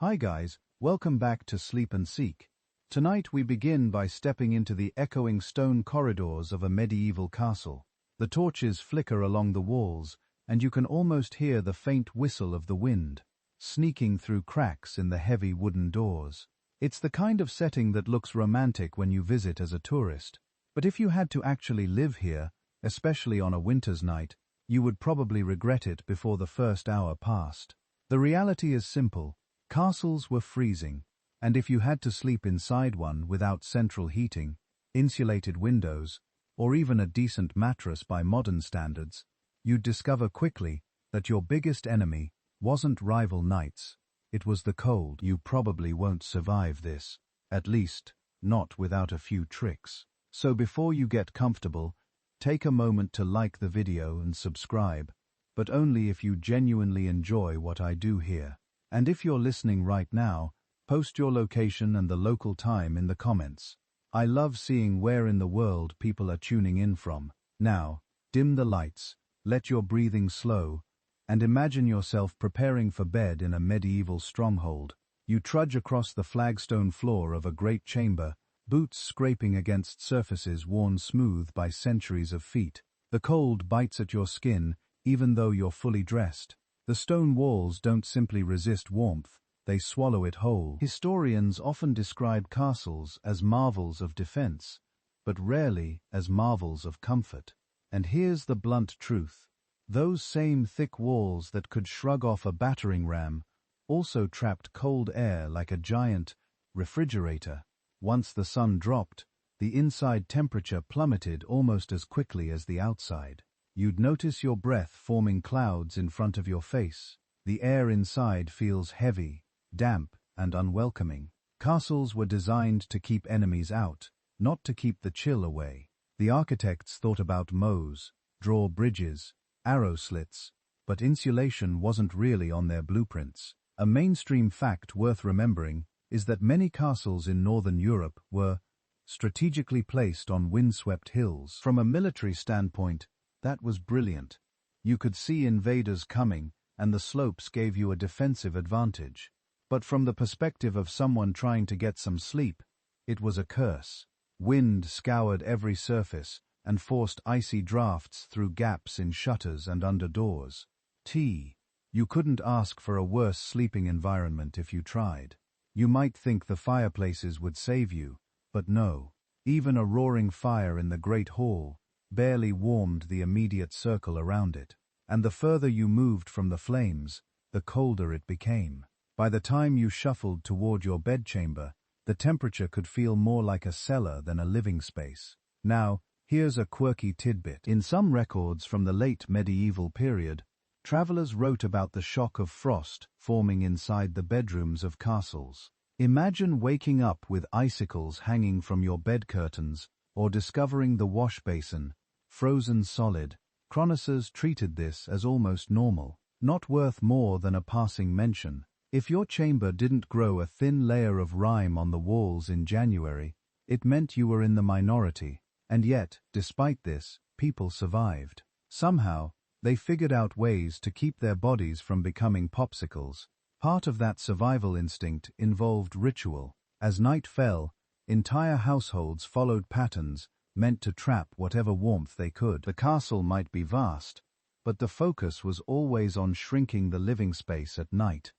Hi guys, welcome back to Sleep and Seek. Tonight we begin by stepping into the echoing stone corridors of a medieval castle. The torches flicker along the walls, and you can almost hear the faint whistle of the wind, sneaking through cracks in the heavy wooden doors. It's the kind of setting that looks romantic when you visit as a tourist. But if you had to actually live here, especially on a winter's night, you would probably regret it before the first hour passed. The reality is simple. Castles were freezing, and if you had to sleep inside one without central heating, insulated windows, or even a decent mattress by modern standards, you'd discover quickly that your biggest enemy wasn't rival knights. It was the cold. You probably won't survive this, at least not without a few tricks. So before you get comfortable, take a moment to like the video and subscribe, but only if you genuinely enjoy what I do here. And if you're listening right now, post your location and the local time in the comments. I love seeing where in the world people are tuning in from. Now, dim the lights, let your breathing slow, and imagine yourself preparing for bed in a medieval stronghold. You trudge across the flagstone floor of a great chamber, boots scraping against surfaces worn smooth by centuries of feet. The cold bites at your skin, even though you're fully dressed. The stone walls don't simply resist warmth, they swallow it whole. Historians often describe castles as marvels of defense, but rarely as marvels of comfort. And here's the blunt truth. Those same thick walls that could shrug off a battering ram also trapped cold air like a giant refrigerator. Once the sun dropped, the inside temperature plummeted almost as quickly as the outside. You'd notice your breath forming clouds in front of your face. The air inside feels heavy, damp, and unwelcoming. Castles were designed to keep enemies out, not to keep the chill away. The architects thought about moats, drawbridges, arrow slits, but insulation wasn't really on their blueprints. A mainstream fact worth remembering is that many castles in northern Europe were strategically placed on windswept hills. From a military standpoint, that was brilliant. You could see invaders coming, and the slopes gave you a defensive advantage. But from the perspective of someone trying to get some sleep, it was a curse. Wind scoured every surface and forced icy drafts through gaps in shutters and under doors. You couldn't ask for a worse sleeping environment if you tried. You might think the fireplaces would save you, but no. Even a roaring fire in the great hall barely warmed the immediate circle around it. And the further you moved from the flames, the colder it became. By the time you shuffled toward your bedchamber, the temperature could feel more like a cellar than a living space. Now, here's a quirky tidbit. In some records from the late medieval period, travelers wrote about the shock of frost forming inside the bedrooms of castles. Imagine waking up with icicles hanging from your bed curtains, or discovering the wash basin frozen solid. Chroniclers treated this as almost normal, not worth more than a passing mention. If your chamber didn't grow a thin layer of rime on the walls in January, it meant you were in the minority. And yet, despite this, people survived. Somehow, they figured out ways to keep their bodies from becoming popsicles. Part of that survival instinct involved ritual. As night fell, entire households followed patterns meant to trap whatever warmth they could. The castle might be vast, but the focus was always on shrinking the living space at night.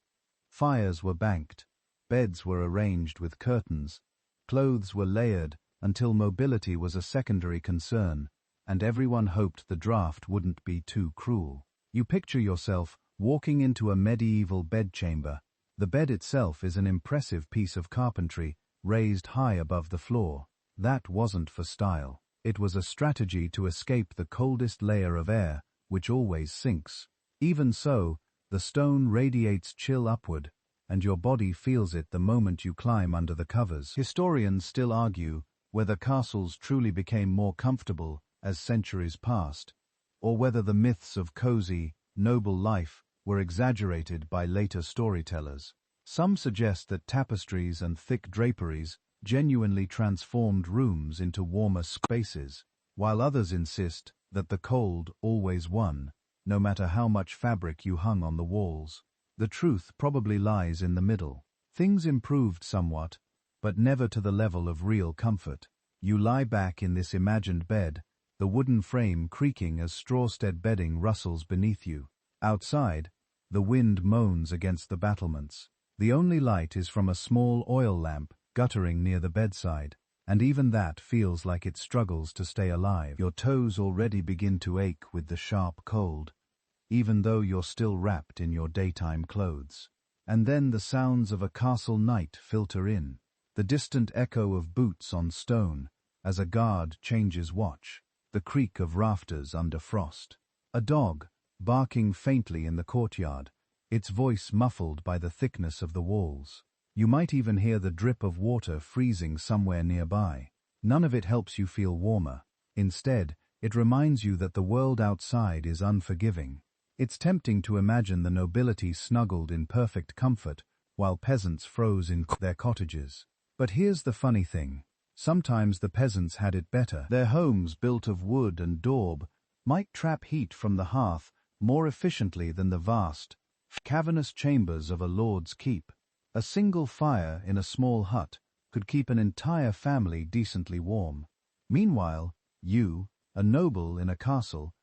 Fires were banked, beds were arranged with curtains, clothes were layered until mobility was a secondary concern, and everyone hoped the draft wouldn't be too cruel. You picture yourself walking into a medieval bedchamber. The bed itself is an impressive piece of carpentry, raised high above the floor. That wasn't for style. It was a strategy to escape the coldest layer of air, which always sinks. Even so, the stone radiates chill upward, and your body feels it the moment you climb under the covers. Historians still argue whether castles truly became more comfortable as centuries passed, or whether the myths of cozy, noble life were exaggerated by later storytellers. Some suggest that tapestries and thick draperies genuinely transformed rooms into warmer spaces, while others insist that the cold always won, no matter how much fabric you hung on the walls. The truth probably lies in the middle. Things improved somewhat, but never to the level of real comfort. You lie back in this imagined bed, the wooden frame creaking as straw-stead bedding rustles beneath you. Outside, the wind moans against the battlements. The only light is from a small oil lamp guttering near the bedside, and even that feels like it struggles to stay alive. Your toes already begin to ache with the sharp cold, even though you're still wrapped in your daytime clothes. And then the sounds of a castle night filter in, the distant echo of boots on stone as a guard changes watch, the creak of rafters under frost. A dog, barking faintly in the courtyard, its voice muffled by the thickness of the walls. You might even hear the drip of water freezing somewhere nearby. None of it helps you feel warmer. Instead, it reminds you that the world outside is unforgiving. It's tempting to imagine the nobility snuggled in perfect comfort while peasants froze in their cottages. But here's the funny thing. Sometimes the peasants had it better. Their homes, built of wood and daub, might trap heat from the hearth more efficiently than the vast, cavernous chambers of a lord's keep. A single fire in a small hut could keep an entire family decently warm. Meanwhile, you, a noble in a castle,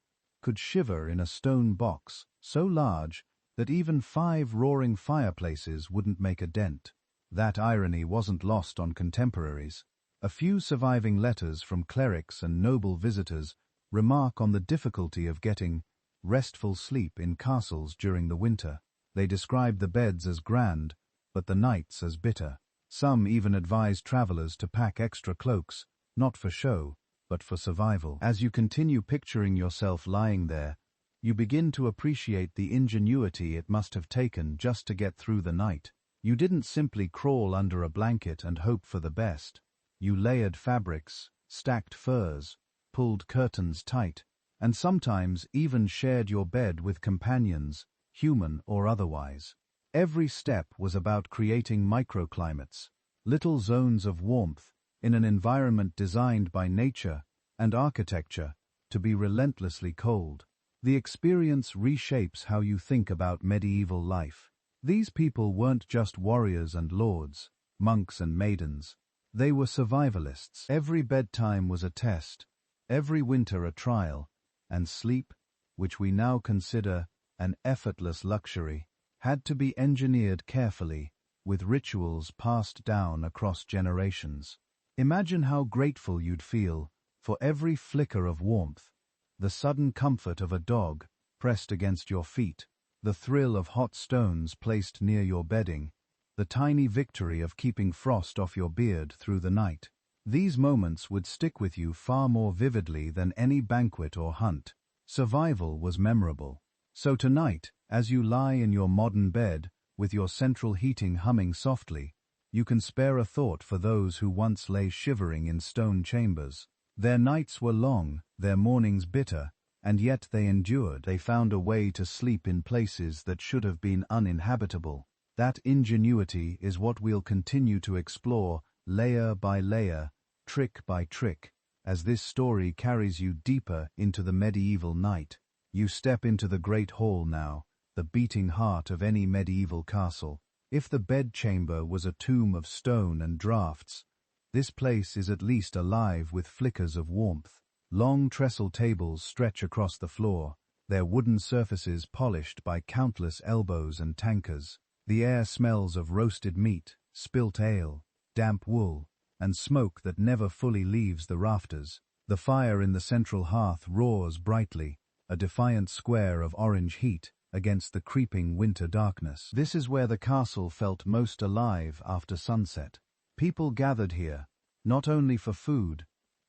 could shiver in a stone box so large that even 5 roaring fireplaces wouldn't make a dent. That irony wasn't lost on contemporaries. A few surviving letters from clerics and noble visitors remark on the difficulty of getting restful sleep in castles during the winter. They describe the beds as grand, but the nights as bitter. Some even advise travelers to pack extra cloaks, not for show, but for survival. As you continue picturing yourself lying there, you begin to appreciate the ingenuity it must have taken just to get through the night. You didn't simply crawl under a blanket and hope for the best. You layered fabrics, stacked furs, pulled curtains tight, and sometimes even shared your bed with companions, human or otherwise. Every step was about creating microclimates, little zones of warmth, in an environment designed by nature and architecture to be relentlessly cold. The experience reshapes how you think about medieval life. These people weren't just warriors and lords, monks and maidens. They were survivalists. Every bedtime was a test, every winter a trial, and sleep, which we now consider an effortless luxury, had to be engineered carefully, with rituals passed down across generations. Imagine how grateful you'd feel for every flicker of warmth, the sudden comfort of a dog pressed against your feet, the thrill of hot stones placed near your bedding, the tiny victory of keeping frost off your beard through the night. These moments would stick with you far more vividly than any banquet or hunt. Survival was memorable. So tonight, as you lie in your modern bed, with your central heating humming softly, you can spare a thought for those who once lay shivering in stone chambers. Their nights were long, their mornings bitter, and yet they endured. They found a way to sleep in places that should have been uninhabitable. That ingenuity is what we'll continue to explore, layer by layer, trick by trick, as this story carries you deeper into the medieval night. You step into the great hall now, the beating heart of any medieval castle. If the bedchamber was a tomb of stone and draughts, this place is at least alive with flickers of warmth. Long trestle tables stretch across the floor, their wooden surfaces polished by countless elbows and tankers. The air smells of roasted meat, spilt ale, damp wool, and smoke that never fully leaves the rafters. The fire in the central hearth roars brightly, a defiant square of orange heat against the creeping winter darkness. This is where the castle felt most alive after sunset. People gathered here, not only for food,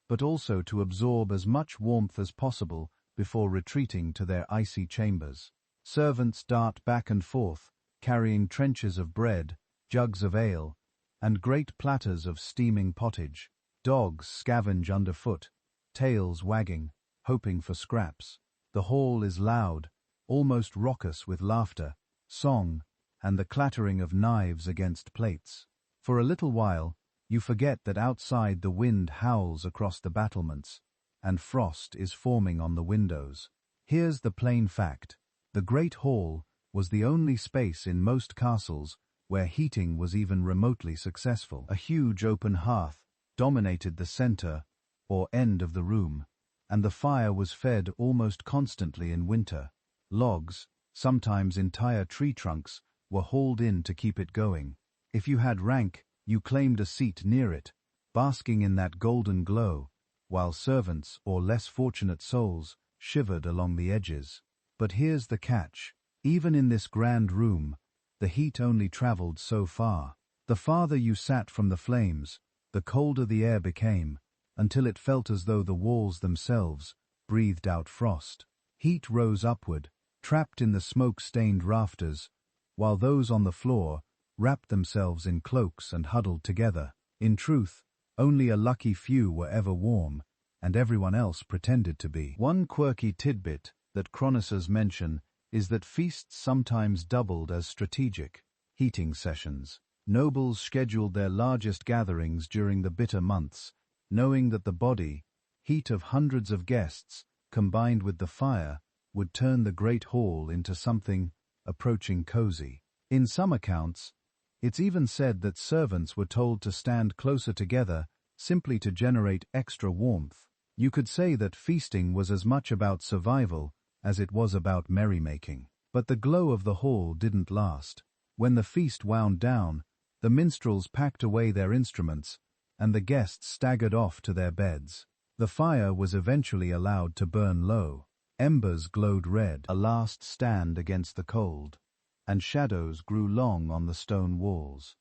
but also to absorb as much warmth as possible before retreating to their icy chambers. Servants dart back and forth, carrying trenchers of bread, jugs of ale, and great platters of steaming pottage. Dogs scavenge underfoot, tails wagging, hoping for scraps. The hall is loud, almost raucous with laughter, song, and the clattering of knives against plates. For a little while, you forget that outside the wind howls across the battlements, and frost is forming on the windows. Here's the plain fact. The Great Hall was the only space in most castles where heating was even remotely successful. A huge open hearth dominated the center or end of the room, and the fire was fed almost constantly in winter. Logs, sometimes entire tree trunks, were hauled in to keep it going. If you had rank, you claimed a seat near it, basking in that golden glow, while servants or less fortunate souls shivered along the edges. But here's the catch. Even in this grand room, the heat only traveled so far. The farther you sat from the flames, the colder the air became, until it felt as though the walls themselves breathed out frost. Heat rose upward, trapped in the smoke-stained rafters, while those on the floor wrapped themselves in cloaks and huddled together. In truth, only a lucky few were ever warm, and everyone else pretended to be. One quirky tidbit that chroniclers mention is that feasts sometimes doubled as strategic heating sessions. Nobles scheduled their largest gatherings during the bitter months, knowing that the body, heat of hundreds of guests, combined with the fire, would turn the great hall into something approaching cozy. In some accounts, it's even said that servants were told to stand closer together simply to generate extra warmth. You could say that feasting was as much about survival as it was about merrymaking. But the glow of the hall didn't last. When the feast wound down, the minstrels packed away their instruments, and the guests staggered off to their beds. The fire was eventually allowed to burn low. Embers glowed red, a last stand against the cold, and shadows grew long on the stone walls.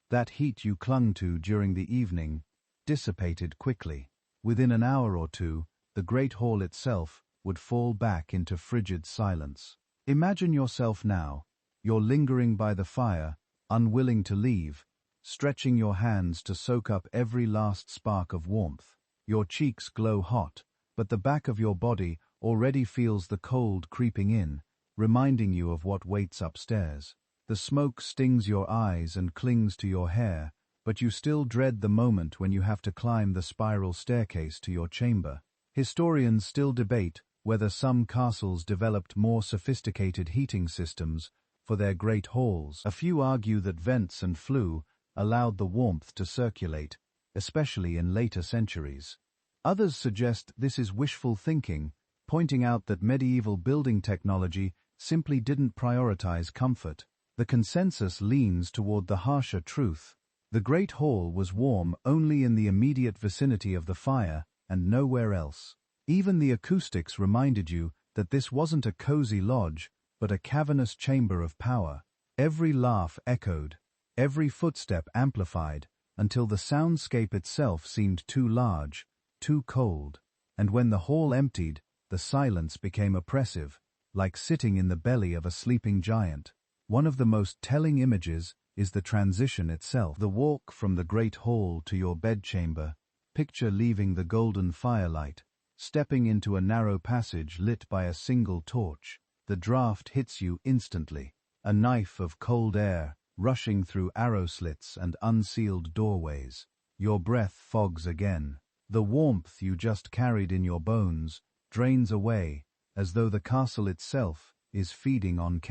That heat you clung to during the evening dissipated quickly. Within an hour or two, the great hall itself would fall back into frigid silence. Imagine yourself now. You're lingering by the fire, unwilling to leave, stretching your hands to soak up every last spark of warmth. Your cheeks glow hot, but the back of your body already feels the cold creeping in, reminding you of what waits upstairs. The smoke stings your eyes and clings to your hair, but you still dread the moment when you have to climb the spiral staircase to your chamber. Historians still debate whether some castles developed more sophisticated heating systems for their great halls. A few argue that vents and flue allowed the warmth to circulate, especially in later centuries. Others suggest this is wishful thinking, pointing out that medieval building technology simply didn't prioritize comfort. The consensus leans toward the harsher truth. The Great Hall was warm only in the immediate vicinity of the fire and nowhere else. Even the acoustics reminded you that this wasn't a cozy lodge, but a cavernous chamber of power. Every laugh echoed, every footstep amplified, until the soundscape itself seemed too large, too cold. And when the hall emptied, the silence became oppressive, like sitting in the belly of a sleeping giant. One of the most telling images is the transition itself. The walk from the great hall to your bedchamber. Picture leaving the golden firelight, stepping into a narrow passage lit by a single torch. The draft hits you instantly, a knife of cold air rushing through arrow slits and unsealed doorways. Your breath fogs again. The warmth you just carried in your bones drains away, as though the castle itself is feeding on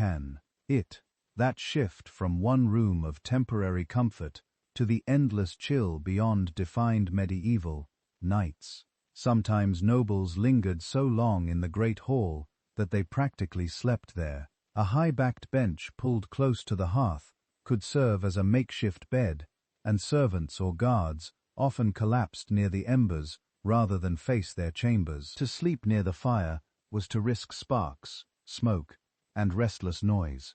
that shift from one room of temporary comfort to the endless chill beyond defined medieval nights. Sometimes nobles lingered so long in the great hall that they practically slept there. A high-backed bench pulled close to the hearth could serve as a makeshift bed, and servants or guards often collapsed near the embers rather than face their chambers. To sleep near the fire was to risk sparks, smoke, and restless noise.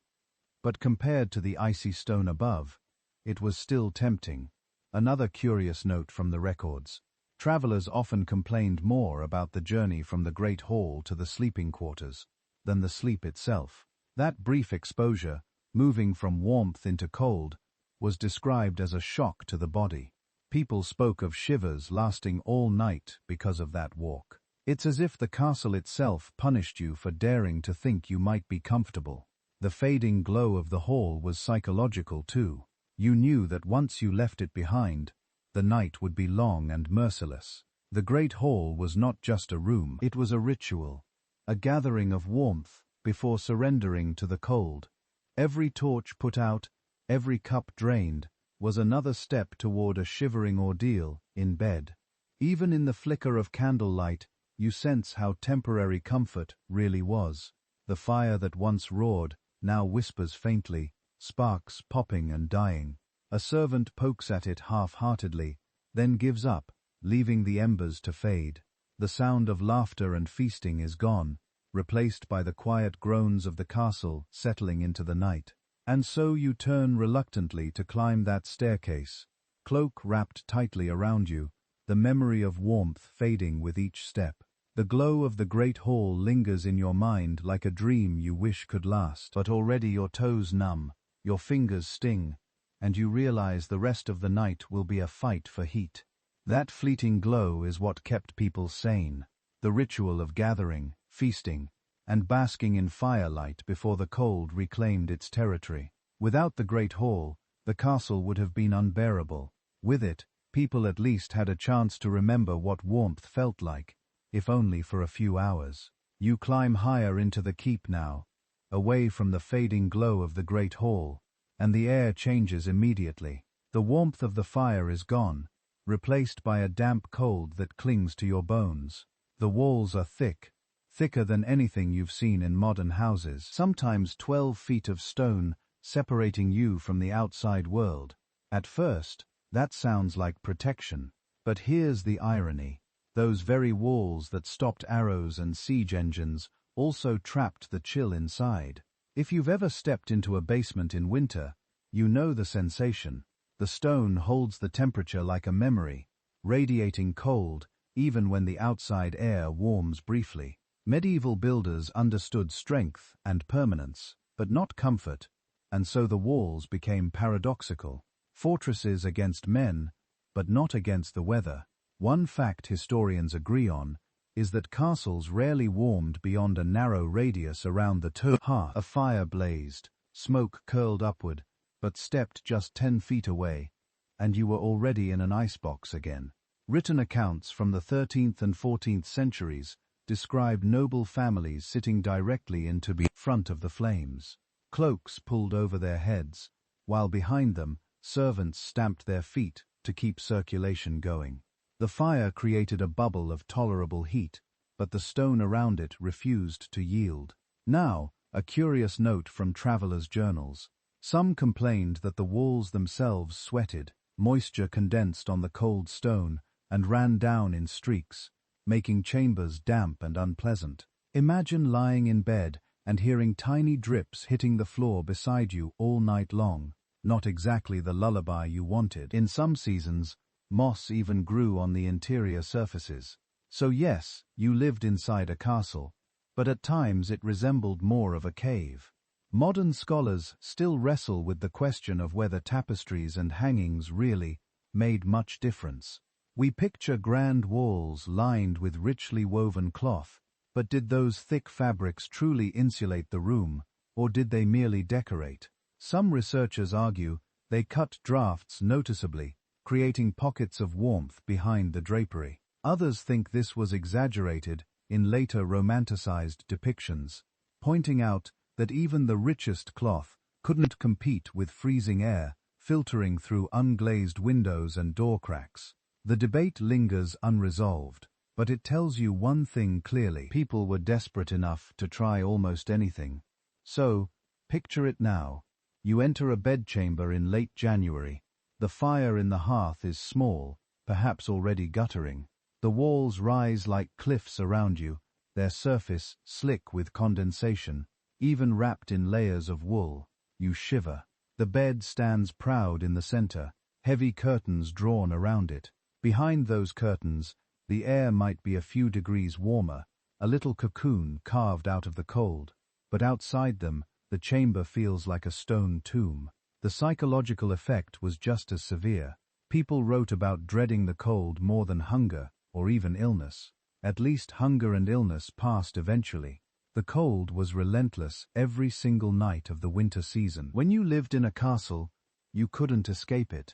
But compared to the icy stone above, it was still tempting. Another curious note from the records. Travelers often complained more about the journey from the great hall to the sleeping quarters than the sleep itself. That brief exposure, moving from warmth into cold, was described as a shock to the body. People spoke of shivers lasting all night because of that walk. It's as if the castle itself punished you for daring to think you might be comfortable. The fading glow of the hall was psychological too. You knew that once you left it behind, the night would be long and merciless. The great hall was not just a room, it was a ritual, a gathering of warmth before surrendering to the cold. Every torch put out, every cup drained, was another step toward a shivering ordeal in bed. Even in the flicker of candlelight, you sense how temporary comfort really was. The fire that once roared now whispers faintly, sparks popping and dying. A servant pokes at it half-heartedly, then gives up, leaving the embers to fade. The sound of laughter and feasting is gone, replaced by the quiet groans of the castle settling into the night. And so you turn reluctantly to climb that staircase, cloak wrapped tightly around you, the memory of warmth fading with each step. The glow of the great hall lingers in your mind like a dream you wish could last, but already your toes numb, your fingers sting, and you realize the rest of the night will be a fight for heat. That fleeting glow is what kept people sane, the ritual of gathering, feasting, and basking in firelight before the cold reclaimed its territory. Without the great hall, the castle would have been unbearable. With it, people at least had a chance to remember what warmth felt like, if only for a few hours. You climb higher into the keep now, away from the fading glow of the great hall, and the air changes immediately. The warmth of the fire is gone, replaced by a damp cold that clings to your bones. The walls are thick, thicker than anything you've seen in modern houses, sometimes 12 feet of stone separating you from the outside world. At first, that sounds like protection, but here's the irony. Those very walls that stopped arrows and siege engines also trapped the chill inside. If you've ever stepped into a basement in winter, you know the sensation. The stone holds the temperature like a memory, radiating cold even when the outside air warms briefly. Medieval builders understood strength and permanence, but not comfort, and so the walls became paradoxical. Fortresses against men, but not against the weather. One fact historians agree on is that castles rarely warmed beyond a narrow radius around the hearth. A fire blazed, smoke curled upward, but stepped just 10 feet away, and you were already in an icebox again. Written accounts from the 13th and 14th centuries describe noble families sitting directly into the front of the flames. Cloaks pulled over their heads, while behind them, servants stamped their feet to keep circulation going. The fire created a bubble of tolerable heat, but the stone around it refused to yield. Now, a curious note from travelers' journals. Some complained that the walls themselves sweated, moisture condensed on the cold stone, and ran down in streaks, making chambers damp and unpleasant. Imagine lying in bed and hearing tiny drips hitting the floor beside you all night long. Not exactly the lullaby you wanted. In some seasons, moss even grew on the interior surfaces. So yes, you lived inside a castle, but at times it resembled more of a cave. Modern scholars still wrestle with the question of whether tapestries and hangings really made much difference. We picture grand walls lined with richly woven cloth, but did those thick fabrics truly insulate the room, or did they merely decorate? Some researchers argue they cut drafts noticeably, creating pockets of warmth behind the drapery. Others think this was exaggerated in later romanticized depictions, pointing out that even the richest cloth couldn't compete with freezing air filtering through unglazed windows and door cracks. The debate lingers unresolved, but it tells you one thing clearly: people were desperate enough to try almost anything. So, picture it now. You enter a bedchamber in late January. The fire in the hearth is small, perhaps already guttering. The walls rise like cliffs around you, their surface slick with condensation, even wrapped in layers of wool. You shiver. The bed stands proud in the center, heavy curtains drawn around it. Behind those curtains, the air might be a few degrees warmer, a little cocoon carved out of the cold, but outside them, the chamber feels like a stone tomb. The psychological effect was just as severe. People wrote about dreading the cold more than hunger, or even illness. At least hunger and illness passed eventually. The cold was relentless every single night of the winter season. When you lived in a castle, you couldn't escape it.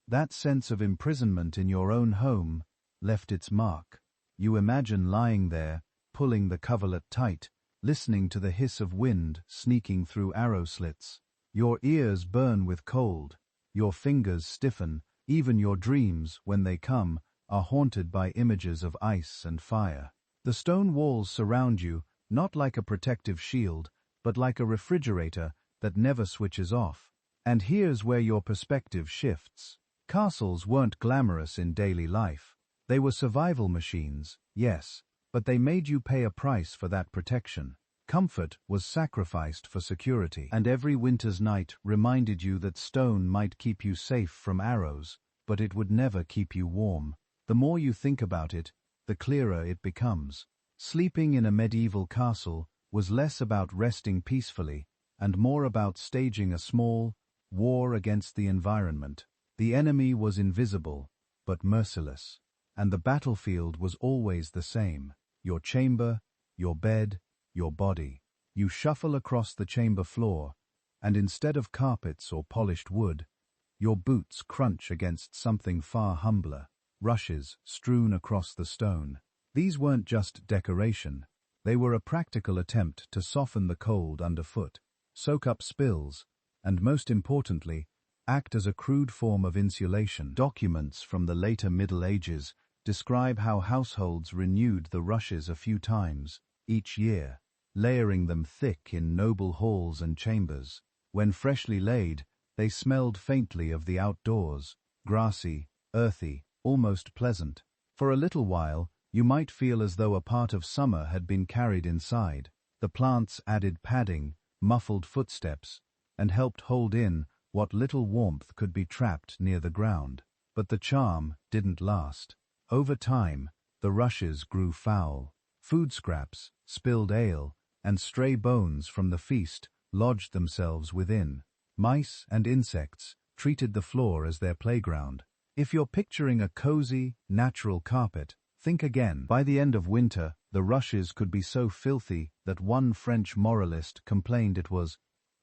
That sense of imprisonment in your own home left its mark. You imagine lying there, pulling the coverlet tight, listening to the hiss of wind sneaking through arrow slits. Your ears burn with cold, your fingers stiffen, even your dreams, when they come, are haunted by images of ice and fire. The stone walls surround you, not like a protective shield, but like a refrigerator that never switches off. And here's where your perspective shifts. Castles weren't glamorous in daily life. They were survival machines, yes, but they made you pay a price for that protection. Comfort was sacrificed for security, and every winter's night reminded you that stone might keep you safe from arrows, but it would never keep you warm. The more you think about it, the clearer it becomes. Sleeping in a medieval castle was less about resting peacefully and more about staging a small war against the environment. The enemy was invisible, but merciless, and the battlefield was always the same: your chamber, your bed, your body. You shuffle across the chamber floor, and instead of carpets or polished wood, your boots crunch against something far humbler: rushes strewn across the stone. These weren't just decoration, they were a practical attempt to soften the cold underfoot, soak up spills, and most importantly, act as a crude form of insulation. Documents from the later Middle Ages describe how households renewed the rushes a few times each year, layering them thick in noble halls and chambers. When freshly laid, they smelled faintly of the outdoors, grassy, earthy, almost pleasant. For a little while, you might feel as though a part of summer had been carried inside. The plants added padding, muffled footsteps, and helped hold in what little warmth could be trapped near the ground. But the charm didn't last. Over time, the rushes grew foul. Food scraps, spilled ale, and stray bones from the feast lodged themselves within. Mice and insects treated the floor as their playground. If you're picturing a cozy, natural carpet, think again. By the end of winter, the rushes could be so filthy that one French moralist complained it was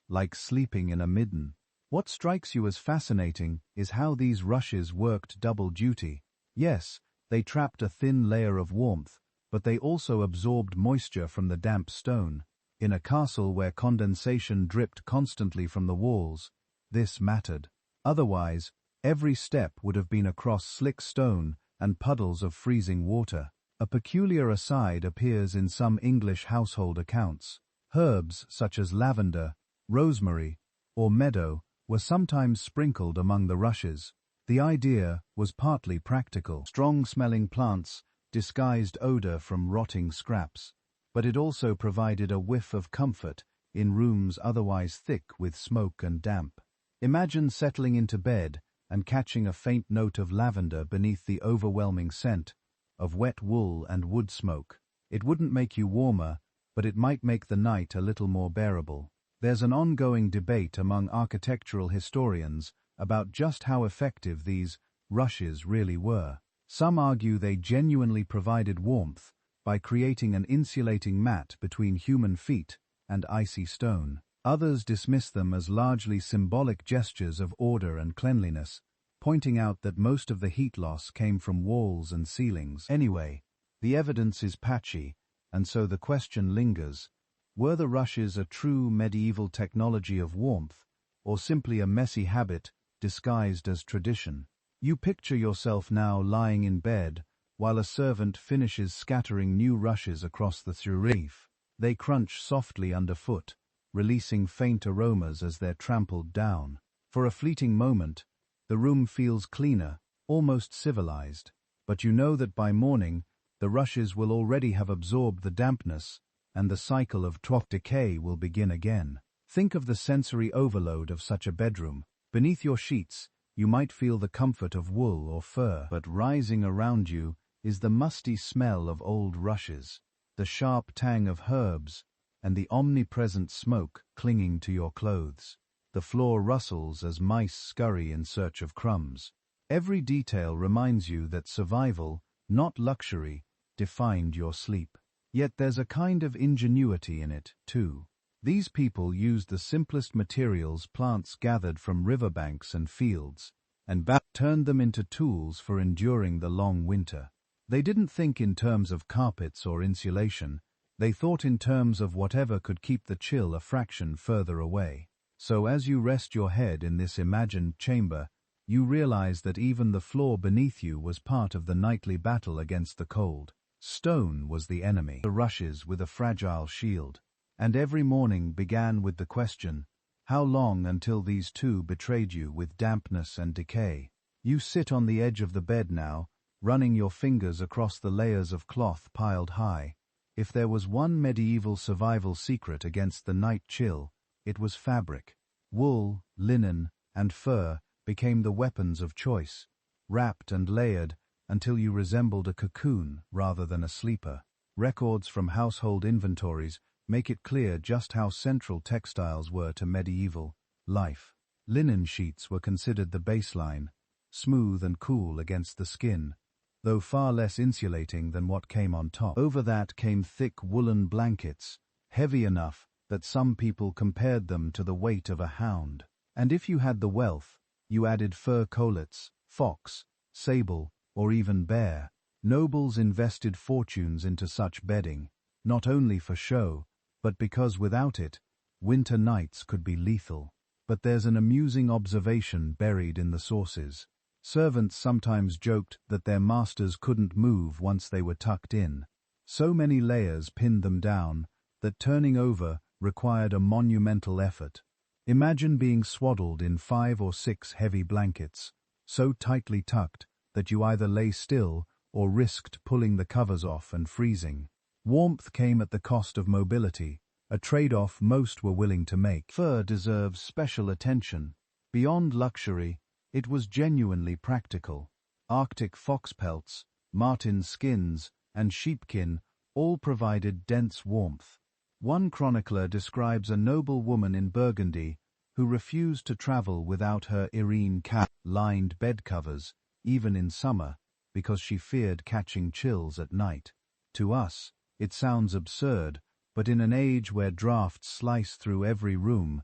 like sleeping in a midden. What strikes you as fascinating is how these rushes worked double duty. Yes, they trapped a thin layer of warmth, but they also absorbed moisture from the damp stone. In a castle where condensation dripped constantly from the walls, this mattered. Otherwise, every step would have been across slick stone and puddles of freezing water. A peculiar aside appears in some English household accounts. Herbs such as lavender, rosemary, or meadow were sometimes sprinkled among the rushes. The idea was partly practical. Strong-smelling plants disguised odor from rotting scraps, but it also provided a whiff of comfort in rooms otherwise thick with smoke and damp. Imagine settling into bed and catching a faint note of lavender beneath the overwhelming scent of wet wool and wood smoke. It wouldn't make you warmer, but it might make the night a little more bearable. There's an ongoing debate among architectural historians about just how effective these rushes really were. Some argue they genuinely provided warmth by creating an insulating mat between human feet and icy stone. Others dismiss them as largely symbolic gestures of order and cleanliness, pointing out that most of the heat loss came from walls and ceilings. Anyway, the evidence is patchy, and so the question lingers: were the rushes a true medieval technology of warmth, or simply a messy habit disguised as tradition? You picture yourself now lying in bed while a servant finishes scattering new rushes across the roof. They crunch softly underfoot, releasing faint aromas as they're trampled down. For a fleeting moment, the room feels cleaner, almost civilized, but you know that by morning, the rushes will already have absorbed the dampness, and the cycle of decay will begin again. Think of the sensory overload of such a bedroom. Beneath your sheets, you might feel the comfort of wool or fur, but rising around you is the musty smell of old rushes, the sharp tang of herbs, and the omnipresent smoke clinging to your clothes. The floor rustles as mice scurry in search of crumbs. Every detail reminds you that survival, not luxury, defined your sleep. Yet there's a kind of ingenuity in it, too. These people used the simplest materials plants gathered from riverbanks and fields, and turned them into tools for enduring the long winter. They didn't think in terms of carpets or insulation, they thought in terms of whatever could keep the chill a fraction further away. So as you rest your head in this imagined chamber, you realize that even the floor beneath you was part of the nightly battle against the cold. Stone was the enemy. The rushes with a fragile shield. And every morning began with the question, how long until these two betrayed you with dampness and decay? You sit on the edge of the bed now, running your fingers across the layers of cloth piled high. If there was one medieval survival secret against the night chill, it was fabric. Wool, linen, and fur became the weapons of choice, wrapped and layered until you resembled a cocoon rather than a sleeper. Records from household inventories make it clear just how central textiles were to medieval life. Linen sheets were considered the baseline, smooth and cool against the skin, though far less insulating than what came on top. Over that came thick woolen blankets, heavy enough that some people compared them to the weight of a hound. And if you had the wealth, you added fur colettes, fox, sable, or even bear. Nobles invested fortunes into such bedding, not only for show, but because without it, winter nights could be lethal. But there's an amusing observation buried in the sources. Servants sometimes joked that their masters couldn't move once they were tucked in. So many layers pinned them down that turning over required a monumental effort. Imagine being swaddled in 5 or 6 heavy blankets, so tightly tucked that you either lay still or risked pulling the covers off and freezing. Warmth came at the cost of mobility, a trade-off most were willing to make. Fur deserves special attention. Beyond luxury, it was genuinely practical. Arctic fox pelts, marten skins, and sheepkin all provided dense warmth. One chronicler describes a noble woman in Burgundy who refused to travel without her Irene lined bed covers, even in summer, because she feared catching chills at night. To us, it sounds absurd, but in an age where drafts slice through every room,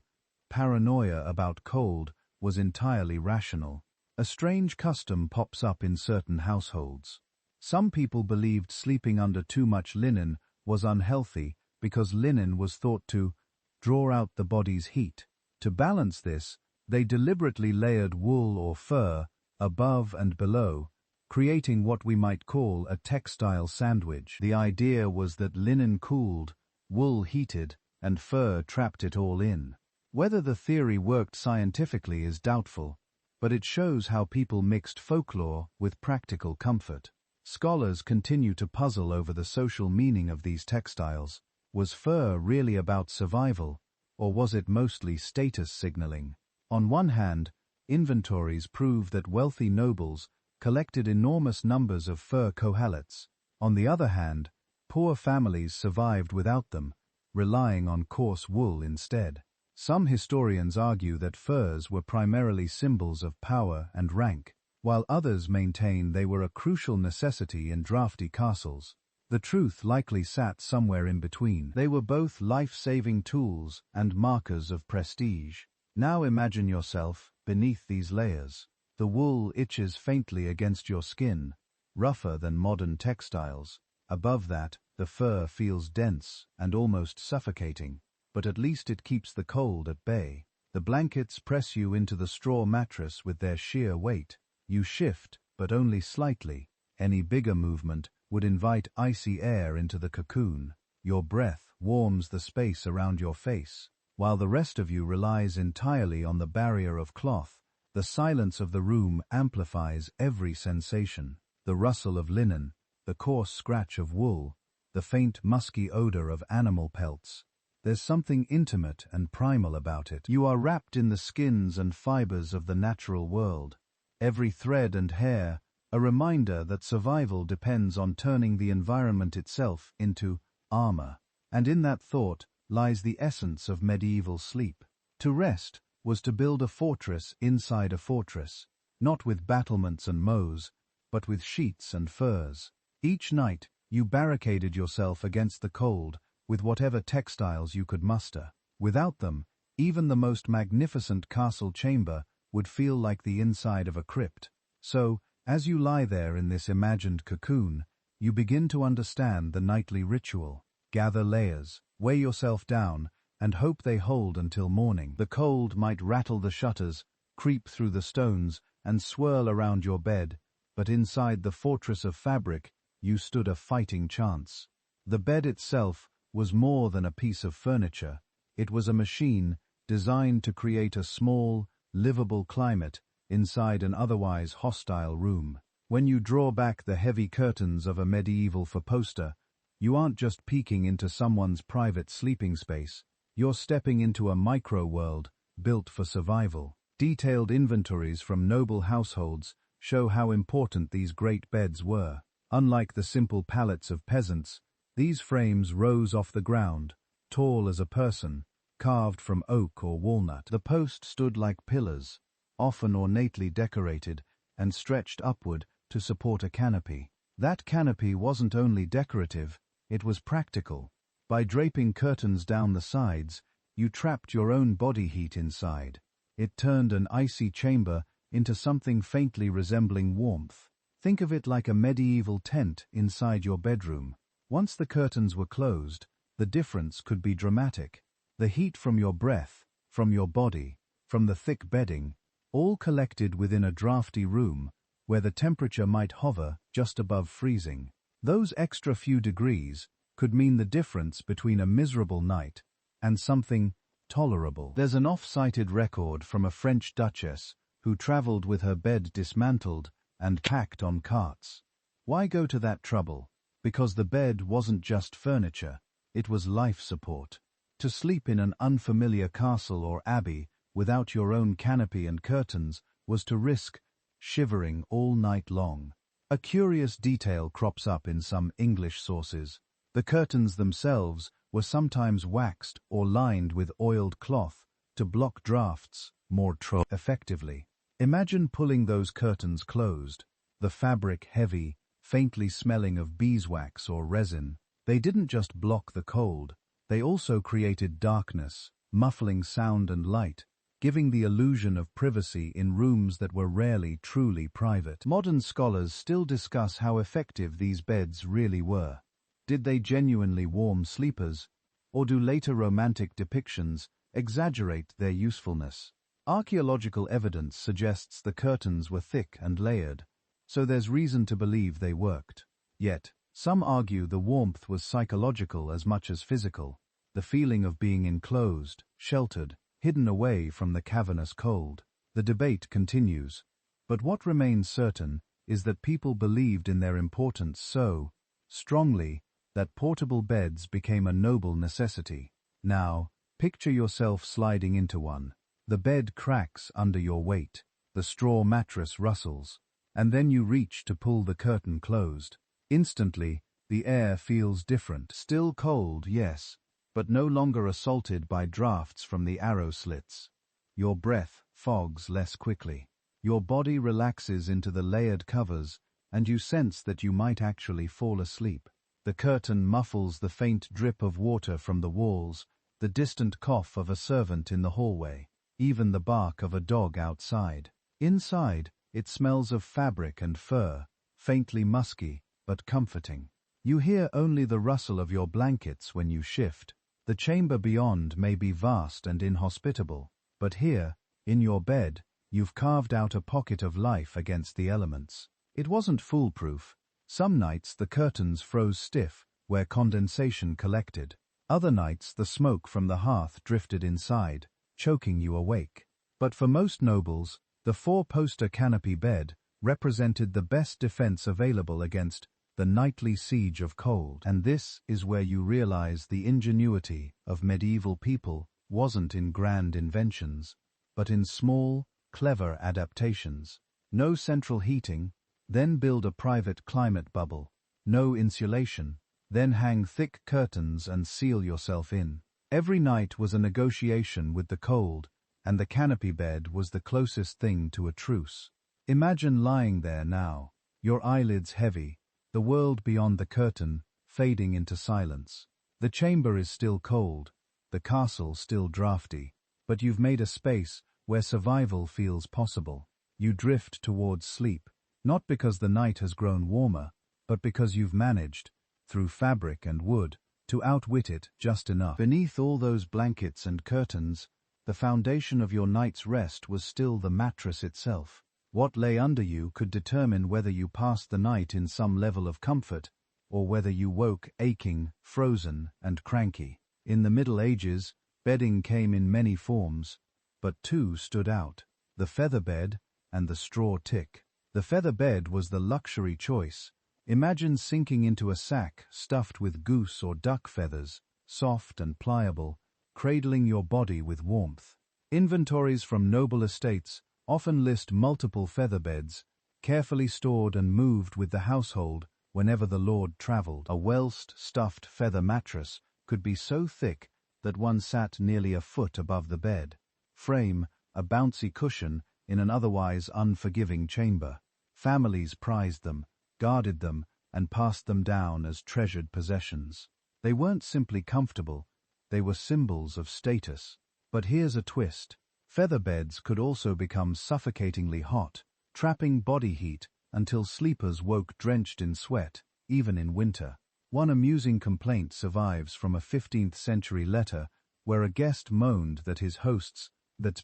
paranoia about cold was entirely rational. A strange custom pops up in certain households. Some people believed sleeping under too much linen was unhealthy because linen was thought to draw out the body's heat. To balance this, they deliberately layered wool or fur above and below, creating what we might call a textile sandwich. The idea was that linen cooled, wool heated, and fur trapped it all in. Whether the theory worked scientifically is doubtful, but it shows how people mixed folklore with practical comfort. Scholars continue to puzzle over the social meaning of these textiles. Was fur really about survival, or was it mostly status signaling? On one hand, inventories prove that wealthy nobles collected enormous numbers of fur cohallets. On the other hand, poor families survived without them, relying on coarse wool instead. Some historians argue that furs were primarily symbols of power and rank, while others maintain they were a crucial necessity in drafty castles. The truth likely sat somewhere in between. They were both life-saving tools and markers of prestige. Now imagine yourself beneath these layers. The wool itches faintly against your skin, rougher than modern textiles. Above that, the fur feels dense and almost suffocating, but at least it keeps the cold at bay. The blankets press you into the straw mattress with their sheer weight. You shift, but only slightly. Any bigger movement would invite icy air into the cocoon. Your breath warms the space around your face. While the rest of you relies entirely on the barrier of cloth, the silence of the room amplifies every sensation. The rustle of linen, the coarse scratch of wool, the faint musky odor of animal pelts. There's something intimate and primal about it. You are wrapped in the skins and fibers of the natural world. Every thread and hair, a reminder that survival depends on turning the environment itself into armor. And in that thought lies the essence of medieval sleep. To rest was to build a fortress inside a fortress, not with battlements and moats, but with sheets and furs. Each night, you barricaded yourself against the cold with whatever textiles you could muster. Without them, even the most magnificent castle chamber would feel like the inside of a crypt. So, as you lie there in this imagined cocoon, you begin to understand the nightly ritual. Gather layers, weigh yourself down, and hope they hold until morning. The cold might rattle the shutters, creep through the stones, and swirl around your bed, but inside the fortress of fabric, you stood a fighting chance. The bed itself was more than a piece of furniture. It was a machine designed to create a small, livable climate inside an otherwise hostile room. When you draw back the heavy curtains of a medieval four-poster, you aren't just peeking into someone's private sleeping space, you're stepping into a micro-world built for survival. Detailed inventories from noble households show how important these great beds were. Unlike the simple pallets of peasants, these frames rose off the ground, tall as a person, carved from oak or walnut. The posts stood like pillars, often ornately decorated, and stretched upward to support a canopy. That canopy wasn't only decorative, it was practical. By draping curtains down the sides, you trapped your own body heat inside. It turned an icy chamber into something faintly resembling warmth. Think of it like a medieval tent inside your bedroom. Once the curtains were closed, the difference could be dramatic. The heat from your breath, from your body, from the thick bedding, all collected within a drafty room where the temperature might hover just above freezing. Those extra few degrees could mean the difference between a miserable night and something tolerable. There's an off-cited record from a French duchess who traveled with her bed dismantled and packed on carts. Why go to that trouble? Because the bed wasn't just furniture, it was life support. To sleep in an unfamiliar castle or abbey without your own canopy and curtains was to risk shivering all night long. A curious detail crops up in some English sources. The curtains themselves were sometimes waxed or lined with oiled cloth to block drafts more effectively. Imagine pulling those curtains closed, the fabric heavy, faintly smelling of beeswax or resin. They didn't just block the cold, they also created darkness, muffling sound and light, giving the illusion of privacy in rooms that were rarely truly private. Modern scholars still discuss how effective these beds really were. Did they genuinely warm sleepers, or do later romantic depictions exaggerate their usefulness? Archaeological evidence suggests the curtains were thick and layered, so there's reason to believe they worked. Yet, some argue the warmth was psychological as much as physical, the feeling of being enclosed, sheltered, hidden away from the cavernous cold. The debate continues, but what remains certain is that people believed in their importance so strongly that portable beds became a noble necessity. Now, picture yourself sliding into one. The bed cracks under your weight, the straw mattress rustles, and then you reach to pull the curtain closed. Instantly, the air feels different. Still cold, yes, but no longer assaulted by drafts from the arrow slits. Your breath fogs less quickly. Your body relaxes into the layered covers, and you sense that you might actually fall asleep. The curtain muffles the faint drip of water from the walls, the distant cough of a servant in the hallway, even the bark of a dog outside. Inside, it smells of fabric and fur, faintly musky, but comforting. You hear only the rustle of your blankets when you shift. The chamber beyond may be vast and inhospitable, but here, in your bed, you've carved out a pocket of life against the elements. It wasn't foolproof. Some nights the curtains froze stiff, where condensation collected. Other nights the smoke from the hearth drifted inside, choking you awake. But for most nobles, the four-poster canopy bed represented the best defense available against the nightly siege of cold. And this is where you realize the ingenuity of medieval people wasn't in grand inventions, but in small, clever adaptations. No central heating, then build a private climate bubble. No insulation, then hang thick curtains and seal yourself in. Every night was a negotiation with the cold, and the canopy bed was the closest thing to a truce. Imagine lying there now, your eyelids heavy, the world beyond the curtain fading into silence. The chamber is still cold, the castle still drafty, but you've made a space where survival feels possible. You drift towards sleep, not because the night has grown warmer, but because you've managed, through fabric and wood, to outwit it just enough. Beneath all those blankets and curtains, the foundation of your night's rest was still the mattress itself. What lay under you could determine whether you passed the night in some level of comfort, or whether you woke aching, frozen, and cranky. In the Middle Ages, bedding came in many forms, but two stood out: the feather bed and the straw tick. The feather bed was the luxury choice. Imagine sinking into a sack stuffed with goose or duck feathers, soft and pliable, cradling your body with warmth. Inventories from noble estates often list multiple feather beds, carefully stored and moved with the household whenever the lord traveled. A well-stuffed stuffed feather mattress could be so thick that one sat nearly a foot above the bed. Frame, a bouncy cushion in an otherwise unforgiving chamber. Families prized them, guarded them, and passed them down as treasured possessions. They weren't simply comfortable, they were symbols of status. But here's a twist. Feather beds could also become suffocatingly hot, trapping body heat until sleepers woke drenched in sweat, even in winter. One amusing complaint survives from a 15th-century letter where a guest moaned that his host's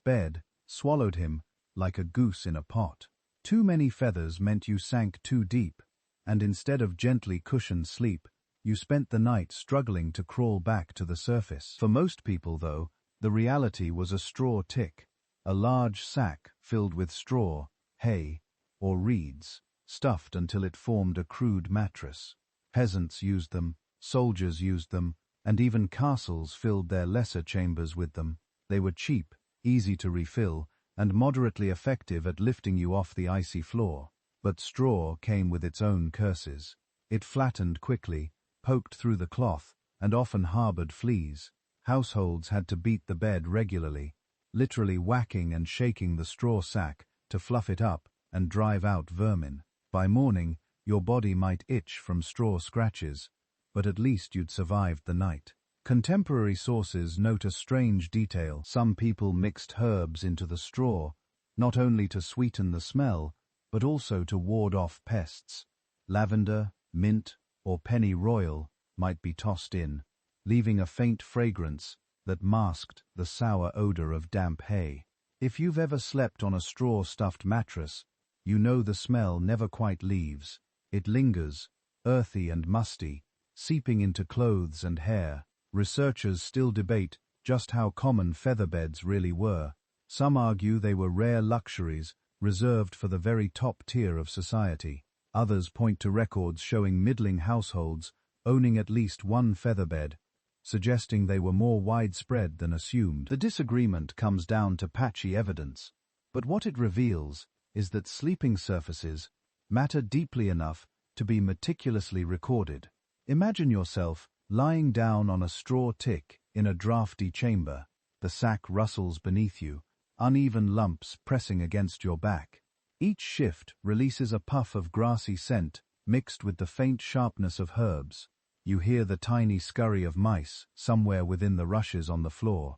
bed swallowed him like a goose in a pot. Too many feathers meant you sank too deep, and instead of gently cushioned sleep, you spent the night struggling to crawl back to the surface. For most people, though, the reality was a straw tick, a large sack filled with straw, hay, or reeds, stuffed until it formed a crude mattress. Peasants used them, soldiers used them, and even castles filled their lesser chambers with them. They were cheap, easy to refill, and moderately effective at lifting you off the icy floor. But straw came with its own curses. It flattened quickly, poked through the cloth, and often harbored fleas. Households had to beat the bed regularly, literally whacking and shaking the straw sack to fluff it up and drive out vermin. By morning, your body might itch from straw scratches, but at least you'd survived the night. Contemporary sources note a strange detail. Some people mixed herbs into the straw, not only to sweeten the smell, but also to ward off pests. Lavender, mint, or pennyroyal might be tossed in, leaving a faint fragrance that masked the sour odor of damp hay. If you've ever slept on a straw-stuffed mattress, you know the smell never quite leaves. It lingers, earthy and musty, seeping into clothes and hair. Researchers still debate just how common feather beds really were. Some argue they were rare luxuries reserved for the very top tier of society. Others point to records showing middling households owning at least one feather bed, suggesting they were more widespread than assumed. The disagreement comes down to patchy evidence, but what it reveals is that sleeping surfaces matter deeply enough to be meticulously recorded. Imagine yourself lying down on a straw tick in a drafty chamber. The sack rustles beneath you, uneven lumps pressing against your back. Each shift releases a puff of grassy scent mixed with the faint sharpness of herbs. You hear the tiny scurry of mice somewhere within the rushes on the floor,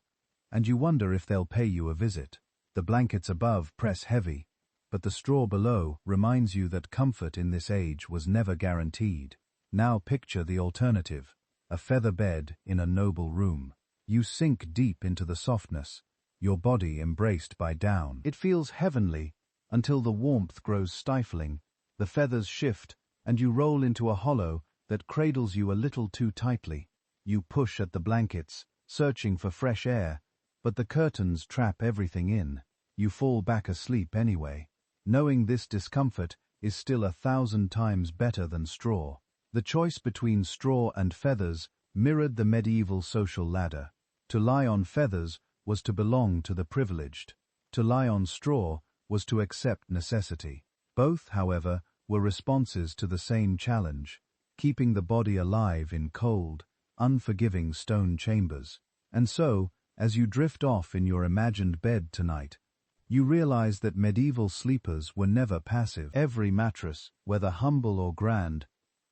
and you wonder if they'll pay you a visit. The blankets above press heavy, but the straw below reminds you that comfort in this age was never guaranteed. Now picture the alternative, a feather bed in a noble room. You sink deep into the softness, your body embraced by down. It feels heavenly until the warmth grows stifling, the feathers shift, and you roll into a hollow that cradles you a little too tightly. You push at the blankets, searching for fresh air, but the curtains trap everything in. You fall back asleep anyway, knowing this discomfort is still 1,000 times better than straw. The choice between straw and feathers mirrored the medieval social ladder. To lie on feathers was to belong to the privileged. To lie on straw was to accept necessity. Both, however, were responses to the same challenge, keeping the body alive in cold, unforgiving stone chambers. And so, as you drift off in your imagined bed tonight, you realize that medieval sleepers were never passive. Every mattress, whether humble or grand,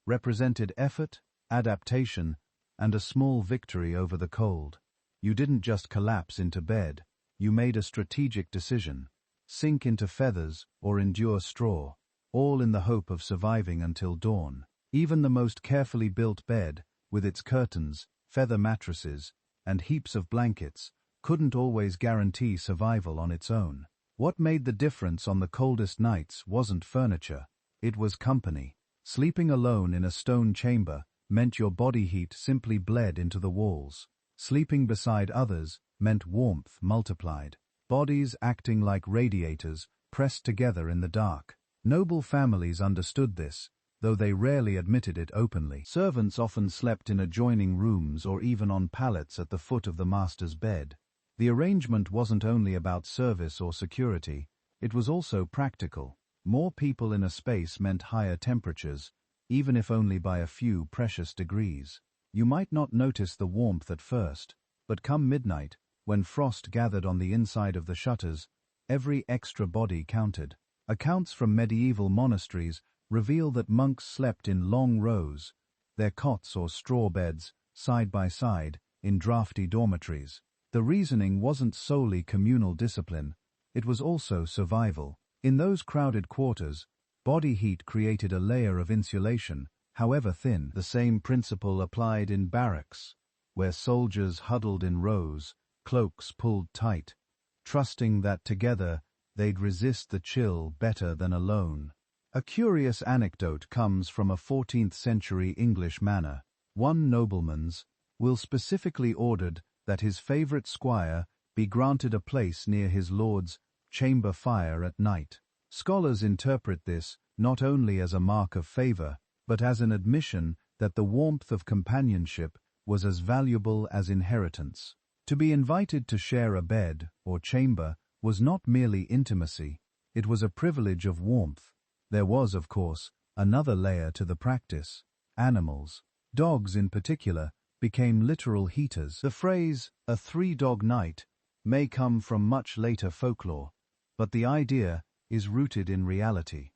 represented effort, adaptation, and a small victory over the cold. You didn't just collapse into bed, you made a strategic decision: sink into feathers or endure straw, all in the hope of surviving until dawn. Even the most carefully built bed, with its curtains, feather mattresses, and heaps of blankets, couldn't always guarantee survival on its own. What made the difference on the coldest nights wasn't furniture, it was company. Sleeping alone in a stone chamber meant your body heat simply bled into the walls. Sleeping beside others meant warmth multiplied. Bodies acting like radiators pressed together in the dark. Noble families understood this, though they rarely admitted it openly. Servants often slept in adjoining rooms or even on pallets at the foot of the master's bed. The arrangement wasn't only about service or security, it was also practical. More people in a space meant higher temperatures, even if only by a few precious degrees. You might not notice the warmth at first, but come midnight, when frost gathered on the inside of the shutters, every extra body counted. Accounts from medieval monasteries reveal that monks slept in long rows, their cots or straw beds, side by side, in drafty dormitories. The reasoning wasn't solely communal discipline, it was also survival. In those crowded quarters, body heat created a layer of insulation, however thin. The same principle applied in barracks, where soldiers huddled in rows, cloaks pulled tight, trusting that together they'd resist the chill better than alone. A curious anecdote comes from a 14th-century English manor. One nobleman's will specifically ordered that his favourite squire be granted a place near his lord's chamber fire at night. Scholars interpret this not only as a mark of favour, but as an admission that the warmth of companionship was as valuable as inheritance. To be invited to share a bed or chamber was not merely intimacy, it was a privilege of warmth. There was, of course, another layer to the practice. Animals, dogs in particular, became literal heaters. The phrase, a three-dog night, may come from much later folklore, but the idea is rooted in reality.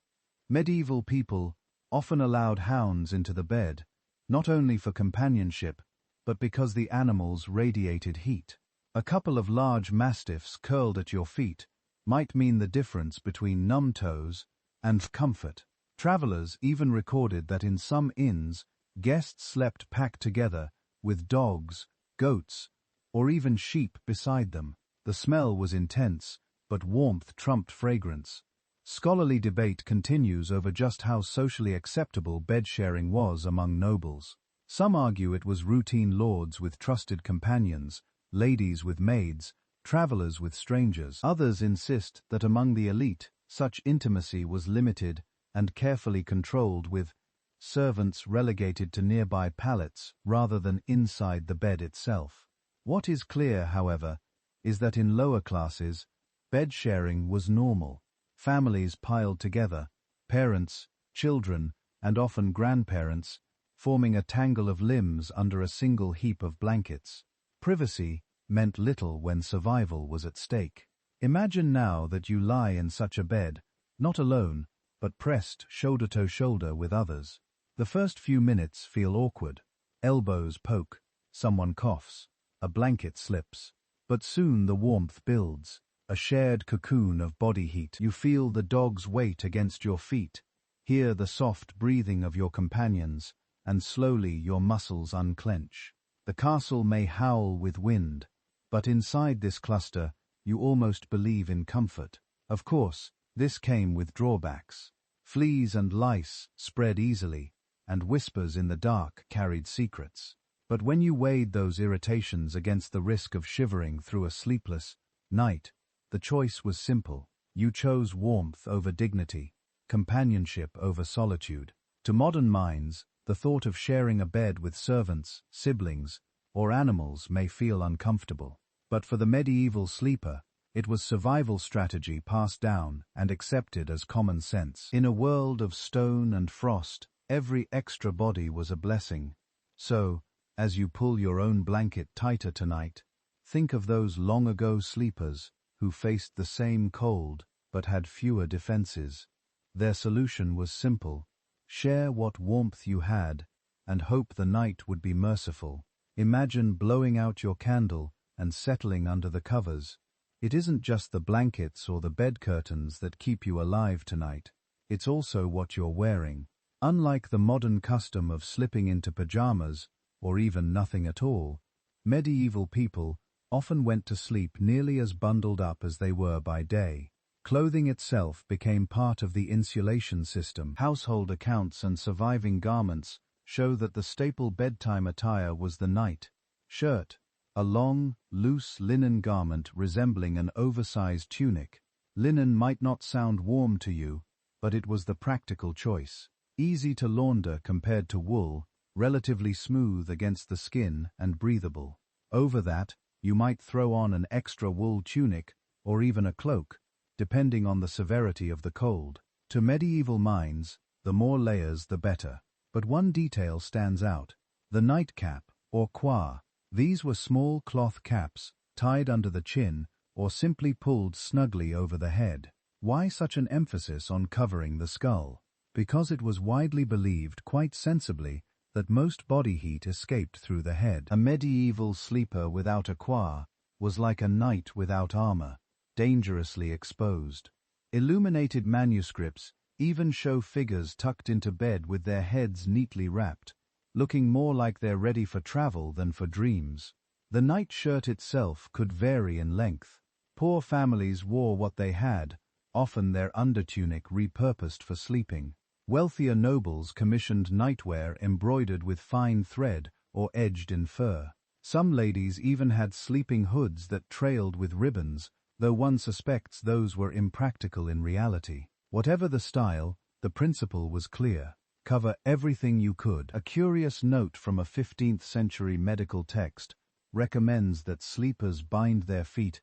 Medieval people often allowed hounds into the bed, not only for companionship, but because the animals radiated heat. A couple of large mastiffs curled at your feet might mean the difference between numb toes and comfort. Travelers even recorded that in some inns, guests slept packed together with dogs, goats, or even sheep beside them. The smell was intense, but warmth trumped fragrance. Scholarly debate continues over just how socially acceptable bed-sharing was among nobles. Some argue it was routine lords with trusted companions, ladies with maids, travelers with strangers. Others insist that among the elite, such intimacy was limited and carefully controlled, with servants relegated to nearby pallets rather than inside the bed itself. What is clear, however, is that in lower classes, bed-sharing was normal. Families piled together, parents, children, and often grandparents, forming a tangle of limbs under a single heap of blankets. Privacy meant little when survival was at stake. Imagine now that you lie in such a bed, not alone, but pressed shoulder to shoulder with others. The first few minutes feel awkward. Elbows poke, someone coughs, a blanket slips. But soon the warmth builds, a shared cocoon of body heat. You feel the dog's weight against your feet, hear the soft breathing of your companions, and slowly your muscles unclench. The castle may howl with wind, but inside this cluster, you almost believe in comfort. Of course, this came with drawbacks. Fleas and lice spread easily, and whispers in the dark carried secrets. But when you weighed those irritations against the risk of shivering through a sleepless night, the choice was simple. You chose warmth over dignity, companionship over solitude. To modern minds, the thought of sharing a bed with servants, siblings, or animals may feel uncomfortable. But for the medieval sleeper, it was survival strategy passed down and accepted as common sense. In a world of stone and frost, every extra body was a blessing. So, as you pull your own blanket tighter tonight, think of those long-ago sleepers who faced the same cold but had fewer defenses. Their solution was simple: share what warmth you had and hope the night would be merciful. Imagine blowing out your candle and settling under the covers. It isn't just the blankets or the bed curtains that keep you alive tonight. It's also what you're wearing. Unlike the modern custom of slipping into pajamas, or even nothing at all, medieval people often went to sleep nearly as bundled up as they were by day. Clothing itself became part of the insulation system. Household accounts and surviving garments show that the staple bedtime attire was the night shirt, a long, loose linen garment resembling an oversized tunic. Linen might not sound warm to you, but it was the practical choice. Easy to launder compared to wool, relatively smooth against the skin and breathable. Over that, you might throw on an extra wool tunic or even a cloak, depending on the severity of the cold. To medieval minds, the more layers the better. But one detail stands out: the nightcap, or coif. These were small cloth caps, tied under the chin, or simply pulled snugly over the head. Why such an emphasis on covering the skull? Because it was widely believed, quite sensibly, that most body heat escaped through the head. A medieval sleeper without a coif was like a knight without armor, dangerously exposed. Illuminated manuscripts even show figures tucked into bed with their heads neatly wrapped, looking more like they're ready for travel than for dreams. The nightshirt itself could vary in length. Poor families wore what they had, often their undertunic repurposed for sleeping. Wealthier nobles commissioned nightwear embroidered with fine thread or edged in fur. Some ladies even had sleeping hoods that trailed with ribbons, though one suspects those were impractical in reality. Whatever the style, the principle was clear: cover everything you could. A curious note from a 15th-century medical text recommends that sleepers bind their feet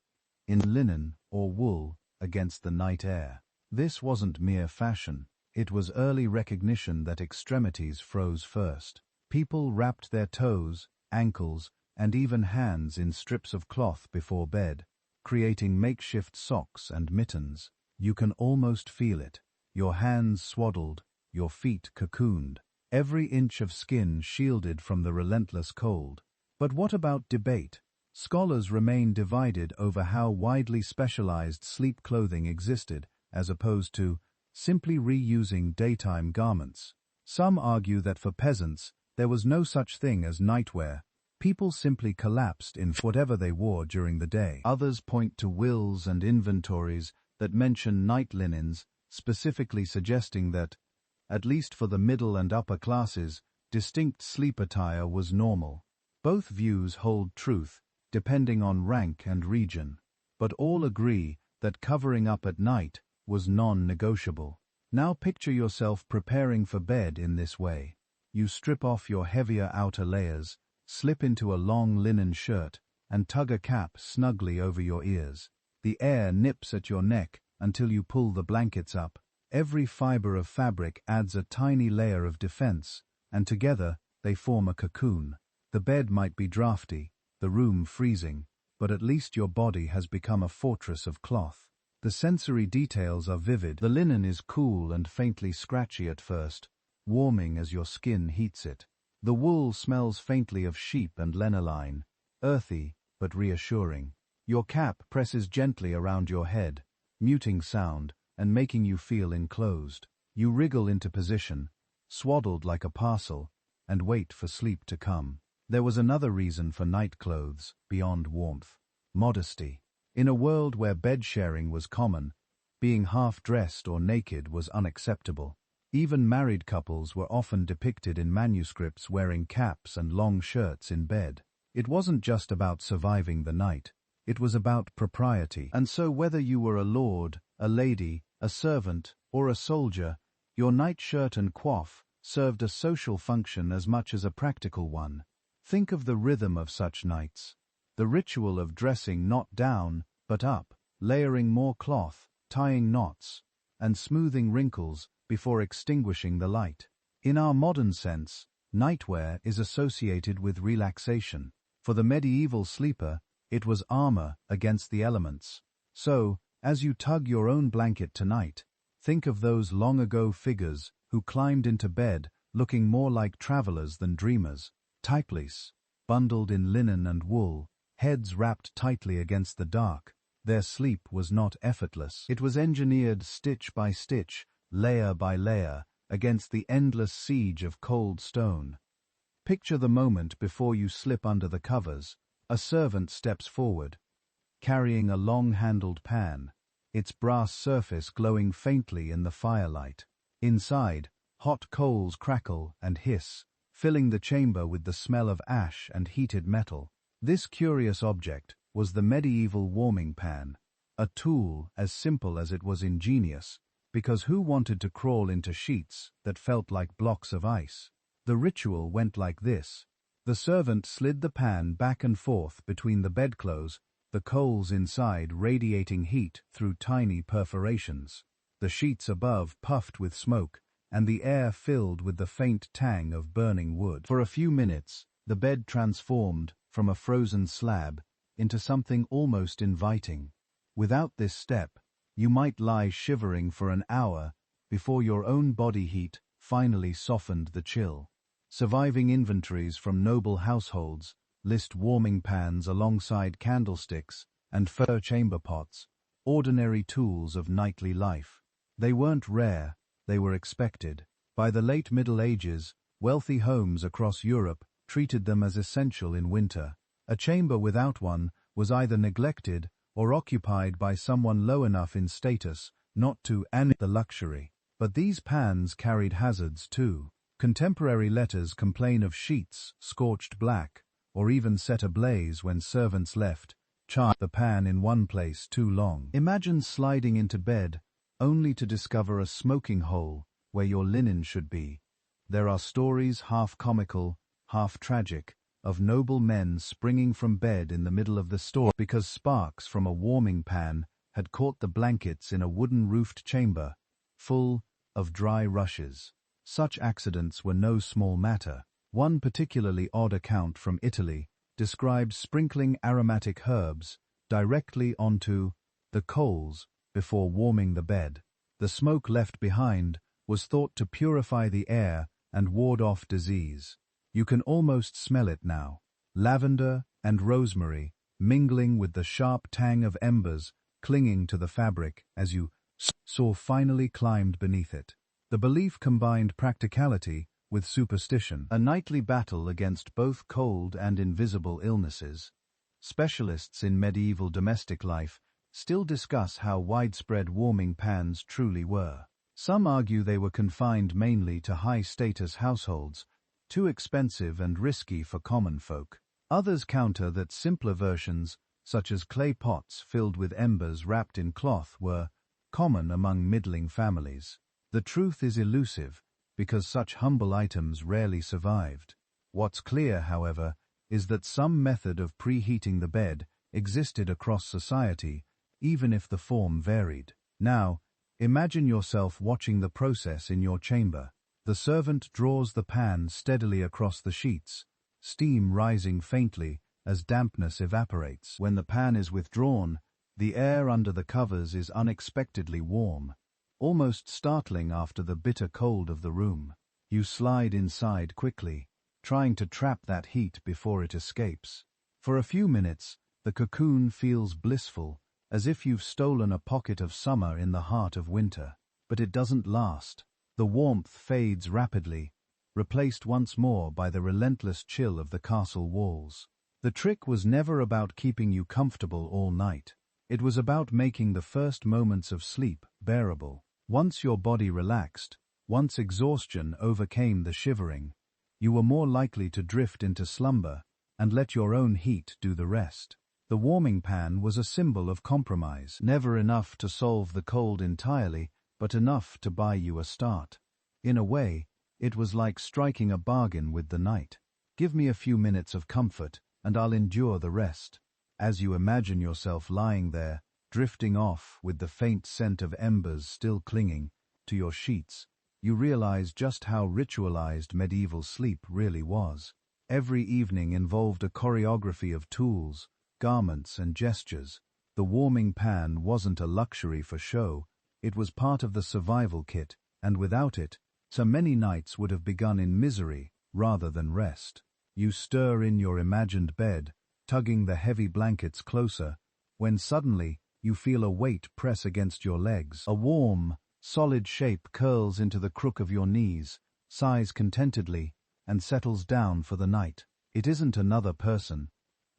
in linen or wool against the night air. This wasn't mere fashion. It was early recognition that extremities froze first. People wrapped their toes, ankles, and even hands in strips of cloth before bed, creating makeshift socks and mittens. You can almost feel it. Your hands swaddled, your feet cocooned, every inch of skin shielded from the relentless cold. But what about debate? Scholars remain divided over how widely specialized sleep clothing existed, as opposed to simply reusing daytime garments. Some argue that for peasants, there was no such thing as nightwear. People simply collapsed in whatever they wore during the day. Others point to wills and inventories that mention night linens, specifically suggesting that, at least for the middle and upper classes, distinct sleep attire was normal. Both views hold truth, depending on rank and region, but all agree that covering up at night was non-negotiable. Now picture yourself preparing for bed in this way. You strip off your heavier outer layers, slip into a long linen shirt, and tug a cap snugly over your ears. The air nips at your neck until you pull the blankets up. Every fiber of fabric adds a tiny layer of defense, and together they form a cocoon. The bed might be drafty, the room freezing, but at least your body has become a fortress of cloth. The sensory details are vivid. The linen is cool and faintly scratchy at first, warming as your skin heats it. The wool smells faintly of sheep and lanolin, earthy but reassuring. Your cap presses gently around your head, muting sound and making you feel enclosed. You wriggle into position, swaddled like a parcel, and wait for sleep to come. There was another reason for night clothes, beyond warmth: modesty. In a world where bed-sharing was common, being half-dressed or naked was unacceptable. Even married couples were often depicted in manuscripts wearing caps and long shirts in bed. It wasn't just about surviving the night. It was about propriety. And so whether you were a lord, a lady, a servant, or a soldier, your nightshirt and coif served a social function as much as a practical one. Think of the rhythm of such nights. The ritual of dressing not down, but up, layering more cloth, tying knots, and smoothing wrinkles before extinguishing the light. In our modern sense, nightwear is associated with relaxation. For the medieval sleeper, it was armor against the elements. So, as you tug your own blanket tonight, think of those long-ago figures who climbed into bed looking more like travelers than dreamers. Typeless, bundled in linen and wool, heads wrapped tightly against the dark. Their sleep was not effortless. It was engineered stitch by stitch, layer by layer, against the endless siege of cold stone. Picture the moment before you slip under the covers. A servant steps forward, carrying a long-handled pan, its brass surface glowing faintly in the firelight. Inside, hot coals crackle and hiss, filling the chamber with the smell of ash and heated metal. This curious object was the medieval warming pan, a tool as simple as it was ingenious, because who wanted to crawl into sheets that felt like blocks of ice? The ritual went like this. The servant slid the pan back and forth between the bedclothes, the coals inside radiating heat through tiny perforations. The sheets above puffed with smoke, and the air filled with the faint tang of burning wood. For a few minutes, the bed transformed from a frozen slab into something almost inviting. Without this step, you might lie shivering for an hour before your own body heat finally softened the chill. Surviving inventories from noble households list warming pans alongside candlesticks and fur chamber pots, ordinary tools of nightly life. They weren't rare, they were expected. By the late Middle Ages, wealthy homes across Europe treated them as essential in winter. A chamber without one was either neglected or occupied by someone low enough in status not to admit the luxury. But these pans carried hazards too. Contemporary letters complain of sheets scorched black, or even set ablaze when servants left, charred the pan in one place too long. Imagine sliding into bed only to discover a smoking hole where your linen should be. There are stories half comical, half tragic, of noble men springing from bed in the middle of the storm because sparks from a warming pan had caught the blankets in a wooden-roofed chamber, full of dry rushes. Such accidents were no small matter. One particularly odd account from Italy describes sprinkling aromatic herbs directly onto the coals before warming the bed. The smoke left behind was thought to purify the air and ward off disease. You can almost smell it now. Lavender and rosemary mingling with the sharp tang of embers clinging to the fabric as you finally climbed beneath it. The belief combined practicality with superstition, a nightly battle against both cold and invisible illnesses. Specialists in medieval domestic life still discuss how widespread warming pans truly were. Some argue they were confined mainly to high-status households, too expensive and risky for common folk. Others counter that simpler versions, such as clay pots filled with embers wrapped in cloth, were common among middling families. The truth is elusive, because such humble items rarely survived. What's clear, however, is that some method of preheating the bed existed across society, even if the form varied. Now, imagine yourself watching the process in your chamber. The servant draws the pan steadily across the sheets, steam rising faintly as dampness evaporates. When the pan is withdrawn, the air under the covers is unexpectedly warm, almost startling after the bitter cold of the room. You slide inside quickly, trying to trap that heat before it escapes. For a few minutes, the cocoon feels blissful, as if you've stolen a pocket of summer in the heart of winter. But it doesn't last. The warmth fades rapidly, replaced once more by the relentless chill of the castle walls. The trick was never about keeping you comfortable all night. It was about making the first moments of sleep bearable. Once your body relaxed, once exhaustion overcame the shivering, you were more likely to drift into slumber and let your own heat do the rest. The warming pan was a symbol of compromise, never enough to solve the cold entirely, but enough to buy you a start. In a way, it was like striking a bargain with the night. Give me a few minutes of comfort, and I'll endure the rest. As you imagine yourself lying there, drifting off with the faint scent of embers still clinging to your sheets, you realize just how ritualized medieval sleep really was. Every evening involved a choreography of tools, garments, and gestures. The warming pan wasn't a luxury for show, it was part of the survival kit, and without it, so many nights would have begun in misery rather than rest. You stir in your imagined bed, tugging the heavy blankets closer, when suddenly you feel a weight press against your legs. A warm, solid shape curls into the crook of your knees, sighs contentedly, and settles down for the night. It isn't another person.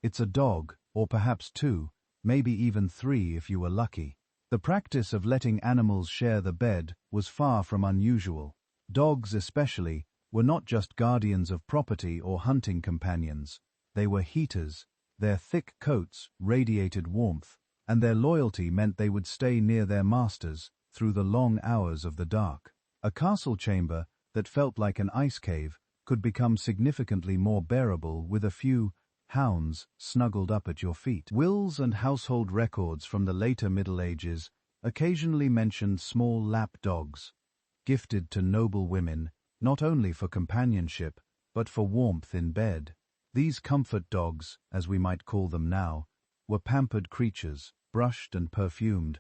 It's a dog, or perhaps two, maybe even three if you were lucky. The practice of letting animals share the bed was far from unusual. Dogs especially were not just guardians of property or hunting companions. They were heaters. Their thick coats radiated warmth, and their loyalty meant they would stay near their masters through the long hours of the dark. A castle chamber that felt like an ice cave could become significantly more bearable with a few hounds snuggled up at your feet. Wills and household records from the later Middle Ages occasionally mentioned small lap dogs, gifted to noble women, not only for companionship, but for warmth in bed. These comfort dogs, as we might call them now, were pampered creatures, brushed and perfumed,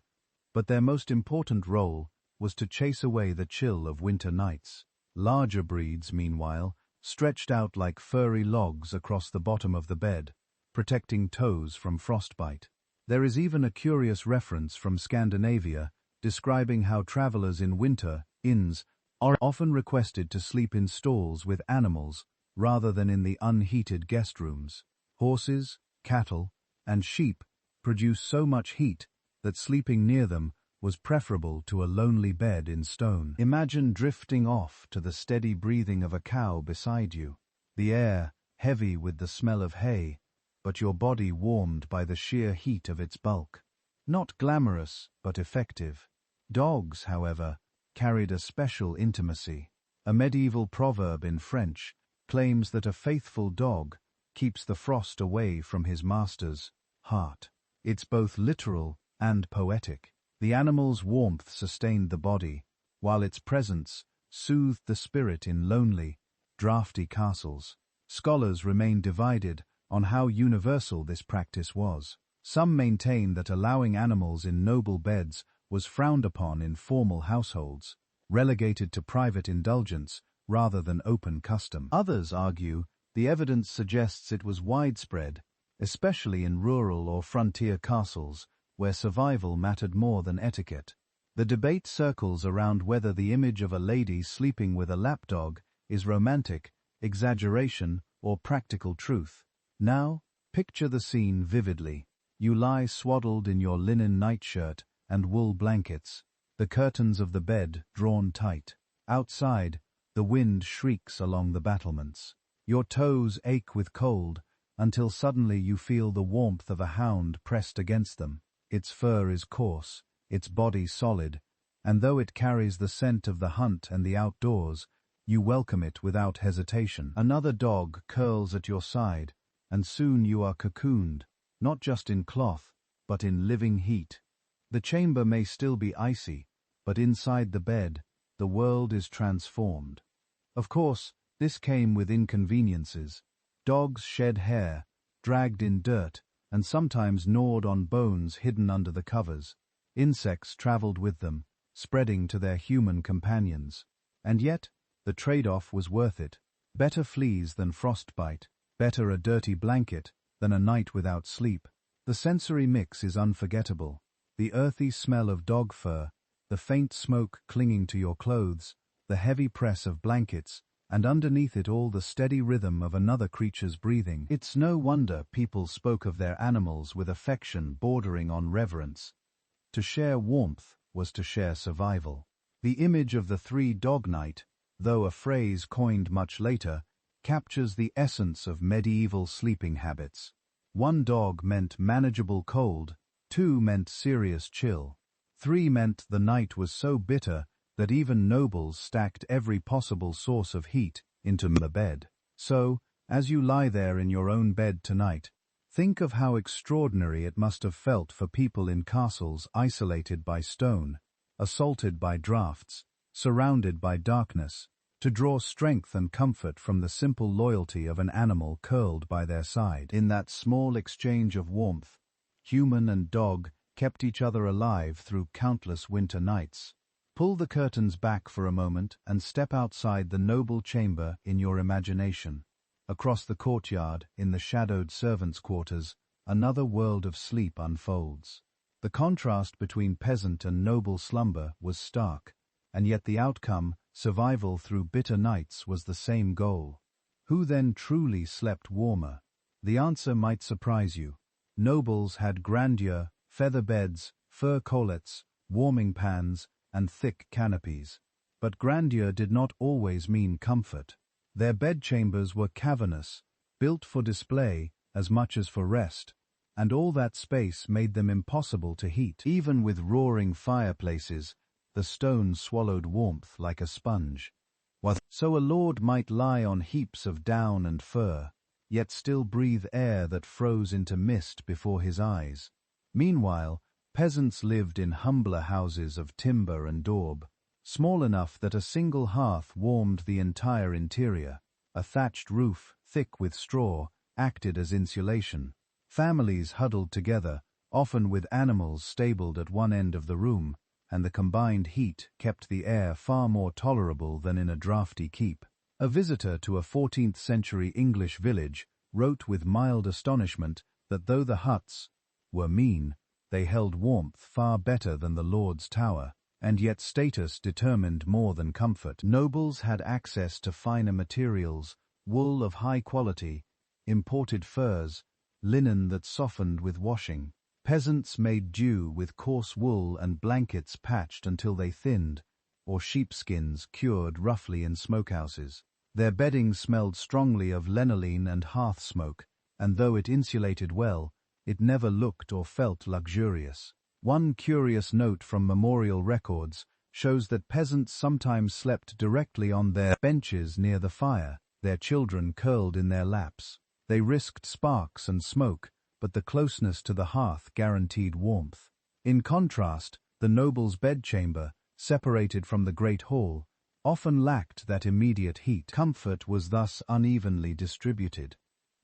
but their most important role was to chase away the chill of winter nights. Larger breeds, meanwhile, stretched out like furry logs across the bottom of the bed, protecting toes from frostbite. There is even a curious reference from Scandinavia describing how travelers in winter, inns, are often requested to sleep in stalls with animals rather than in the unheated guest rooms. Horses, cattle, and sheep produce so much heat that sleeping near them was preferable to a lonely bed in stone. Imagine drifting off to the steady breathing of a cow beside you, the air heavy with the smell of hay, but your body warmed by the sheer heat of its bulk. Not glamorous, but effective. Dogs, however, carried a special intimacy. A medieval proverb in French claims that a faithful dog keeps the frost away from his master's heart. It's both literal and poetic. The animal's warmth sustained the body, while its presence soothed the spirit in lonely, drafty castles. Scholars remain divided on how universal this practice was. Some maintain that allowing animals in noble beds was frowned upon in formal households, relegated to private indulgence rather than open custom. Others argue the evidence suggests it was widespread, especially in rural or frontier castles, where survival mattered more than etiquette. The debate circles around whether the image of a lady sleeping with a lapdog is romantic, exaggeration, or practical truth. Now, picture the scene vividly. You lie swaddled in your linen nightshirt and wool blankets, the curtains of the bed drawn tight. Outside, the wind shrieks along the battlements. Your toes ache with cold, until suddenly you feel the warmth of a hound pressed against them. Its fur is coarse, its body solid, and though it carries the scent of the hunt and the outdoors, you welcome it without hesitation. Another dog curls at your side, and soon you are cocooned, not just in cloth, but in living heat. The chamber may still be icy, but inside the bed, the world is transformed. Of course, this came with inconveniences. Dogs shed hair, dragged in dirt, and sometimes gnawed on bones hidden under the covers. Insects traveled with them, spreading to their human companions. And yet, the trade-off was worth it. Better fleas than frostbite, better a dirty blanket than a night without sleep. The sensory mix is unforgettable. The earthy smell of dog fur, the faint smoke clinging to your clothes, the heavy press of blankets, and underneath it all the steady rhythm of another creature's breathing. It's no wonder people spoke of their animals with affection bordering on reverence. To share warmth was to share survival. The image of the three-dog night, though a phrase coined much later, captures the essence of medieval sleeping habits. One dog meant manageable cold, two meant serious chill, three meant the night was so bitter that even nobles stacked every possible source of heat into the bed. So, as you lie there in your own bed tonight, think of how extraordinary it must have felt for people in castles isolated by stone, assaulted by draughts, surrounded by darkness, to draw strength and comfort from the simple loyalty of an animal curled by their side. In that small exchange of warmth, human and dog kept each other alive through countless winter nights. Pull the curtains back for a moment and step outside the noble chamber in your imagination. Across the courtyard, in the shadowed servants' quarters, another world of sleep unfolds. The contrast between peasant and noble slumber was stark, and yet the outcome, survival through bitter nights, was the same goal. Who then truly slept warmer? The answer might surprise you. Nobles had grandeur, feather beds, fur collets, warming pans, and thick canopies. But grandeur did not always mean comfort. Their bedchambers were cavernous, built for display as much as for rest, and all that space made them impossible to heat. Even with roaring fireplaces, the stone swallowed warmth like a sponge. So a lord might lie on heaps of down and fur, yet still breathe air that froze into mist before his eyes. Meanwhile, peasants lived in humbler houses of timber and daub, small enough that a single hearth warmed the entire interior. A thatched roof, thick with straw, acted as insulation. Families huddled together, often with animals stabled at one end of the room, and the combined heat kept the air far more tolerable than in a draughty keep. A visitor to a 14th-century English village wrote with mild astonishment that though the huts were mean, they held warmth far better than the Lord's Tower, and yet status determined more than comfort. Nobles had access to finer materials, wool of high quality, imported furs, linen that softened with washing. Peasants made do with coarse wool and blankets patched until they thinned, or sheepskins cured roughly in smokehouses. Their bedding smelled strongly of lanolin and hearth smoke, and though it insulated well, it never looked or felt luxurious. One curious note from memorial records shows that peasants sometimes slept directly on their benches near the fire, their children curled in their laps. They risked sparks and smoke, but the closeness to the hearth guaranteed warmth. In contrast, the noble's bedchamber, separated from the great hall, often lacked that immediate heat. Comfort was thus unevenly distributed,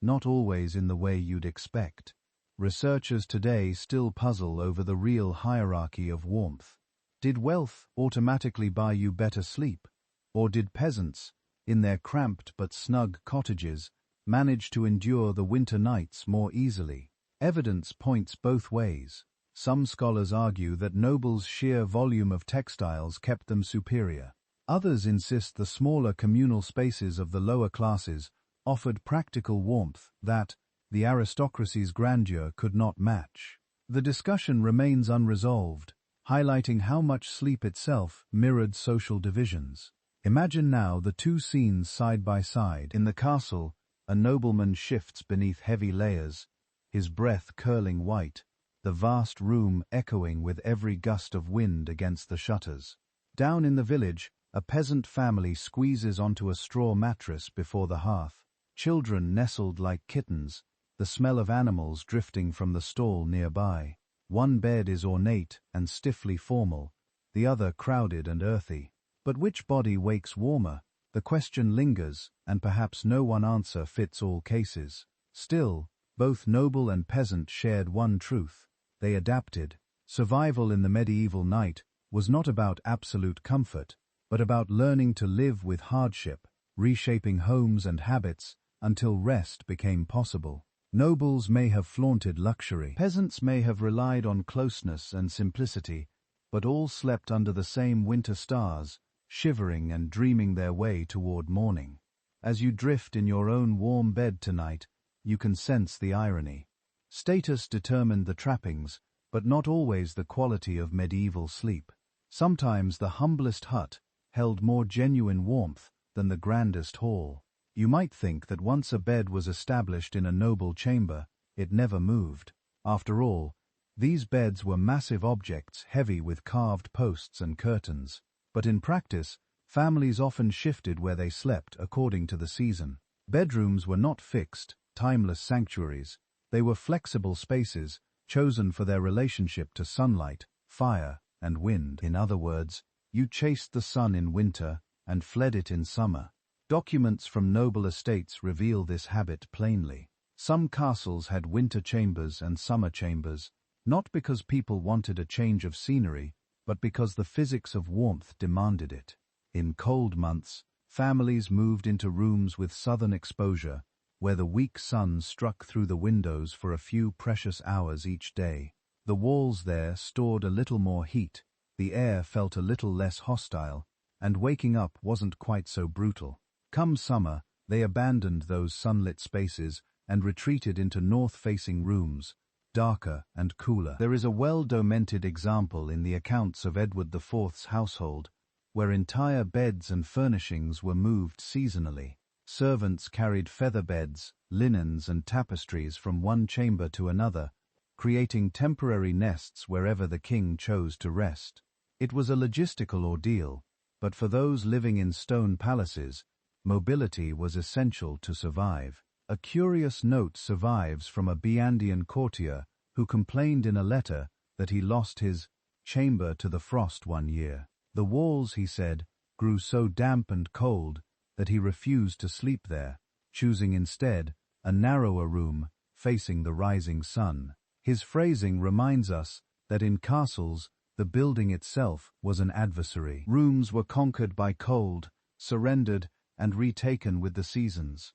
not always in the way you'd expect. Researchers today still puzzle over the real hierarchy of warmth. Did wealth automatically buy you better sleep? Or did peasants, in their cramped but snug cottages, manage to endure the winter nights more easily? Evidence points both ways. Some scholars argue that nobles' sheer volume of textiles kept them superior. Others insist the smaller communal spaces of the lower classes offered practical warmth that the aristocracy's grandeur could not match. The discussion remains unresolved, highlighting how much sleep itself mirrored social divisions. Imagine now the two scenes side by side. In the castle, a nobleman shifts beneath heavy layers, his breath curling white, the vast room echoing with every gust of wind against the shutters. Down in the village, a peasant family squeezes onto a straw mattress before the hearth. Children nestled like kittens, the smell of animals drifting from the stall nearby. One bed is ornate and stiffly formal, the other crowded and earthy. But which body wakes warmer? The question lingers, and perhaps no one answer fits all cases. Still, both noble and peasant shared one truth. They adapted. Survival in the medieval night was not about absolute comfort, but about learning to live with hardship, reshaping homes and habits until rest became possible. Nobles may have flaunted luxury. Peasants may have relied on closeness and simplicity, but all slept under the same winter stars, shivering and dreaming their way toward morning. As you drift in your own warm bed tonight, you can sense the irony. Status determined the trappings, but not always the quality of medieval sleep. Sometimes the humblest hut held more genuine warmth than the grandest hall. You might think that once a bed was established in a noble chamber, it never moved. After all, these beds were massive objects heavy with carved posts and curtains. But in practice, families often shifted where they slept according to the season. Bedrooms were not fixed, timeless sanctuaries. They were flexible spaces, chosen for their relationship to sunlight, fire, and wind. In other words, you chased the sun in winter and fled it in summer. Documents from noble estates reveal this habit plainly. Some castles had winter chambers and summer chambers, not because people wanted a change of scenery, but because the physics of warmth demanded it. In cold months, families moved into rooms with southern exposure, where the weak sun struck through the windows for a few precious hours each day. The walls there stored a little more heat, the air felt a little less hostile, and waking up wasn't quite so brutal. Come summer, They abandoned those sunlit spaces and retreated into north-facing rooms, darker and cooler. There is a well-documented example in the accounts of Edward IV's household, where entire beds and furnishings were moved seasonally. Servants carried feather beds, linens and tapestries from one chamber to another, creating temporary nests wherever the king chose to rest. It was a logistical ordeal, but for those living in stone palaces, mobility was essential to survive. A curious note survives from a Biandian courtier who complained in a letter that he lost his chamber to the frost one year. The walls, he said, grew so damp and cold that he refused to sleep there, choosing instead a narrower room facing the rising sun. His phrasing reminds us that in castles, the building itself was an adversary. Rooms were conquered by cold, surrendered, and retaken with the seasons.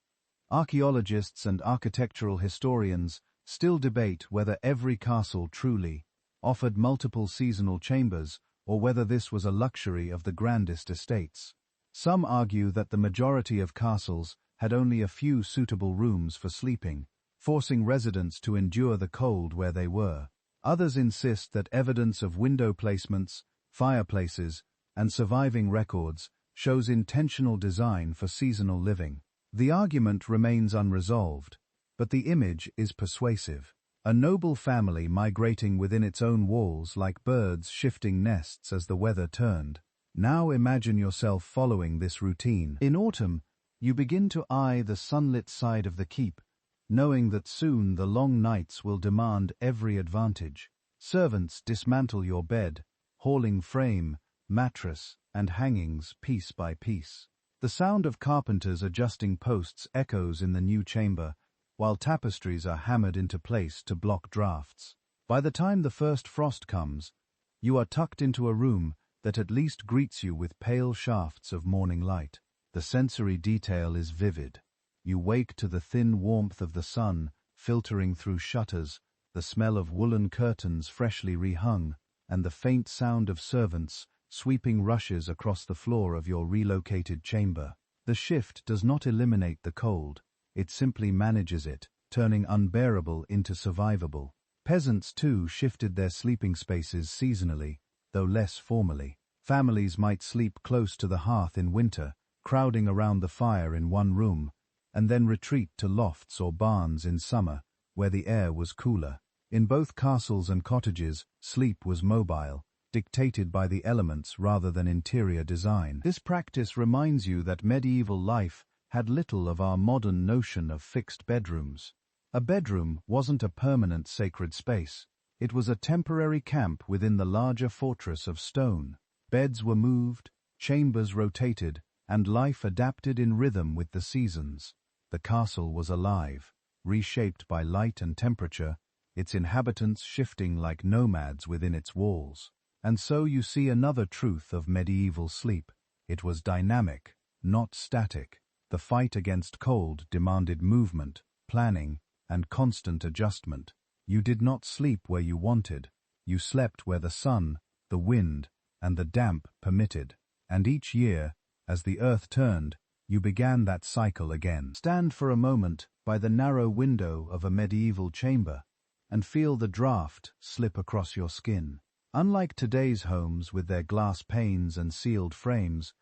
Archaeologists and architectural historians still debate whether every castle truly offered multiple seasonal chambers or whether this was a luxury of the grandest estates. Some argue that the majority of castles had only a few suitable rooms for sleeping, forcing residents to endure the cold where they were. Others insist that evidence of window placements, fireplaces, and surviving records shows intentional design for seasonal living. The argument remains unresolved, but the image is persuasive. A noble family migrating within its own walls like birds shifting nests as the weather turned. Now imagine yourself following this routine. In autumn, you begin to eye the sunlit side of the keep, knowing that soon the long nights will demand every advantage. Servants dismantle your bed, hauling frame, mattress, and hangings piece by piece. The sound of carpenters adjusting posts echoes in the new chamber, while tapestries are hammered into place to block drafts. By the time the first frost comes, you are tucked into a room that at least greets you with pale shafts of morning light. The sensory detail is vivid. You wake to the thin warmth of the sun filtering through shutters, the smell of woolen curtains freshly rehung, and the faint sound of servants sweeping rushes across the floor of your relocated chamber. The shift does not eliminate the cold, it simply manages it, turning unbearable into survivable. Peasants, too, shifted their sleeping spaces seasonally, though less formally. Families might sleep close to the hearth in winter, crowding around the fire in one room, and then retreat to lofts or barns in summer, where the air was cooler. In both castles and cottages, sleep was mobile, dictated by the elements rather than interior design. This practice reminds you that medieval life had little of our modern notion of fixed bedrooms. A bedroom wasn't a permanent sacred space. It was a temporary camp within the larger fortress of stone. Beds were moved, chambers rotated, and life adapted in rhythm with the seasons. The castle was alive, reshaped by light and temperature, its inhabitants shifting like nomads within its walls. And so you see another truth of medieval sleep. It was dynamic, not static. The fight against cold demanded movement, planning, and constant adjustment. You did not sleep where you wanted. You slept where the sun, the wind, and the damp permitted. And each year, as the earth turned, you began that cycle again. Stand for a moment by the narrow window of a medieval chamber and feel the draft slip across your skin. Unlike today's homes with their glass panes and sealed frames,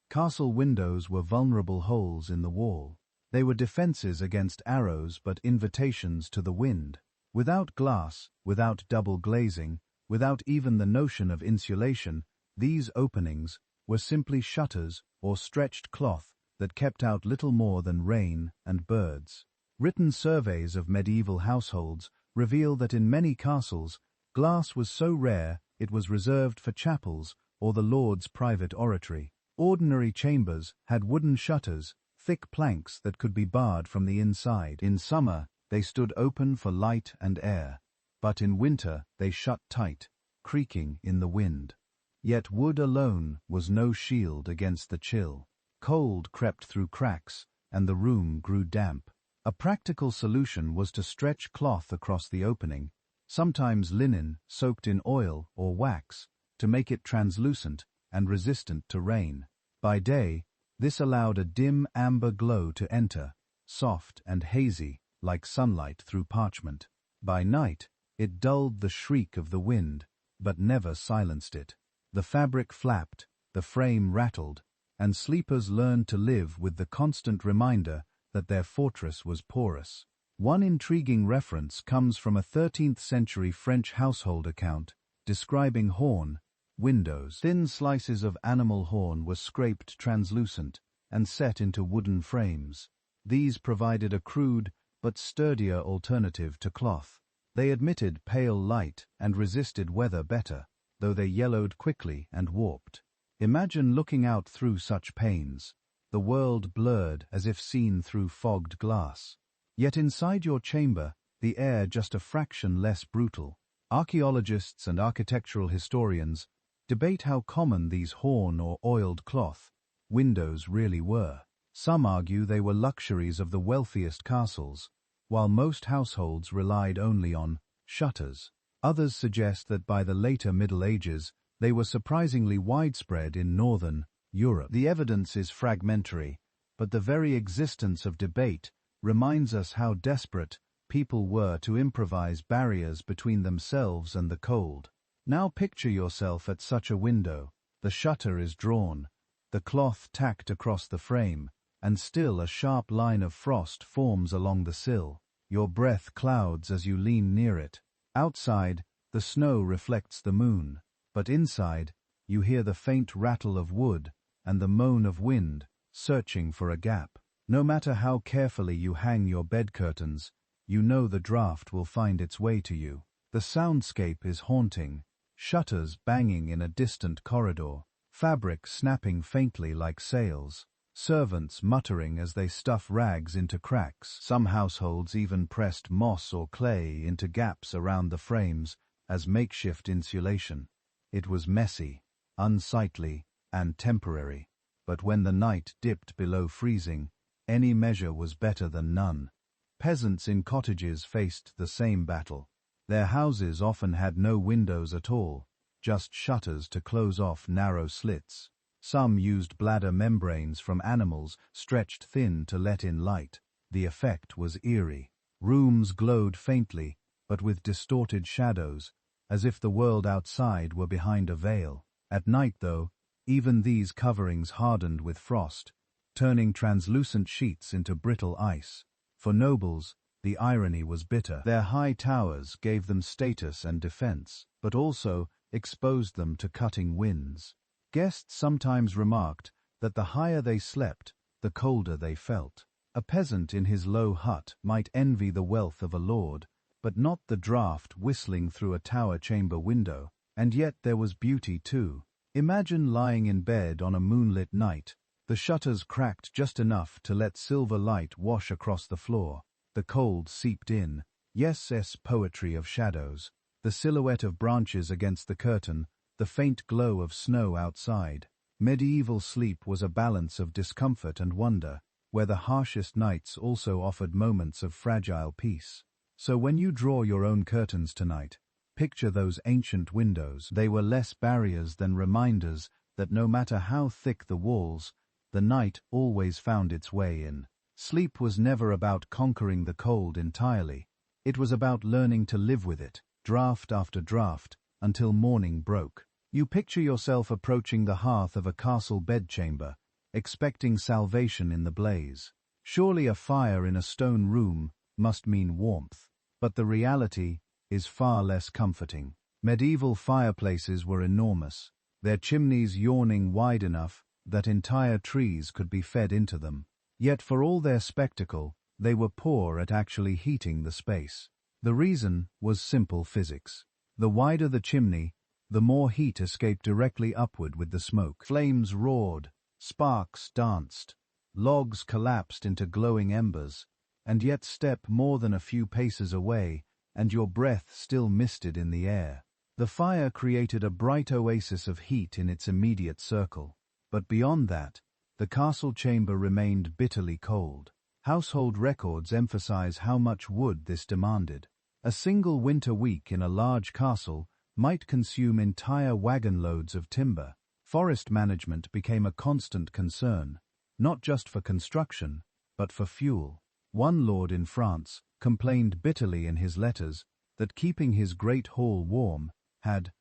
castle windows were vulnerable holes in the wall. They were defenses against arrows but invitations to the wind. Without glass, without double glazing, without even the notion of insulation, these openings were simply shutters or stretched cloth that kept out little more than rain and birds. Written surveys of medieval households reveal that in many castles, glass was so rare it was reserved for chapels or the lord's private oratory. Ordinary chambers had wooden shutters, thick planks that could be barred from the inside. In summer, they stood open for light and air, but in winter they shut tight, creaking in the wind. Yet wood alone was no shield against the chill. Cold crept through cracks, and the room grew damp. A practical solution was to stretch cloth across the opening, sometimes linen soaked in oil or wax, to make it translucent and resistant to rain. By day, This allowed a dim amber glow to enter, soft and hazy, like sunlight through parchment. By night, it dulled the shriek of the wind, but never silenced it. The fabric flapped, the frame rattled, and sleepers learned to live with the constant reminder that their fortress was porous. One intriguing reference comes from a 13th-century French household account describing horn windows. Thin slices of animal horn were scraped translucent and set into wooden frames. These provided a crude but sturdier alternative to cloth. They admitted pale light and resisted weather better, though they yellowed quickly and warped. Imagine looking out through such panes, the world blurred as if seen through fogged glass. Yet inside your chamber, the air just a fraction less brutal. Archaeologists and architectural historians debate how common these horn or oiled cloth windows really were. Some argue they were luxuries of the wealthiest castles, while most households relied only on shutters. Others suggest that by the later Middle Ages, they were surprisingly widespread in northern Europe. The evidence is fragmentary, but the very existence of debate reminds us how desperate people were to improvise barriers between themselves and the cold. Now picture yourself at such a window. The shutter is drawn, the cloth tacked across the frame, and still a sharp line of frost forms along the sill. Your breath clouds as you lean near it. Outside, the snow reflects the moon, but inside, you hear the faint rattle of wood and the moan of wind, searching for a gap. No matter how carefully you hang your bed curtains, you know the draft will find its way to you. The soundscape is haunting, shutters banging in a distant corridor, fabric snapping faintly like sails, servants muttering as they stuff rags into cracks. Some households even pressed moss or clay into gaps around the frames as makeshift insulation. It was messy, unsightly, and temporary, but when the night dipped below freezing, any measure was better than none. Peasants in cottages faced the same battle. Their houses often had no windows at all, just shutters to close off narrow slits. Some used bladder membranes from animals stretched thin to let in light. The effect was eerie. Rooms glowed faintly, but with distorted shadows, as if the world outside were behind a veil. At night, though, even these coverings hardened with frost, turning translucent sheets into brittle ice. For nobles, the irony was bitter. Their high towers gave them status and defense, but also exposed them to cutting winds. Guests sometimes remarked that the higher they slept, the colder they felt. A peasant in his low hut might envy the wealth of a lord, but not the draught whistling through a tower chamber window. And yet there was beauty too. Imagine lying in bed on a moonlit night, the shutters cracked just enough to let silver light wash across the floor. The cold seeped in. Yes, poetry of shadows. The silhouette of branches against the curtain, the faint glow of snow outside. Medieval sleep was a balance of discomfort and wonder, where the harshest nights also offered moments of fragile peace. So when you draw your own curtains tonight, picture those ancient windows. They were less barriers than reminders that no matter how thick the walls, the night always found its way in. Sleep was never about conquering the cold entirely. It was about learning to live with it, draught after draught, until morning broke. You picture yourself approaching the hearth of a castle bedchamber, expecting salvation in the blaze. Surely a fire in a stone room must mean warmth, but the reality is far less comforting. Medieval fireplaces were enormous, their chimneys yawning wide enough that entire trees could be fed into them. Yet for all their spectacle, they were poor at actually heating the space. The reason was simple physics. The wider the chimney, the more heat escaped directly upward with the smoke. Flames roared, sparks danced, logs collapsed into glowing embers, and yet step more than a few paces away, and your breath still misted in the air. The fire created a bright oasis of heat in its immediate circle. But beyond that, the castle chamber remained bitterly cold. Household records emphasize how much wood this demanded. A single winter week in a large castle might consume entire wagon loads of timber. Forest management became a constant concern. not just for construction, but for fuel. One lord in France complained bitterly in his letters that keeping his great hall warm had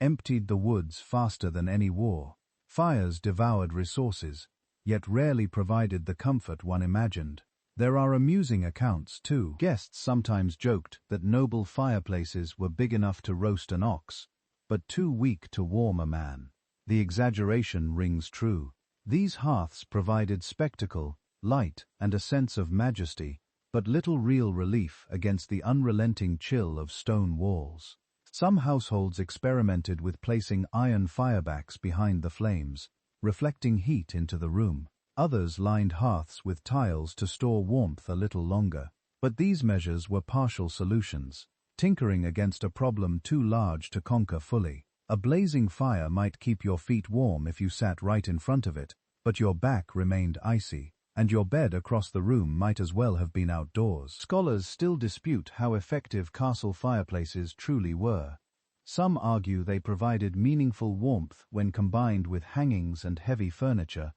emptied the woods faster than any war. Fires devoured resources, yet rarely provided the comfort one imagined. There are amusing accounts, too. Guests sometimes joked that noble fireplaces were big enough to roast an ox, but too weak to warm a man. The exaggeration rings true. These hearths provided spectacle, light, and a sense of majesty, but little real relief against the unrelenting chill of stone walls. Some households experimented with placing iron firebacks behind the flames, reflecting heat into the room. Others lined hearths with tiles to store warmth a little longer. But these measures were partial solutions, tinkering against a problem too large to conquer fully. A blazing fire might keep your feet warm if you sat right in front of it, but your back remained icy, and your bed across the room might as well have been outdoors. Scholars still dispute how effective castle fireplaces truly were. Some argue they provided meaningful warmth when combined with hangings and heavy furniture,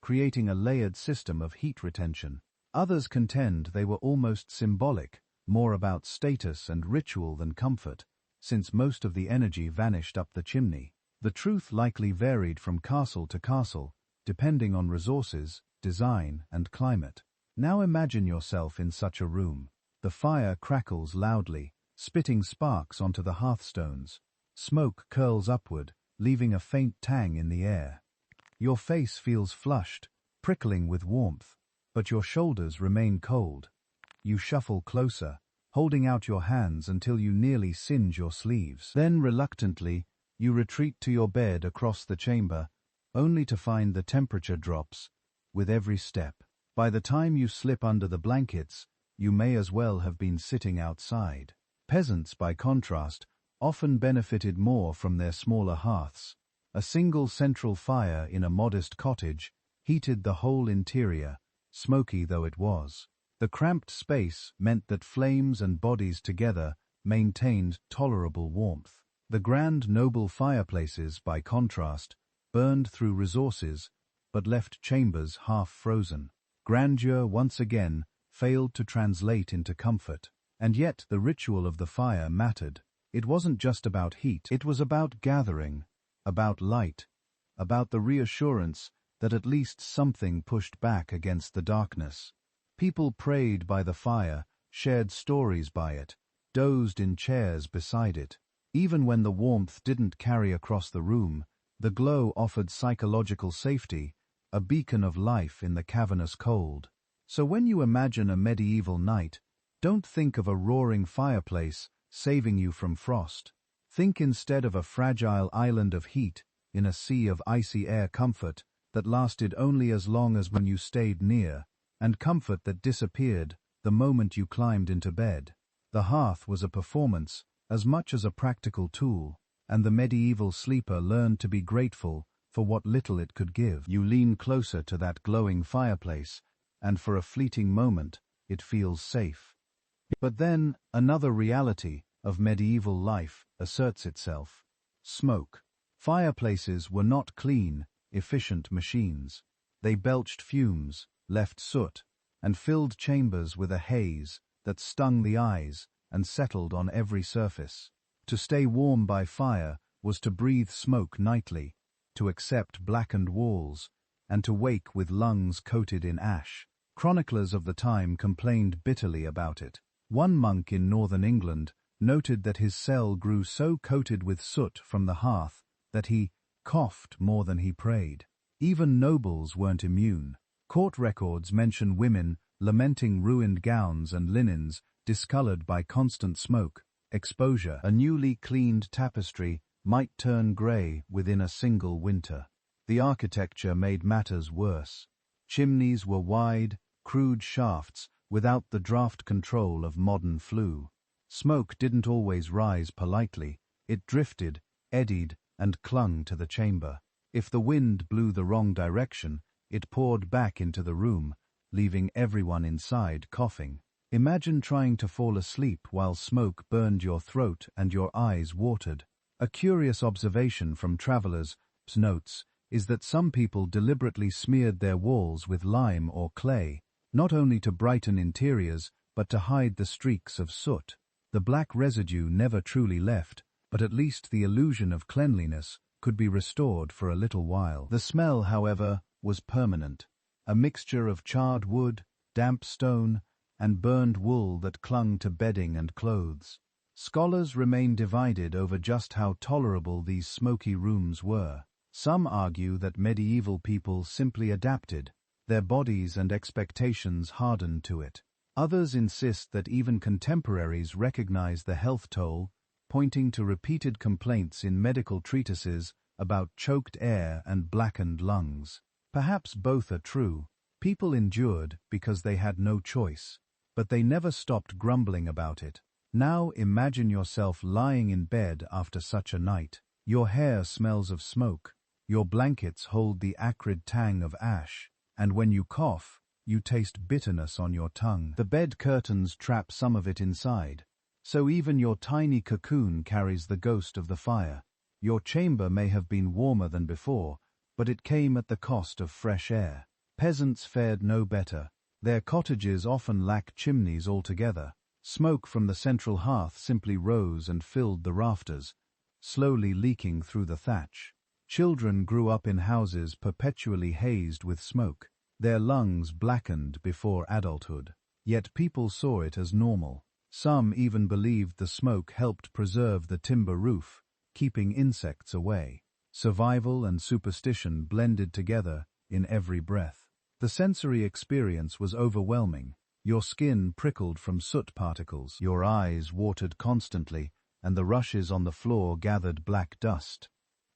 creating a layered system of heat retention. Others contend they were almost symbolic, more about status and ritual than comfort, since most of the energy vanished up the chimney. The truth likely varied from castle to castle, depending on resources, design, and climate. Now imagine yourself in such a room. The fire crackles loudly, spitting sparks onto the hearthstones. Smoke curls upward, leaving a faint tang in the air. Your face feels flushed, prickling with warmth, but your shoulders remain cold. You shuffle closer, holding out your hands until you nearly singe your sleeves. Then, reluctantly, you retreat to your bed across the chamber, only to find the temperature drops with every step. By the time you slip under the blankets, you may as well have been sitting outside. Peasants, by contrast, often benefited more from their smaller hearths. A single central fire in a modest cottage heated the whole interior, smoky though it was. The cramped space meant that flames and bodies together maintained tolerable warmth. The grand noble fireplaces, by contrast, burned through resources, but left chambers half frozen. Grandeur once again failed to translate into comfort. And yet the ritual of the fire mattered. It wasn't just about heat, it was about gathering, about light, about the reassurance that at least something pushed back against the darkness. People prayed by the fire, shared stories by it, dozed in chairs beside it. Even when the warmth didn't carry across the room, the glow offered psychological safety, a beacon of life in the cavernous cold. So when you imagine a medieval night, don't think of a roaring fireplace saving you from frost. Think instead of a fragile island of heat in a sea of icy air, comfort that lasted only as long as when you stayed near, and comfort that disappeared the moment you climbed into bed. The hearth was a performance as much as a practical tool, and the medieval sleeper learned to be grateful for what little it could give. You lean closer to that glowing fireplace, and for a fleeting moment, it feels safe. But then, another reality of medieval life asserts itself. Smoke. Fireplaces were not clean, efficient machines. They belched fumes, left soot, and filled chambers with a haze that stung the eyes and settled on every surface. To stay warm by fire was to breathe smoke nightly, to accept blackened walls, and to wake with lungs coated in ash. Chroniclers of the time complained bitterly about it. One monk in northern England noted that his cell grew so coated with soot from the hearth that he coughed more than he prayed. Even nobles weren't immune. Court records mention women lamenting ruined gowns and linens discolored by constant smoke, exposure. A newly cleaned tapestry might turn grey within a single winter. The architecture made matters worse. Chimneys were wide, crude shafts without the draft control of modern flue. Smoke didn't always rise politely. It drifted, eddied, and clung to the chamber. If the wind blew the wrong direction, it poured back into the room, leaving everyone inside coughing. Imagine trying to fall asleep while smoke burned your throat and your eyes watered. A curious observation from travelers' notes is that some people deliberately smeared their walls with lime or clay, not only to brighten interiors, but to hide the streaks of soot. The black residue never truly left, but at least the illusion of cleanliness could be restored for a little while. The smell, however, was permanent, a mixture of charred wood, damp stone, and burned wool that clung to bedding and clothes. Scholars remain divided over just how tolerable these smoky rooms were. Some argue that medieval people simply adapted, their bodies and expectations hardened to it. Others insist that even contemporaries recognize the health toll, pointing to repeated complaints in medical treatises about choked air and blackened lungs. Perhaps both are true. People endured because they had no choice, but they never stopped grumbling about it. Now imagine yourself lying in bed after such a night. Your hair smells of smoke, your blankets hold the acrid tang of ash, and when you cough, you taste bitterness on your tongue. The bed curtains trap some of it inside, so even your tiny cocoon carries the ghost of the fire. Your chamber may have been warmer than before, but it came at the cost of fresh air. Peasants fared no better. Their cottages often lacked chimneys altogether. Smoke from the central hearth simply rose and filled the rafters, slowly leaking through the thatch. Children grew up in houses perpetually hazed with smoke, their lungs blackened before adulthood. Yet people saw it as normal. Some even believed the smoke helped preserve the timber roof, keeping insects away. Survival and superstition blended together in every breath. The sensory experience was overwhelming. Your skin prickled from soot particles, your eyes watered constantly, and the rushes on the floor gathered black dust.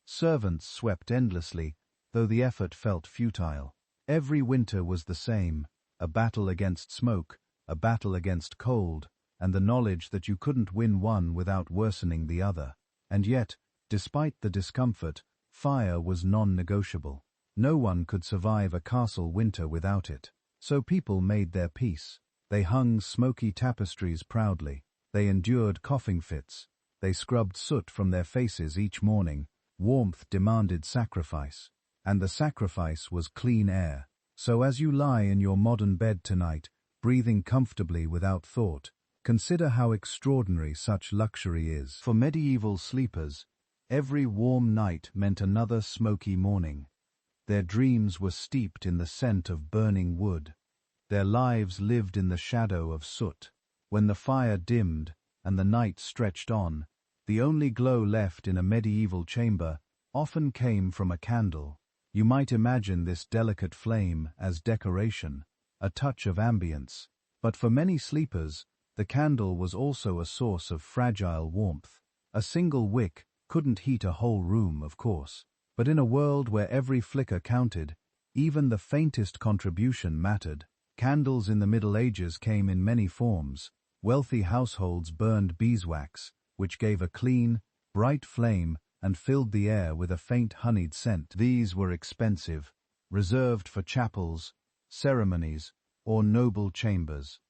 Servants swept endlessly, though the effort felt futile. Every winter was the same, a battle against smoke, a battle against cold, and the knowledge that you couldn't win one without worsening the other. And yet, despite the discomfort, fire was non-negotiable. No one could survive a castle winter without it. So people made their peace. They hung smoky tapestries proudly. They endured coughing fits. They scrubbed soot from their faces each morning. Warmth demanded sacrifice. And the sacrifice was clean air. So as you lie in your modern bed tonight, breathing comfortably without thought, consider how extraordinary such luxury is. For medieval sleepers, every warm night meant another smoky morning. Their dreams were steeped in the scent of burning wood. Their lives lived in the shadow of soot. When the fire dimmed and the night stretched on, the only glow left in a medieval chamber often came from a candle. You might imagine this delicate flame as decoration, a touch of ambience. But for many sleepers, the candle was also a source of fragile warmth. A single wick couldn't heat a whole room, of course. But in a world where every flicker counted, even the faintest contribution mattered. Candles in the Middle Ages came in many forms. Wealthy households burned beeswax, which gave a clean, bright flame and filled the air with a faint honeyed scent. These were expensive, reserved for chapels, ceremonies, or noble chambers.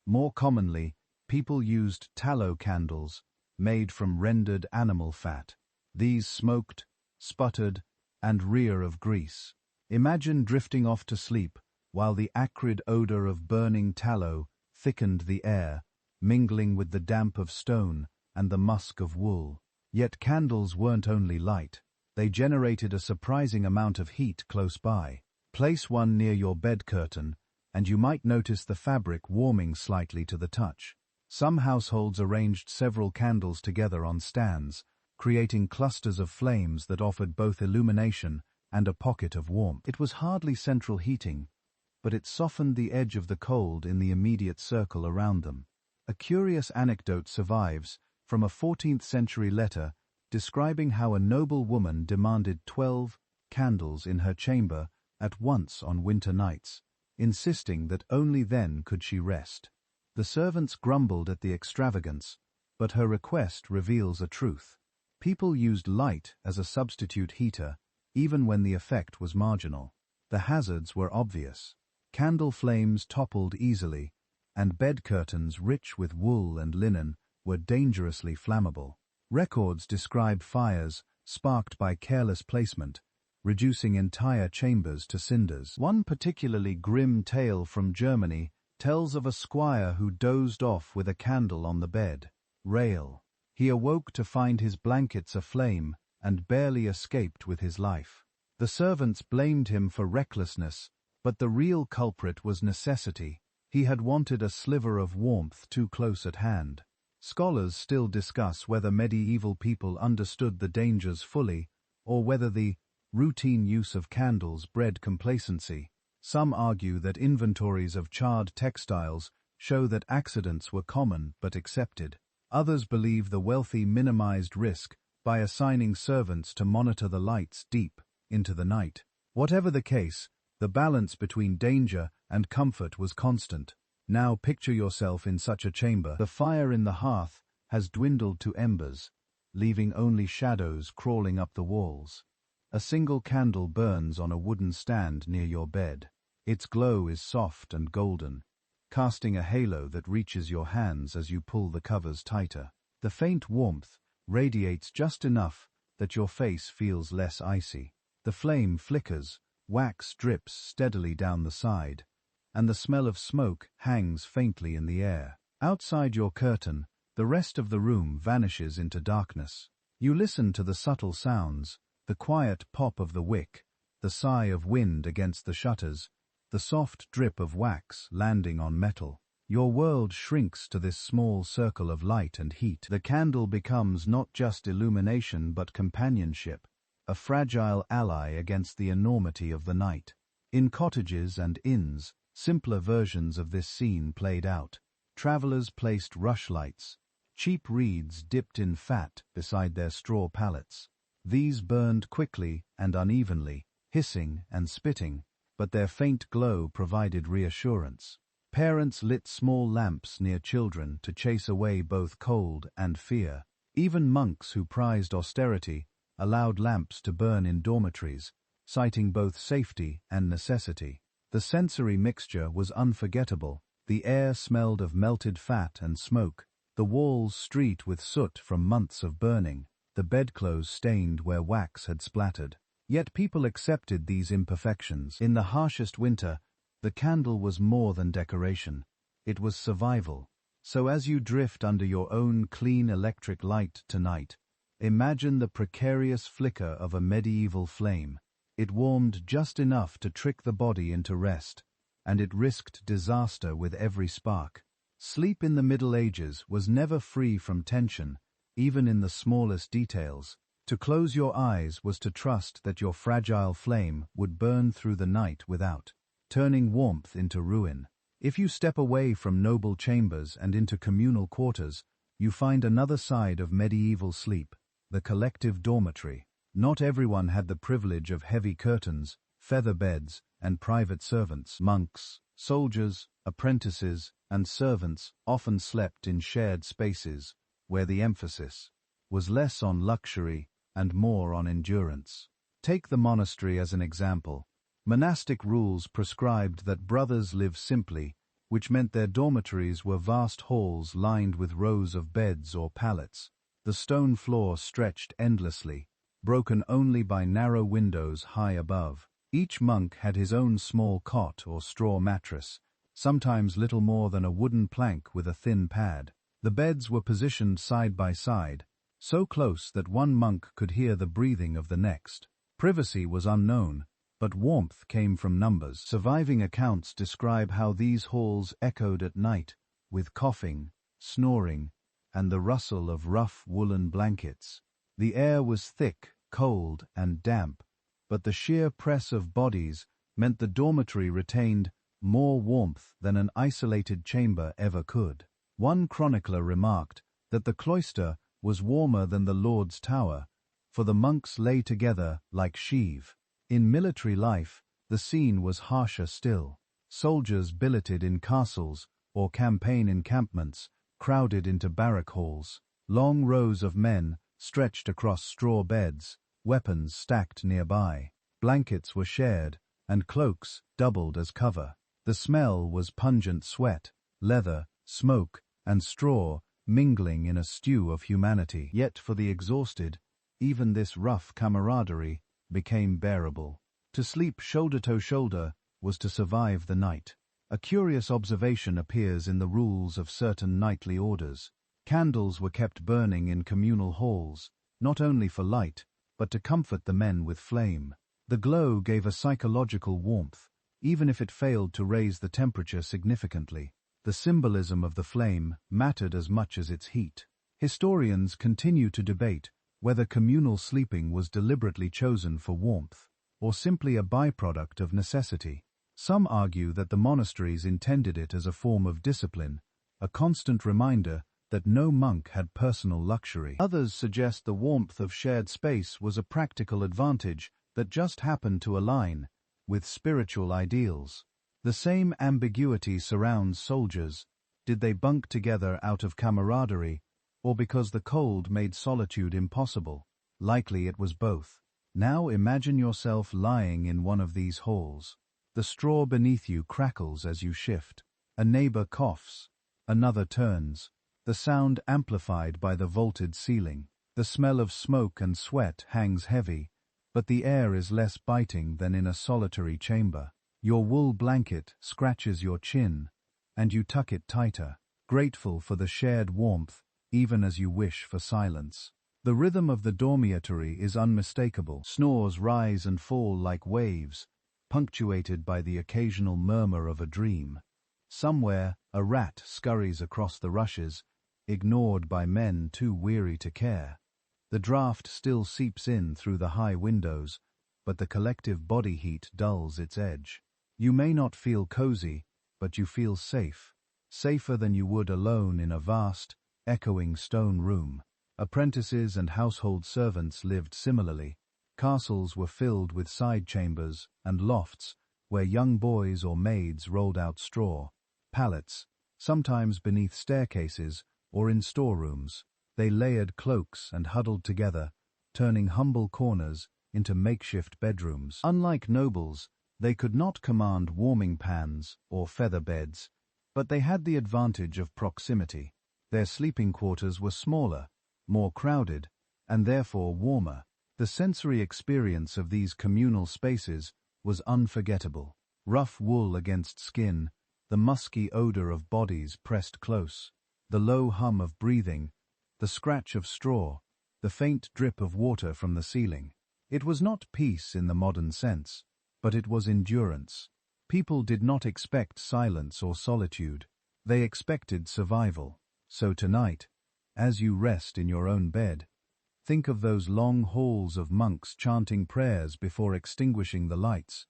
More commonly, people used tallow candles, made from rendered animal fat. These smoked, sputtered, and reek of grease. Imagine drifting off to sleep while the acrid odor of burning tallow thickened the air, mingling with the damp of stone and the musk of wool. Yet candles weren't only light. They generated a surprising amount of heat close by. Place one near your bed curtain, and you might notice the fabric warming slightly to the touch. Some households arranged several candles together on stands, creating clusters of flames that offered both illumination and a pocket of warmth. It was hardly central heating, but it softened the edge of the cold in the immediate circle around them. A curious anecdote survives from a 14th-century letter describing how a noble woman demanded 12 candles in her chamber at once on winter nights, insisting that only then could she rest. The servants grumbled at the extravagance, but her request reveals a truth. People used light as a substitute heater, even when the effect was marginal. The hazards were obvious. Candle flames toppled easily, and bed curtains rich with wool and linen were dangerously flammable. Records describe fires, sparked by careless placement, reducing entire chambers to cinders. One particularly grim tale from Germany tells of a squire who dozed off with a candle on the bed rail. He awoke to find his blankets aflame and barely escaped with his life. The servants blamed him for recklessness, but the real culprit was necessity. He had wanted a sliver of warmth too close at hand. Scholars still discuss whether medieval people understood the dangers fully, or whether the routine use of candles bred complacency. Some argue that inventories of charred textiles show that accidents were common but accepted. Others believe the wealthy minimized risk by assigning servants to monitor the lights deep into the night. Whatever the case, the balance between danger and comfort was constant. Now picture yourself in such a chamber. The fire in the hearth has dwindled to embers, leaving only shadows crawling up the walls. A single candle burns on a wooden stand near your bed. Its glow is soft and golden, casting a halo that reaches your hands as you pull the covers tighter. The faint warmth radiates just enough that your face feels less icy. The flame flickers, wax drips steadily down the side, and the smell of smoke hangs faintly in the air. Outside your curtain, the rest of the room vanishes into darkness. You listen to the subtle sounds, the quiet pop of the wick, the sigh of wind against the shutters, the soft drip of wax landing on metal. Your world shrinks to this small circle of light and heat. The candle becomes not just illumination but companionship, a fragile ally against the enormity of the night. In cottages and inns, simpler versions of this scene played out. Travelers placed rushlights, cheap reeds dipped in fat beside their straw pallets. These burned quickly and unevenly, hissing and spitting, but their faint glow provided reassurance. Parents lit small lamps near children to chase away both cold and fear. Even monks who prized austerity allowed lamps to burn in dormitories, citing both safety and necessity. The sensory mixture was unforgettable. The air smelled of melted fat and smoke, the walls streaked with soot from months of burning, the bedclothes stained where wax had splattered. Yet people accepted these imperfections. In the harshest winter, the candle was more than decoration. It was survival. So as you drift under your own clean electric light tonight, imagine the precarious flicker of a medieval flame. It warmed just enough to trick the body into rest, and it risked disaster with every spark. Sleep in the Middle Ages was never free from tension, even in the smallest details. To close your eyes was to trust that your fragile flame would burn through the night without turning warmth into ruin. If you step away from noble chambers and into communal quarters, you find another side of medieval sleep, the collective dormitory. Not everyone had the privilege of heavy curtains, feather beds, and private servants. Monks, soldiers, apprentices, and servants often slept in shared spaces, where the emphasis was less on luxury and more on endurance. Take the monastery as an example. Monastic rules prescribed that brothers live simply, which meant their dormitories were vast halls lined with rows of beds or pallets. The stone floor stretched endlessly, broken only by narrow windows high above. Each monk had his own small cot or straw mattress, sometimes little more than a wooden plank with a thin pad. The beds were positioned side by side, so close that one monk could hear the breathing of the next. Privacy was unknown, but warmth came from numbers. Surviving accounts describe how these halls echoed at night, with coughing, snoring, and the rustle of rough woolen blankets. The air was thick, cold, and damp, but the sheer press of bodies meant the dormitory retained more warmth than an isolated chamber ever could. One chronicler remarked that the cloister was warmer than the Lord's Tower, for the monks lay together like sheave. In military life, the scene was harsher still. Soldiers billeted in castles or campaign encampments crowded into barrack halls. Long rows of men stretched across straw beds, weapons stacked nearby. Blankets were shared, and cloaks doubled as cover. The smell was pungent sweat, leather, smoke, and straw mingling in a stew of humanity. Yet for the exhausted, even this rough camaraderie became bearable. To sleep shoulder to shoulder was to survive the night. A curious observation appears in the rules of certain nightly orders. Candles were kept burning in communal halls, not only for light, but to comfort the men with flame. The glow gave a psychological warmth, even if it failed to raise the temperature significantly. The symbolism of the flame mattered as much as its heat. Historians continue to debate whether communal sleeping was deliberately chosen for warmth, or simply a byproduct of necessity. Some argue that the monasteries intended it as a form of discipline, a constant reminder that no monk had personal luxury. Others suggest the warmth of shared space was a practical advantage that just happened to align with spiritual ideals. The same ambiguity surrounds soldiers. Did they bunk together out of camaraderie, or because the cold made solitude impossible? Likely it was both. Now imagine yourself lying in one of these halls. The straw beneath you crackles as you shift. A neighbor coughs. Another turns. The sound amplified by the vaulted ceiling. The smell of smoke and sweat hangs heavy, but the air is less biting than in a solitary chamber. Your wool blanket scratches your chin, and you tuck it tighter, grateful for the shared warmth, even as you wish for silence. The rhythm of the dormitory is unmistakable. Snores rise and fall like waves, punctuated by the occasional murmur of a dream. Somewhere, a rat scurries across the rushes, ignored by men too weary to care. The draught still seeps in through the high windows, but the collective body heat dulls its edge. You may not feel cozy, but you feel safe. Safer than you would alone in a vast, echoing stone room. Apprentices and household servants lived similarly. Castles were filled with side chambers and lofts where young boys or maids rolled out straw. Pallets, sometimes beneath staircases or in storerooms. They layered cloaks and huddled together, turning humble corners into makeshift bedrooms. Unlike nobles, they could not command warming pans or feather beds, but they had the advantage of proximity. Their sleeping quarters were smaller, more crowded, and therefore warmer. The sensory experience of these communal spaces was unforgettable. Rough wool against skin, the musky odor of bodies pressed close, the low hum of breathing, the scratch of straw, the faint drip of water from the ceiling. It was not peace in the modern sense, but it was endurance. People did not expect silence or solitude. They expected survival. So tonight, as you rest in your own bed, think of those long halls of monks chanting prayers before extinguishing the lights,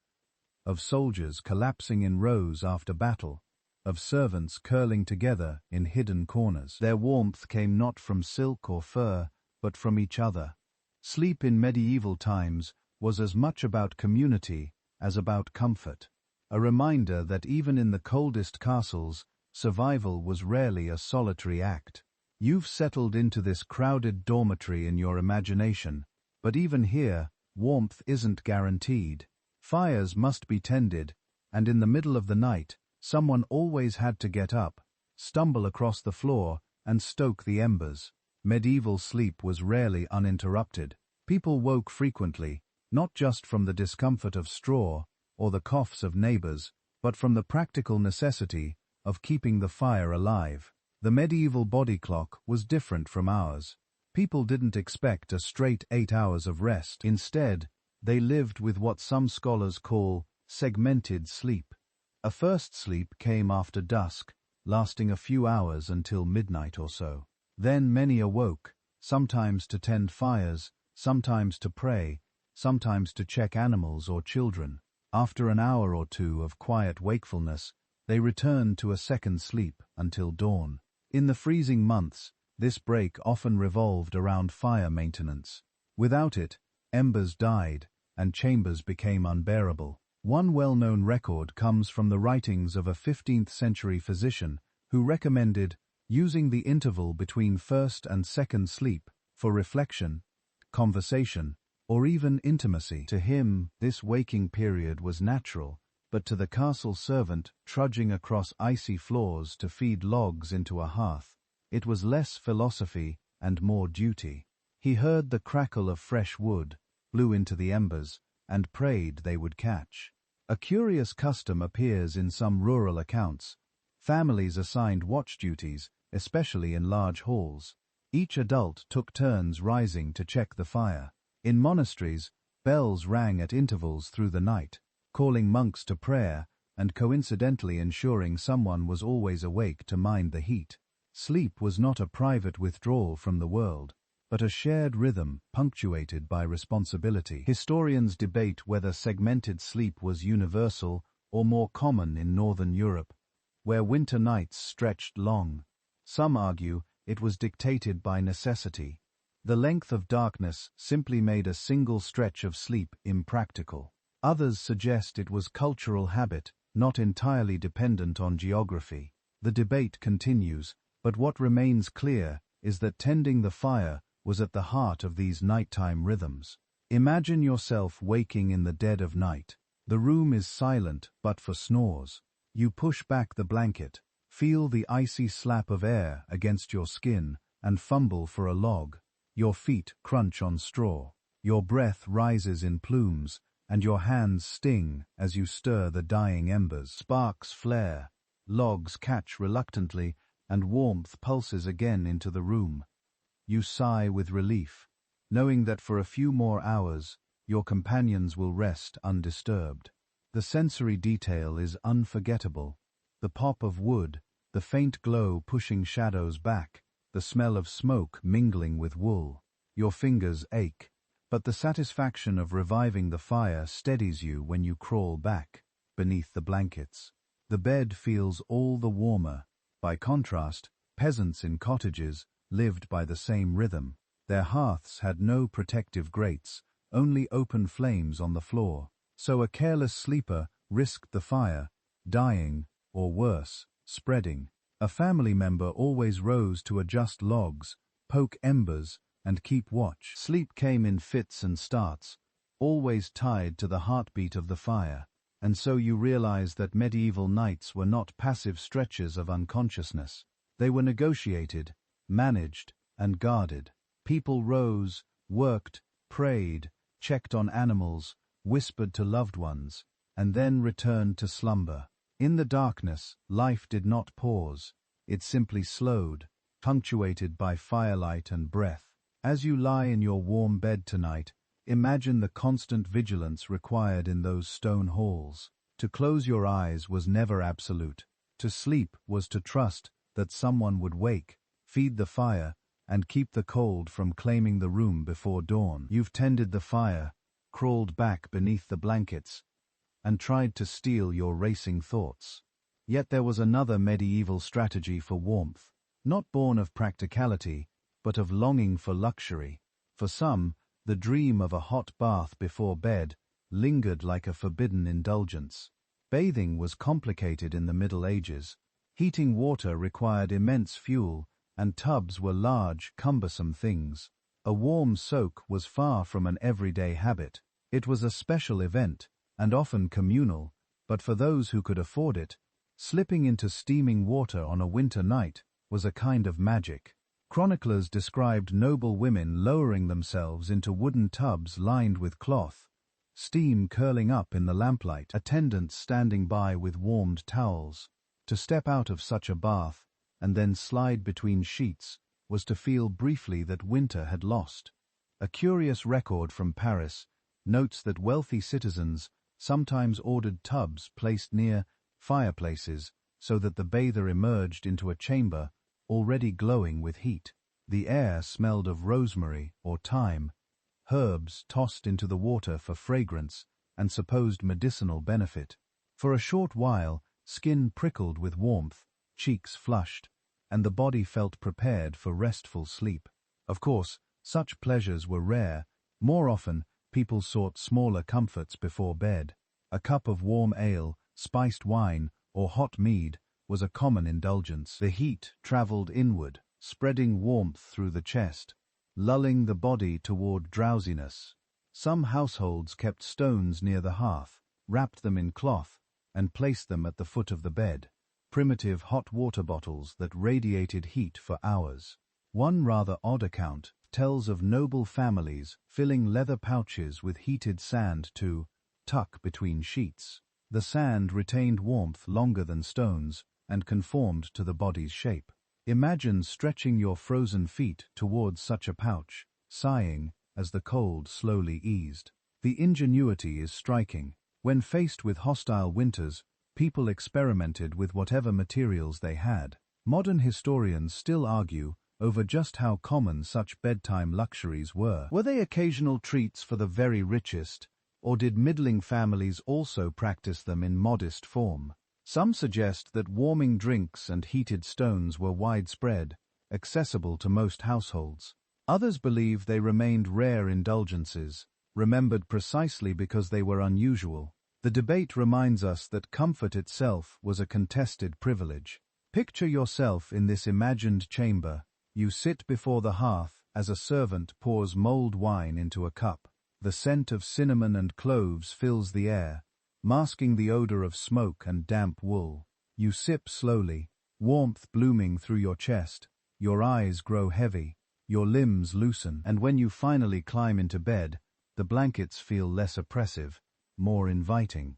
of soldiers collapsing in rows after battle, of servants curling together in hidden corners. Their warmth came not from silk or fur, but from each other. Sleep in medieval times was as much about community as about comfort, a reminder that even in the coldest castles, survival was rarely a solitary act. You've settled into this crowded dormitory in your imagination, but even here, warmth isn't guaranteed. Fires must be tended, and in the middle of the night, someone always had to get up, stumble across the floor, and stoke the embers. Medieval sleep was rarely uninterrupted. People woke frequently, not just from the discomfort of straw or the coughs of neighbors, but from the practical necessity of keeping the fire alive. The medieval body clock was different from ours. People didn't expect a straight 8 hours of rest. Instead, they lived with what some scholars call segmented sleep. A first sleep came after dusk, lasting a few hours until midnight or so. Then many awoke, sometimes to tend fires, sometimes to pray, sometimes to check animals or children. After an hour or two of quiet wakefulness, they returned to a second sleep until dawn. In the freezing months, this break often revolved around fire maintenance. Without it, embers died, and chambers became unbearable. One well-known record comes from the writings of a 15th-century physician who recommended using the interval between first and second sleep for reflection, conversation, or even intimacy. To him, this waking period was natural, but to the castle servant trudging across icy floors to feed logs into a hearth, it was less philosophy and more duty. He heard the crackle of fresh wood, blew into the embers, and prayed they would catch. A curious custom appears in some rural accounts. Families assigned watch duties, especially in large halls. Each adult took turns rising to check the fire. In monasteries, bells rang at intervals through the night, calling monks to prayer and coincidentally ensuring someone was always awake to mind the heat. Sleep was not a private withdrawal from the world, but a shared rhythm punctuated by responsibility. Historians debate whether segmented sleep was universal or more common in Northern Europe, where winter nights stretched long. Some argue it was dictated by necessity. The length of darkness simply made a single stretch of sleep impractical. Others suggest it was cultural habit, not entirely dependent on geography. The debate continues, but what remains clear is that tending the fire was at the heart of these nighttime rhythms. Imagine yourself waking in the dead of night. The room is silent but for snores. You push back the blanket, feel the icy slap of air against your skin, and fumble for a log. Your feet crunch on straw. Your breath rises in plumes, and your hands sting as you stir the dying embers. Sparks flare, logs catch reluctantly, and warmth pulses again into the room. You sigh with relief, knowing that for a few more hours, your companions will rest undisturbed. The sensory detail is unforgettable. The pop of wood, the faint glow pushing shadows back, the smell of smoke mingling with wool. Your fingers ache, but the satisfaction of reviving the fire steadies you when you crawl back, beneath the blankets. The bed feels all the warmer. By contrast, peasants in cottages lived by the same rhythm. Their hearths had no protective grates, only open flames on the floor. So a careless sleeper risked the fire, dying, or worse, spreading. A family member always rose to adjust logs, poke embers, and keep watch. Sleep came in fits and starts, always tied to the heartbeat of the fire, and so you realize that medieval nights were not passive stretches of unconsciousness. They were negotiated, managed, and guarded. People rose, worked, prayed, checked on animals, whispered to loved ones, and then returned to slumber. In the darkness, life did not pause. It simply slowed, punctuated by firelight and breath. As you lie in your warm bed tonight, imagine the constant vigilance required in those stone halls. To close your eyes was never absolute. To sleep was to trust that someone would wake, feed the fire, and keep the cold from claiming the room before dawn. You've tended the fire, crawled back beneath the blankets, and tried to steal your racing thoughts. Yet there was another medieval strategy for warmth, not born of practicality, but of longing for luxury. For some, the dream of a hot bath before bed lingered like a forbidden indulgence. Bathing was complicated in the Middle Ages. Heating water required immense fuel, and tubs were large, cumbersome things. A warm soak was far from an everyday habit. It was a special event, and often communal, but for those who could afford it, slipping into steaming water on a winter night was a kind of magic. Chroniclers described noble women lowering themselves into wooden tubs lined with cloth, steam curling up in the lamplight, attendants standing by with warmed towels. To step out of such a bath, and then slide between sheets, was to feel briefly that winter had lost. A curious record from Paris notes that wealthy citizens sometimes ordered tubs placed near fireplaces so that the bather emerged into a chamber already glowing with heat. The air smelled of rosemary or thyme, herbs tossed into the water for fragrance and supposed medicinal benefit. For a short while, skin prickled with warmth, cheeks flushed, and the body felt prepared for restful sleep. Of course, such pleasures were rare. More often, people sought smaller comforts before bed. A cup of warm ale, spiced wine, or hot mead was a common indulgence. The heat traveled inward, spreading warmth through the chest, lulling the body toward drowsiness. Some households kept stones near the hearth, wrapped them in cloth, and placed them at the foot of the bed. Primitive hot water bottles that radiated heat for hours. One rather odd account tells of noble families filling leather pouches with heated sand to tuck between sheets. The sand retained warmth longer than stones and conformed to the body's shape. Imagine stretching your frozen feet towards such a pouch, sighing as the cold slowly eased. The ingenuity is striking. When faced with hostile winters, people experimented with whatever materials they had. Modern historians still argue over just how common such bedtime luxuries were. Were they occasional treats for the very richest, or did middling families also practice them in modest form? Some suggest that warming drinks and heated stones were widespread, accessible to most households. Others believe they remained rare indulgences, remembered precisely because they were unusual. The debate reminds us that comfort itself was a contested privilege. Picture yourself in this imagined chamber. You sit before the hearth as a servant pours mulled wine into a cup. The scent of cinnamon and cloves fills the air, masking the odor of smoke and damp wool. You sip slowly, warmth blooming through your chest. Your eyes grow heavy, your limbs loosen, and when you finally climb into bed, the blankets feel less oppressive, more inviting.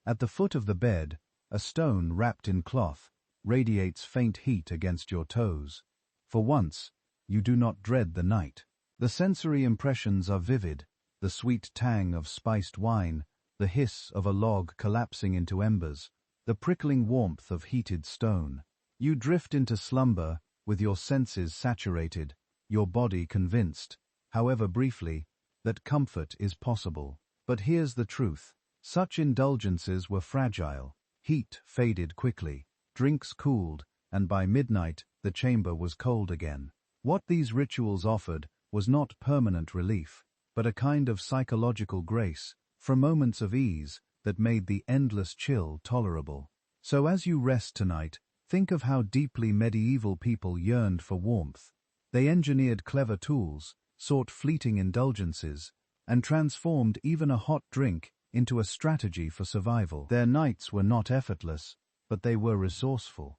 At the foot of the bed, a stone wrapped in cloth radiates faint heat against your toes. For once, you do not dread the night. The sensory impressions are vivid, the sweet tang of spiced wine, the hiss of a log collapsing into embers, the prickling warmth of heated stone. You drift into slumber, with your senses saturated, your body convinced, however briefly, that comfort is possible. But here's the truth. Such indulgences were fragile. Heat faded quickly, drinks cooled, and by midnight the chamber was cold again. What these rituals offered was not permanent relief, but a kind of psychological grace, for moments of ease that made the endless chill tolerable. So as you rest tonight, think of how deeply medieval people yearned for warmth. They engineered clever tools, sought fleeting indulgences, and transformed even a hot drink into a strategy for survival. Their nights were not effortless, but they were resourceful.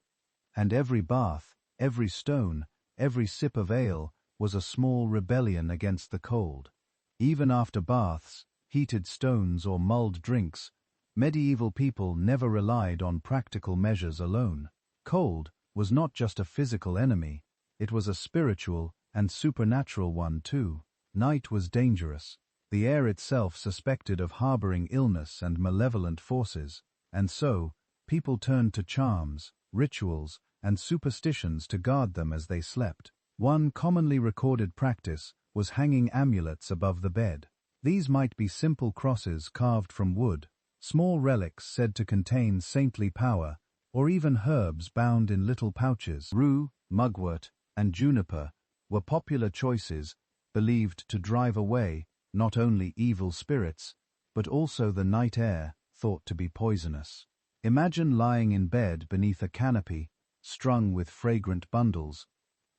And every bath, every stone, every sip of ale was a small rebellion against the cold. Even after baths, heated stones or mulled drinks, medieval people never relied on practical measures alone. Cold was not just a physical enemy, it was a spiritual and supernatural one too. Night was dangerous, the air itself suspected of harboring illness and malevolent forces, and so, people turned to charms, rituals, and superstitions to guard them as they slept. One commonly recorded practice was hanging amulets above the bed. These might be simple crosses carved from wood, small relics said to contain saintly power, or even herbs bound in little pouches. Rue, mugwort, and juniper were popular choices, believed to drive away not only evil spirits, but also the night air, thought to be poisonous. Imagine lying in bed beneath a canopy, strung with fragrant bundles,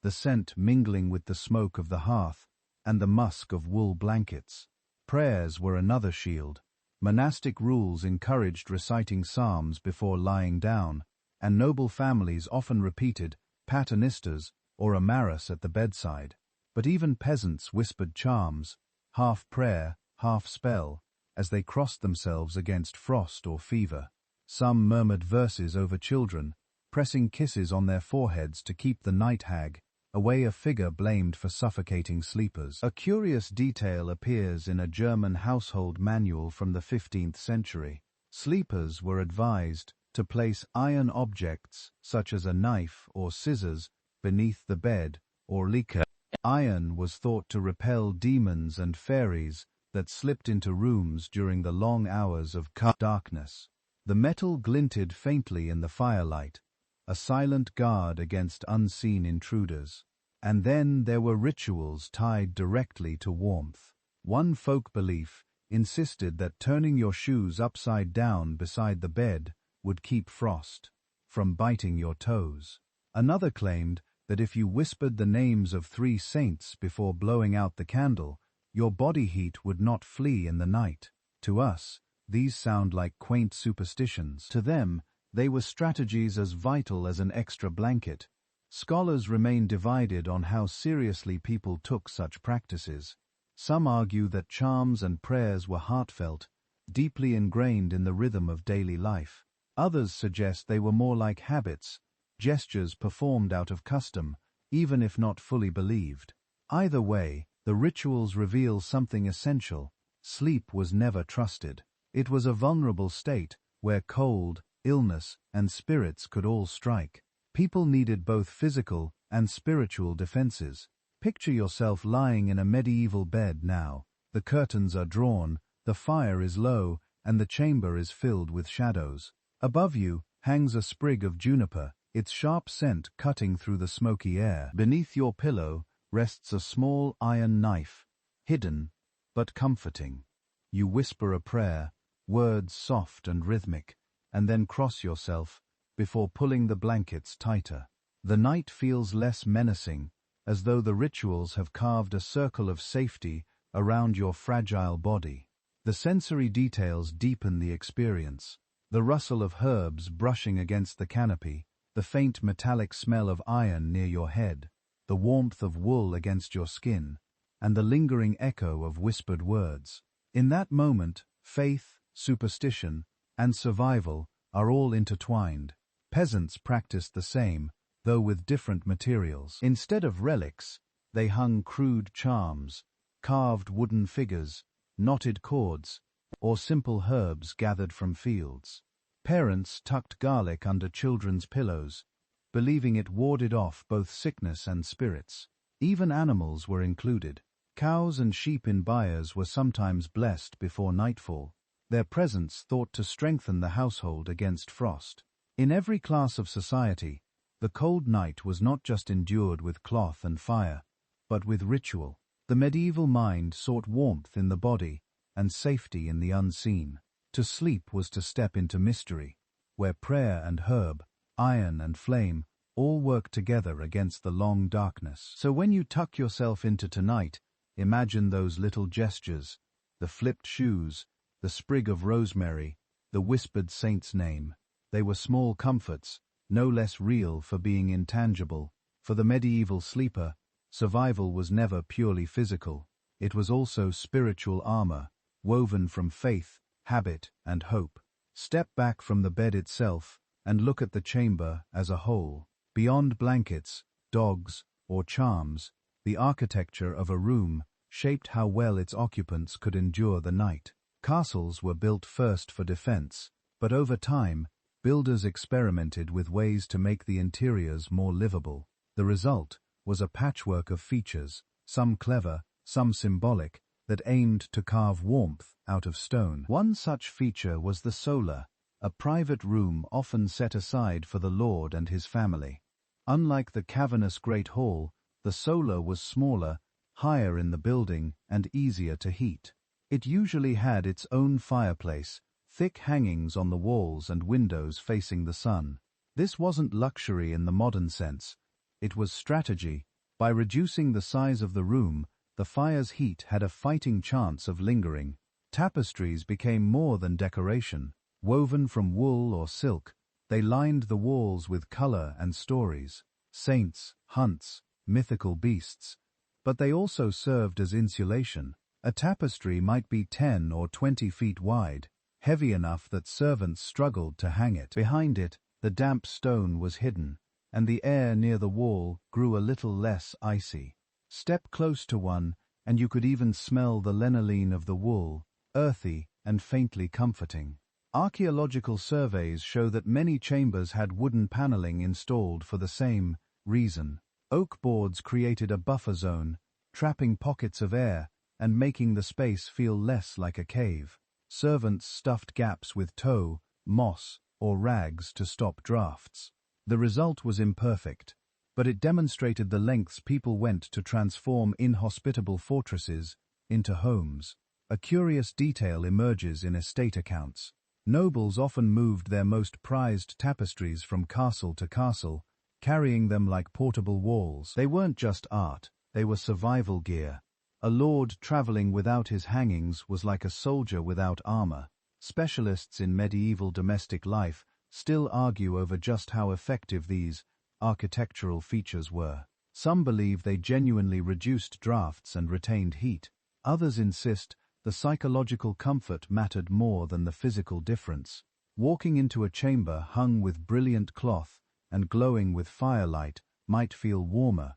the scent mingling with the smoke of the hearth and the musk of wool blankets. Prayers were another shield. Monastic rules encouraged reciting psalms before lying down, and noble families often repeated paternistas or a mass at the bedside. But even peasants whispered charms, half prayer, half spell, as they crossed themselves against frost or fever. Some murmured verses over children, pressing kisses on their foreheads to keep the night hag away, a figure blamed for suffocating sleepers. A curious detail appears in a German household manual from the 15th century. Sleepers were advised to place iron objects, such as a knife or scissors, beneath the bed, or liquor. Iron was thought to repel demons and fairies that slipped into rooms during the long hours of darkness. The metal glinted faintly in the firelight, a silent guard against unseen intruders. And then there were rituals tied directly to warmth. One folk belief insisted that turning your shoes upside down beside the bed would keep frost from biting your toes. Another claimed that if you whispered the names of 3 saints before blowing out the candle, your body heat would not flee in the night. To us, these sound like quaint superstitions. To them, they were strategies as vital as an extra blanket. Scholars remain divided on how seriously people took such practices. Some argue that charms and prayers were heartfelt, deeply ingrained in the rhythm of daily life. Others suggest they were more like habits, gestures performed out of custom, even if not fully believed. Either way, the rituals reveal something essential: sleep was never trusted. It was a vulnerable state, where cold, illness, and spirits could all strike. People needed both physical and spiritual defenses. Picture yourself lying in a medieval bed now. The curtains are drawn, the fire is low, and the chamber is filled with shadows. Above you hangs a sprig of juniper, its sharp scent cutting through the smoky air. Beneath your pillow rests a small iron knife, hidden but comforting. You whisper a prayer, words soft and rhythmic, and then cross yourself before pulling the blankets tighter. The night feels less menacing, as though the rituals have carved a circle of safety around your fragile body. The sensory details deepen the experience. The rustle of herbs brushing against the canopy, the faint metallic smell of iron near your head, the warmth of wool against your skin, and the lingering echo of whispered words. In that moment, faith, superstition, and survival are all intertwined. Peasants practiced the same, though with different materials. Instead of relics, they hung crude charms, carved wooden figures, knotted cords, or simple herbs gathered from fields. Parents tucked garlic under children's pillows, believing it warded off both sickness and spirits. Even animals were included. Cows and sheep in byres were sometimes blessed before nightfall, their presence thought to strengthen the household against frost. In every class of society, the cold night was not just endured with cloth and fire, but with ritual. The medieval mind sought warmth in the body and safety in the unseen. To sleep was to step into mystery, where prayer and herb, iron and flame, all work together against the long darkness. So when you tuck yourself into tonight, imagine those little gestures, the flipped shoes, the sprig of rosemary, the whispered saint's name. They were small comforts, no less real for being intangible. For the medieval sleeper, survival was never purely physical. It was also spiritual armor, woven from faith, habit, and hope. Step back from the bed itself and look at the chamber as a whole. Beyond blankets, dogs, or charms, the architecture of a room shaped how well its occupants could endure the night. Castles were built first for defense, but over time, builders experimented with ways to make the interiors more livable. The result was a patchwork of features, some clever, some symbolic, that aimed to carve warmth out of stone. One such feature was the sola, a private room often set aside for the lord and his family. Unlike the cavernous great hall, the sola was smaller, higher in the building, and easier to heat. It usually had its own fireplace, thick hangings on the walls and windows facing the sun. This wasn't luxury in the modern sense. It was strategy. By reducing the size of the room, the fire's heat had a fighting chance of lingering. Tapestries became more than decoration. Woven from wool or silk, they lined the walls with color and stories. Saints, hunts, mythical beasts. But they also served as insulation. A tapestry might be 10 or 20 feet wide, heavy enough that servants struggled to hang it. Behind it, the damp stone was hidden, and the air near the wall grew a little less icy. Step close to one, and you could even smell the lanolin of the wool, earthy and faintly comforting. Archaeological surveys show that many chambers had wooden paneling installed for the same reason. Oak boards created a buffer zone, trapping pockets of air and making the space feel less like a cave. Servants stuffed gaps with tow, moss, or rags to stop drafts. The result was imperfect, but it demonstrated the lengths people went to transform inhospitable fortresses into homes. A curious detail emerges in estate accounts. Nobles often moved their most prized tapestries from castle to castle, carrying them like portable walls. They weren't just art, they were survival gear. A lord traveling without his hangings was like a soldier without armor. Specialists in medieval domestic life still argue over just how effective these architectural features were. Some believe they genuinely reduced drafts and retained heat. Others insist the psychological comfort mattered more than the physical difference. Walking into a chamber hung with brilliant cloth and glowing with firelight might feel warmer,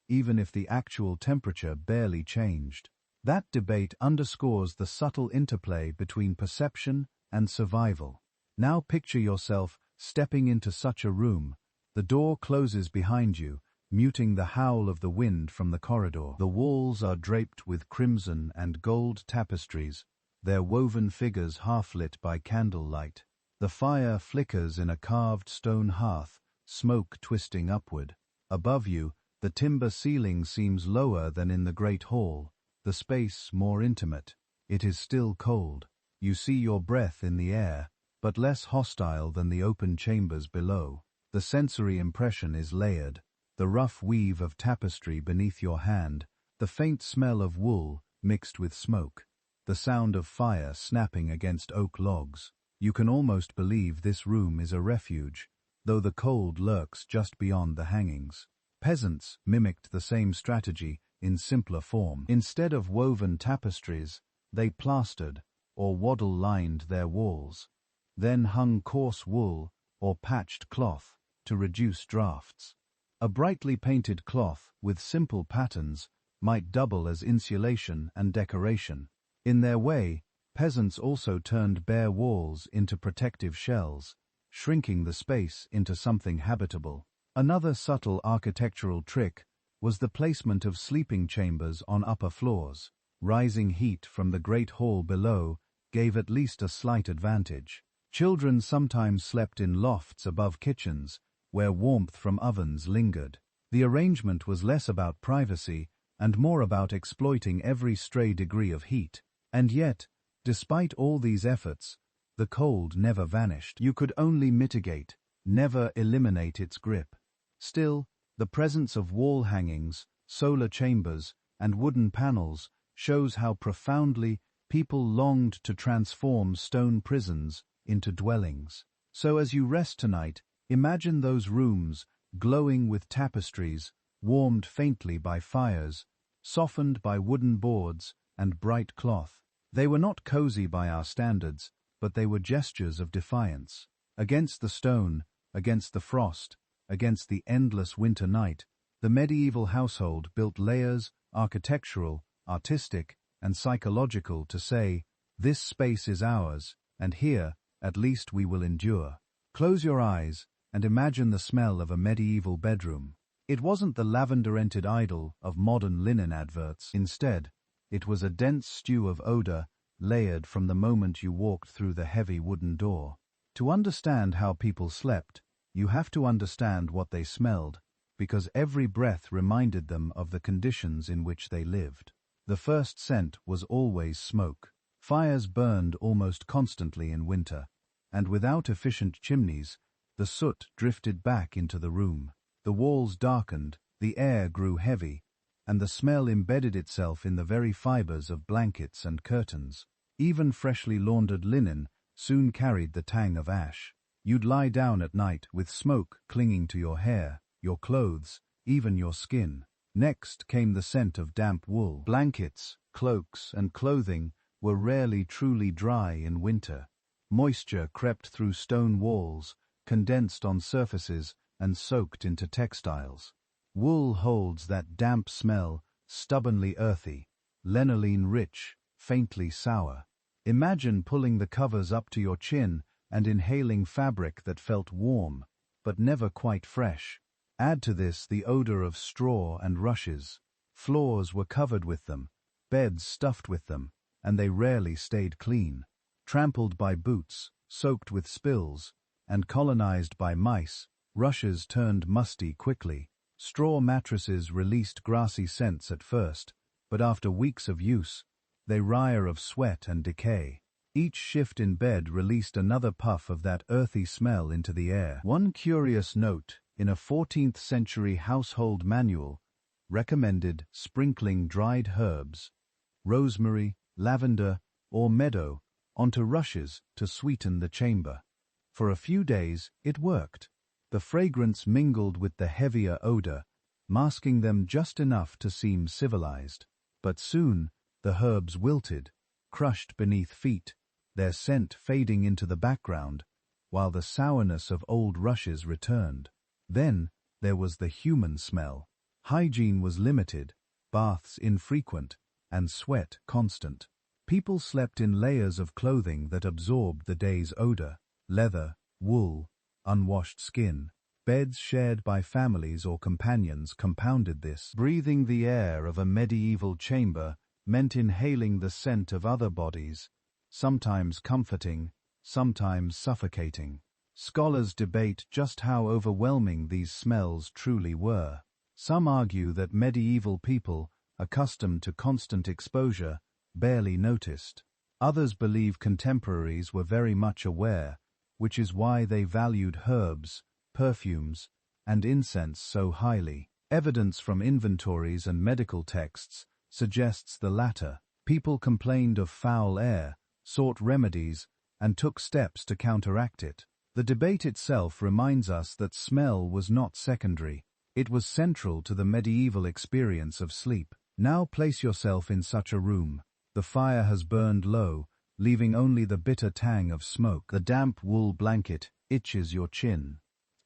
even if the actual temperature barely changed. That debate underscores the subtle interplay between perception and survival. Now picture yourself stepping into such a room. The door closes behind you, muting the howl of the wind from the corridor. The walls are draped with crimson and gold tapestries, their woven figures half-lit by candlelight. The fire flickers in a carved stone hearth, smoke twisting upward. Above you, the timber ceiling seems lower than in the great hall, the space more intimate. It is still cold. You see your breath in the air, but less hostile than the open chambers below. The sensory impression is layered. The rough weave of tapestry beneath your hand, the faint smell of wool mixed with smoke, the sound of fire snapping against oak logs. You can almost believe this room is a refuge, though the cold lurks just beyond the hangings. Peasants mimicked the same strategy in simpler form. Instead of woven tapestries, they plastered or waddle-lined their walls, then hung coarse wool or patched cloth to reduce drafts. A brightly painted cloth with simple patterns might double as insulation and decoration. In their way, peasants also turned bare walls into protective shells, shrinking the space into something habitable. Another subtle architectural trick was the placement of sleeping chambers on upper floors. Rising heat from the great hall below gave at least a slight advantage. Children sometimes slept in lofts above kitchens, where warmth from ovens lingered. The arrangement was less about privacy and more about exploiting every stray degree of heat. And yet, despite all these efforts, the cold never vanished. You could only mitigate, never eliminate its grip. Still, the presence of wall hangings, solar chambers, and wooden panels shows how profoundly people longed to transform stone prisons into dwellings. So as you rest tonight, imagine those rooms, glowing with tapestries, warmed faintly by fires, softened by wooden boards and bright cloth. They were not cozy by our standards, but they were gestures of defiance. Against the stone, against the frost, against the endless winter night, the medieval household built layers, architectural, artistic, and psychological, to say, this space is ours, and here, at least, we will endure. Close your eyes and imagine the smell of a medieval bedroom. It wasn't the lavender-scented idyll of modern linen adverts. Instead, it was a dense stew of odor, layered from the moment you walked through the heavy wooden door. To understand how people slept, you have to understand what they smelled, because every breath reminded them of the conditions in which they lived. The first scent was always smoke. Fires burned almost constantly in winter, and without efficient chimneys, the soot drifted back into the room. The walls darkened, the air grew heavy, and the smell embedded itself in the very fibers of blankets and curtains. Even freshly laundered linen soon carried the tang of ash. You'd lie down at night with smoke clinging to your hair, your clothes, even your skin. Next came the scent of damp wool. Blankets, cloaks, and clothing were rarely truly dry in winter. Moisture crept through stone walls, condensed on surfaces, and soaked into textiles. Wool holds that damp smell, stubbornly earthy, lanolene rich, faintly sour. Imagine pulling the covers up to your chin and inhaling fabric that felt warm, but never quite fresh. Add to this the odor of straw and rushes. Floors were covered with them, beds stuffed with them, and they rarely stayed clean. Trampled by boots, soaked with spills, and colonized by mice, rushes turned musty quickly. Straw mattresses released grassy scents at first, but after weeks of use, they reek of sweat and decay. Each shift in bed released another puff of that earthy smell into the air. One curious note in a 14th century household manual recommended sprinkling dried herbs, rosemary, lavender, or meadow, onto rushes to sweeten the chamber. For a few days, it worked. The fragrance mingled with the heavier odor, masking them just enough to seem civilized. But soon, the herbs wilted, crushed beneath feet, their scent fading into the background, while the sourness of old rushes returned. Then, there was the human smell. Hygiene was limited, baths infrequent, and sweat constant. People slept in layers of clothing that absorbed the day's odor: leather, wool, unwashed skin. Beds shared by families or companions compounded this. Breathing the air of a medieval chamber meant inhaling the scent of other bodies, sometimes comforting, sometimes suffocating. Scholars debate just how overwhelming these smells truly were. Some argue that medieval people, accustomed to constant exposure, barely noticed. Others believe contemporaries were very much aware, which is why they valued herbs, perfumes, and incense so highly. Evidence from inventories and medical texts suggests the latter. People complained of foul air, sought remedies, and took steps to counteract it. The debate itself reminds us that smell was not secondary. It was central to the medieval experience of sleep. Now place yourself in such a room. The fire has burned low, leaving only the bitter tang of smoke. The damp wool blanket itches your chin.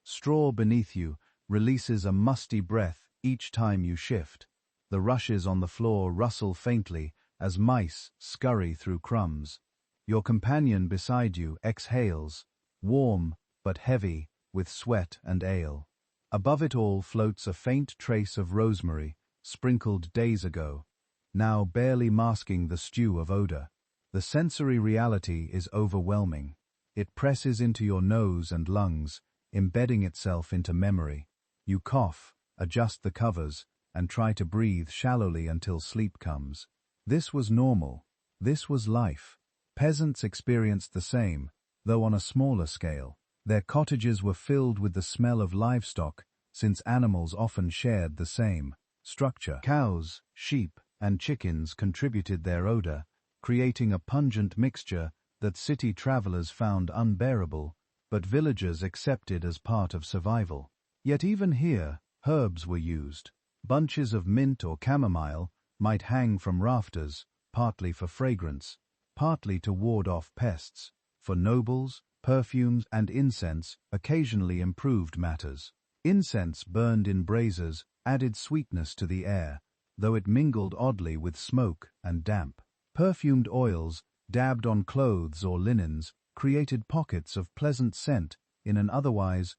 Straw beneath you releases a musty breath each time you shift. The rushes on the floor rustle faintly as mice scurry through crumbs. Your companion beside you exhales, warm but heavy with sweat and ale. Above it all floats a faint trace of rosemary, sprinkled days ago, now barely masking the stew of odor. The sensory reality is overwhelming. It presses into your nose and lungs, embedding itself into memory. You cough, adjust the covers, and try to breathe shallowly until sleep comes. This was normal. This was life. Peasants experienced the same, though on a smaller scale. Their cottages were filled with the smell of livestock, since animals often shared the same structure. Cows, sheep, and chickens contributed their odor, creating a pungent mixture that city travelers found unbearable, but villagers accepted as part of survival. Yet even here, herbs were used. Bunches of mint or chamomile might hang from rafters, partly for fragrance, partly to ward off pests. For nobles, perfumes and incense occasionally improved matters. Incense burned in braziers added sweetness to the air, though it mingled oddly with smoke and damp. Perfumed oils, dabbed on clothes or linens, created pockets of pleasant scent in an otherwise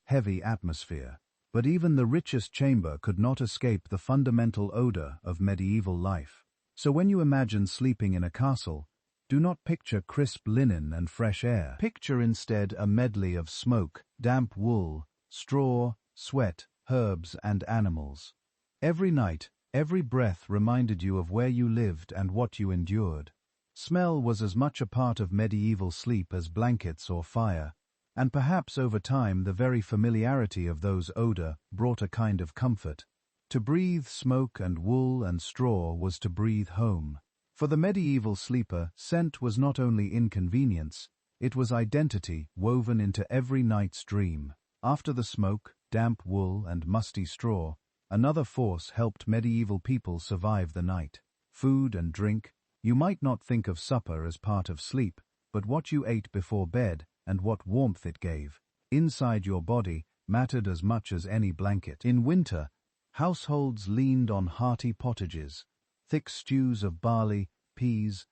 heavy atmosphere. But even the richest chamber could not escape the fundamental odor of medieval life. So when you imagine sleeping in a castle, do not picture crisp linen and fresh air. Picture instead a medley of smoke, damp wool, straw, sweat, herbs, and animals. Every night, every breath reminded you of where you lived and what you endured. Smell was as much a part of medieval sleep as blankets or fire, and perhaps over time the very familiarity of those odor brought a kind of comfort. To breathe smoke and wool and straw was to breathe home. For the medieval sleeper, scent was not only inconvenience, it was identity woven into every night's dream. After the smoke, damp wool, and musty straw, another force helped medieval people survive the night. Food and drink. You might not think of supper as part of sleep, but what you ate before bed and what warmth it gave inside your body mattered as much as any blanket. In winter, households leaned on hearty pottages. Thick stews of barley, peas,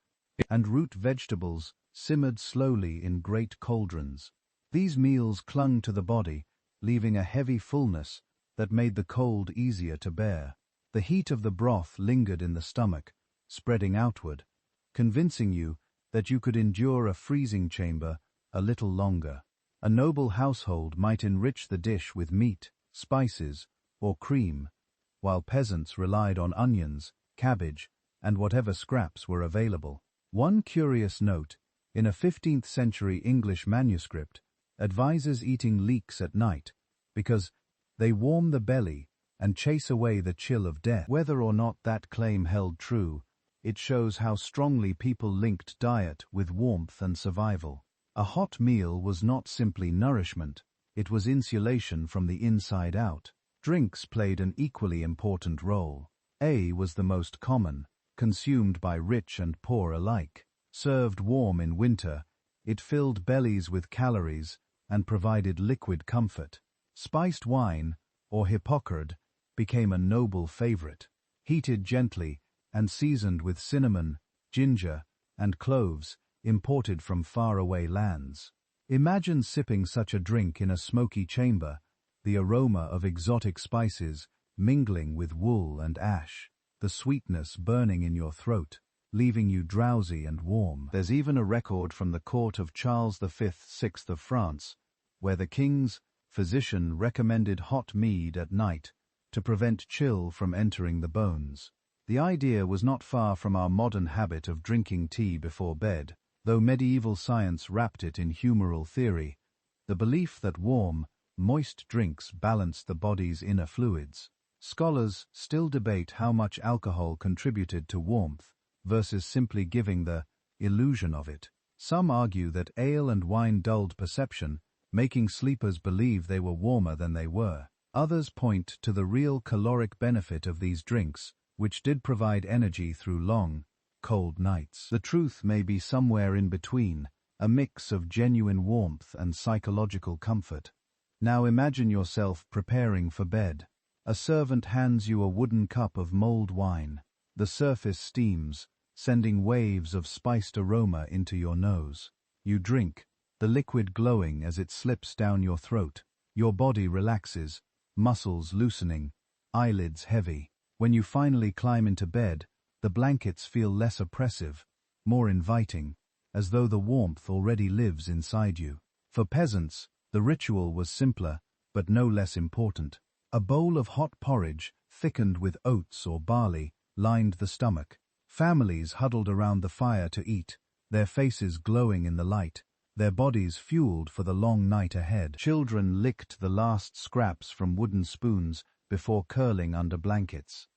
and root vegetables simmered slowly in great cauldrons. These meals clung to the body, leaving a heavy fullness that made the cold easier to bear. The heat of the broth lingered in the stomach, spreading outward, convincing you that you could endure a freezing chamber a little longer. A noble household might enrich the dish with meat, spices, or cream, while peasants relied on onions, cabbage, and whatever scraps were available. One curious note, in a 15th century English manuscript, advises eating leeks at night, because they warm the belly and chase away the chill of death. Whether or not that claim held true, it shows how strongly people linked diet with warmth and survival. A hot meal was not simply nourishment, it was insulation from the inside out. Drinks played an equally important role. A was the most common, consumed by rich and poor alike. Served warm in winter, it filled bellies with calories and provided liquid comfort. Spiced wine, or hypocard, became a noble favorite. Heated gently and seasoned with cinnamon, ginger, and cloves, imported from faraway lands. Imagine sipping such a drink in a smoky chamber, the aroma of exotic spices mingling with wool and ash, the sweetness burning in your throat, leaving you drowsy and warm. There's even a record from the court of Charles V, 6th of France, where the king's physician recommended hot mead at night to prevent chill from entering the bones. The idea was not far from our modern habit of drinking tea before bed, though medieval science wrapped it in humoral theory, the belief that warm, moist drinks balance the body's inner fluids. Scholars still debate how much alcohol contributed to warmth versus simply giving the illusion of it. Some argue that ale and wine dulled perception, making sleepers believe they were warmer than they were. Others point to the real caloric benefit of these drinks, which did provide energy through long, cold nights. The truth may be somewhere in between, a mix of genuine warmth and psychological comfort. Now imagine yourself preparing for bed. A servant hands you a wooden cup of mulled wine. The surface steams, sending waves of spiced aroma into your nose. You drink, the liquid glowing as it slips down your throat. Your body relaxes, muscles loosening, eyelids heavy. When you finally climb into bed, the blankets feel less oppressive, more inviting, as though the warmth already lives inside you. For peasants, the ritual was simpler, but no less important. A bowl of hot porridge, thickened with oats or barley, lined the stomach. Families huddled around the fire to eat, their faces glowing in the light, their bodies fueled for the long night ahead. Children licked the last scraps from wooden spoons before curling under blankets.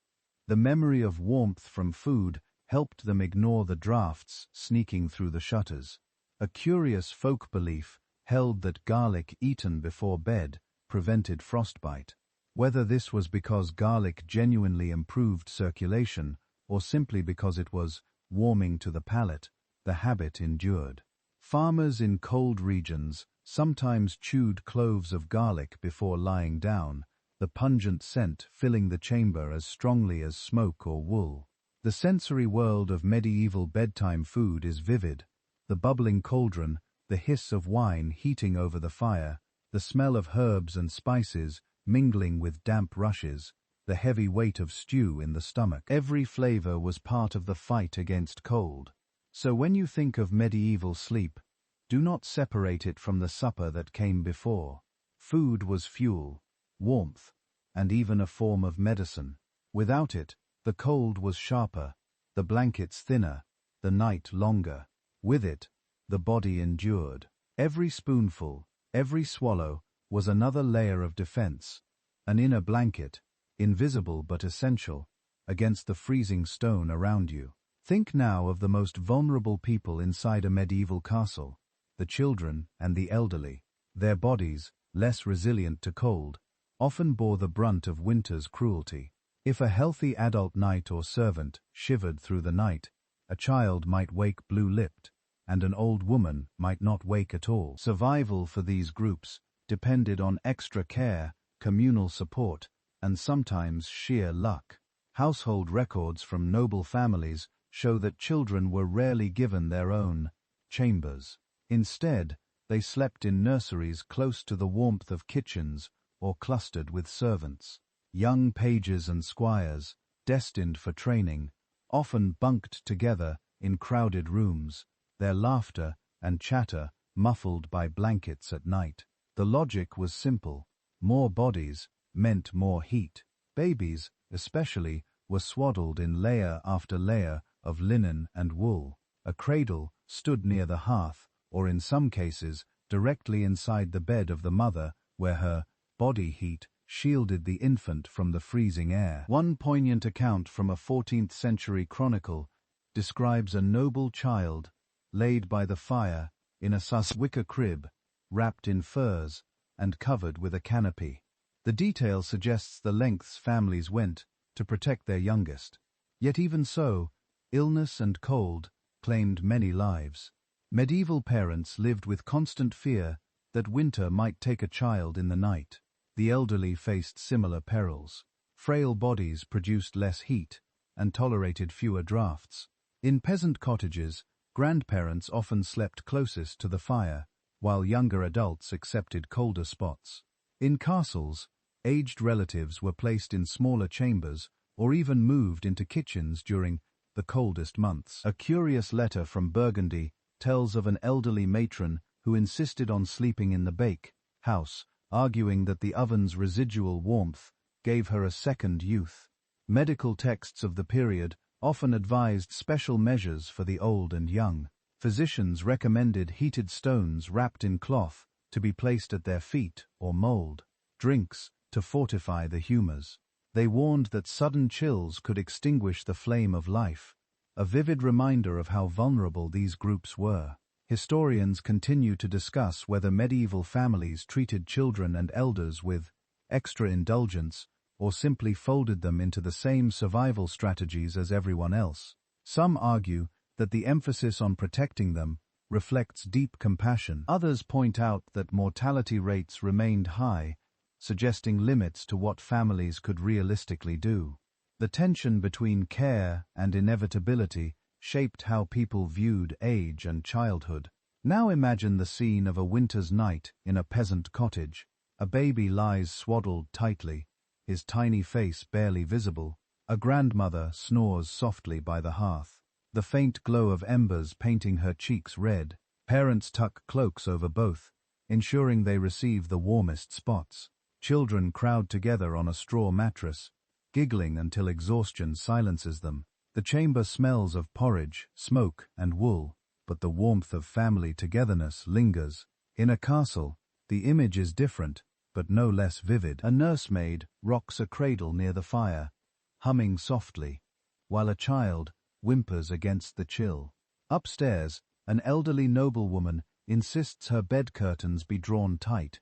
The memory of warmth from food helped them ignore the drafts sneaking through the shutters. A curious folk belief held that garlic eaten before bed prevented frostbite. Whether this was because garlic genuinely improved circulation or simply because it was warming to the palate, the habit endured. Farmers in cold regions sometimes chewed cloves of garlic before lying down, the pungent scent filling the chamber as strongly as smoke or wool. The sensory world of medieval bedtime food is vivid. The bubbling cauldron, the hiss of wine heating over the fire, the smell of herbs and spices mingling with damp rushes, the heavy weight of stew in the stomach. Every flavor was part of the fight against cold. So when you think of medieval sleep, do not separate it from the supper that came before. Food was fuel, warmth, and even a form of medicine. Without it, the cold was sharper, the blankets thinner, the night longer. With it, the body endured. Every spoonful, every swallow, was another layer of defense, an inner blanket, invisible but essential, against the freezing stone around you. Think now of the most vulnerable people inside a medieval castle, the children and the elderly. Their bodies, less resilient to cold, often bore the brunt of winter's cruelty. If a healthy adult knight or servant shivered through the night, a child might wake blue-lipped, and an old woman might not wake at all. Survival for these groups depended on extra care, communal support, and sometimes sheer luck. Household records from noble families show that children were rarely given their own chambers. Instead, they slept in nurseries close to the warmth of kitchens or clustered with servants. Young pages and squires, destined for training, often bunked together in crowded rooms, their laughter and chatter muffled by blankets at night. The logic was simple. More bodies meant more heat. Babies, especially, were swaddled in layer after layer of linen and wool. A cradle stood near the hearth, or in some cases, directly inside the bed of the mother, where her body heat shielded the infant from the freezing air. One poignant account from a 14th-century chronicle describes a noble child laid by the fire in a wicker crib, wrapped in furs and covered with a canopy. The detail suggests the lengths families went to protect their youngest. Yet even so, illness and cold claimed many lives. Medieval parents lived with constant fear that winter might take a child in the night. The elderly faced similar perils. Frail bodies produced less heat and tolerated fewer drafts. In peasant cottages, grandparents often slept closest to the fire, while younger adults accepted colder spots. In castles, aged relatives were placed in smaller chambers or even moved into kitchens during the coldest months. A curious letter from Burgundy tells of an elderly matron who insisted on sleeping in the bake house, arguing that the oven's residual warmth gave her a second youth. Medical texts of the period often advised special measures for the old and young. Physicians recommended heated stones wrapped in cloth to be placed at their feet or mold, drinks to fortify the humors. They warned that sudden chills could extinguish the flame of life, a vivid reminder of how vulnerable these groups were. Historians continue to discuss whether medieval families treated children and elders with extra indulgence or simply folded them into the same survival strategies as everyone else. Some argue that the emphasis on protecting them reflects deep compassion. Others point out that mortality rates remained high, suggesting limits to what families could realistically do. The tension between care and inevitability shaped how people viewed age and childhood. Now imagine the scene of a winter's night in a peasant cottage. A baby lies swaddled tightly, his tiny face barely visible. A grandmother snores softly by the hearth, the faint glow of embers painting her cheeks red. Parents tuck cloaks over both, ensuring they receive the warmest spots. Children crowd together on a straw mattress, giggling until exhaustion silences them. The chamber smells of porridge, smoke, and wool, but the warmth of family togetherness lingers. In a castle, the image is different, but no less vivid. A nursemaid rocks a cradle near the fire, humming softly, while a child whimpers against the chill. Upstairs, an elderly noblewoman insists her bed curtains be drawn tight,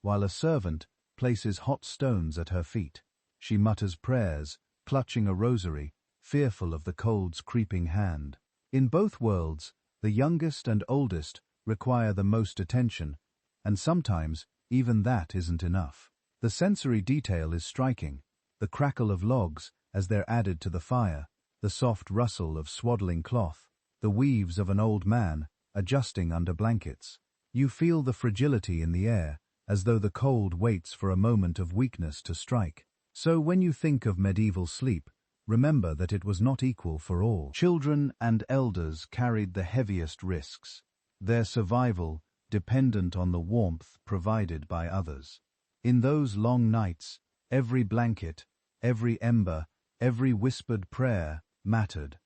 while a servant places hot stones at her feet. She mutters prayers, clutching a rosary, fearful of the cold's creeping hand. In both worlds, the youngest and oldest require the most attention, and sometimes even that isn't enough. The sensory detail is striking: the crackle of logs as they're added to the fire, the soft rustle of swaddling cloth, the weaves of an old man adjusting under blankets. You feel the fragility in the air, as though the cold waits for a moment of weakness to strike. So when you think of medieval sleep, remember that it was not equal for all. Children and elders carried the heaviest risks, their survival dependent on the warmth provided by others. In those long nights, every blanket, every ember, every whispered prayer mattered.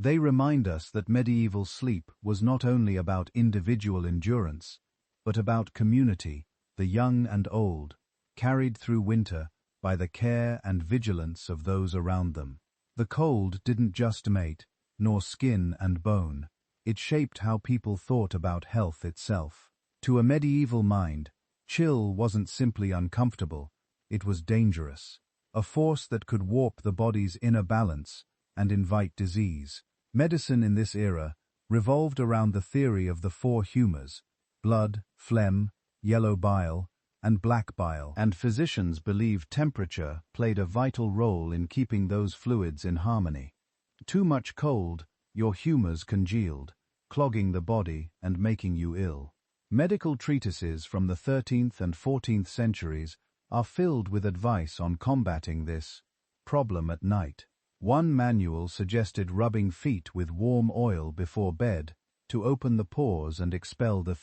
They remind us that medieval sleep was not only about individual endurance, but about community, the young and old, carried through winter by the care and vigilance of those around them. The cold didn't just mate, nor skin and bone. It shaped how people thought about health itself. To a medieval mind, chill wasn't simply uncomfortable, it was dangerous, a force that could warp the body's inner balance and invite disease. Medicine in this era revolved around the theory of the four humors: blood, phlegm, yellow bile, and black bile, and physicians believed temperature played a vital role in keeping those fluids in harmony. Too much cold, your humors congealed, clogging the body and making you ill. Medical treatises from the 13th and 14th centuries are filled with advice on combating this problem at night. One manual suggested rubbing feet with warm oil before bed to open the pores and expel the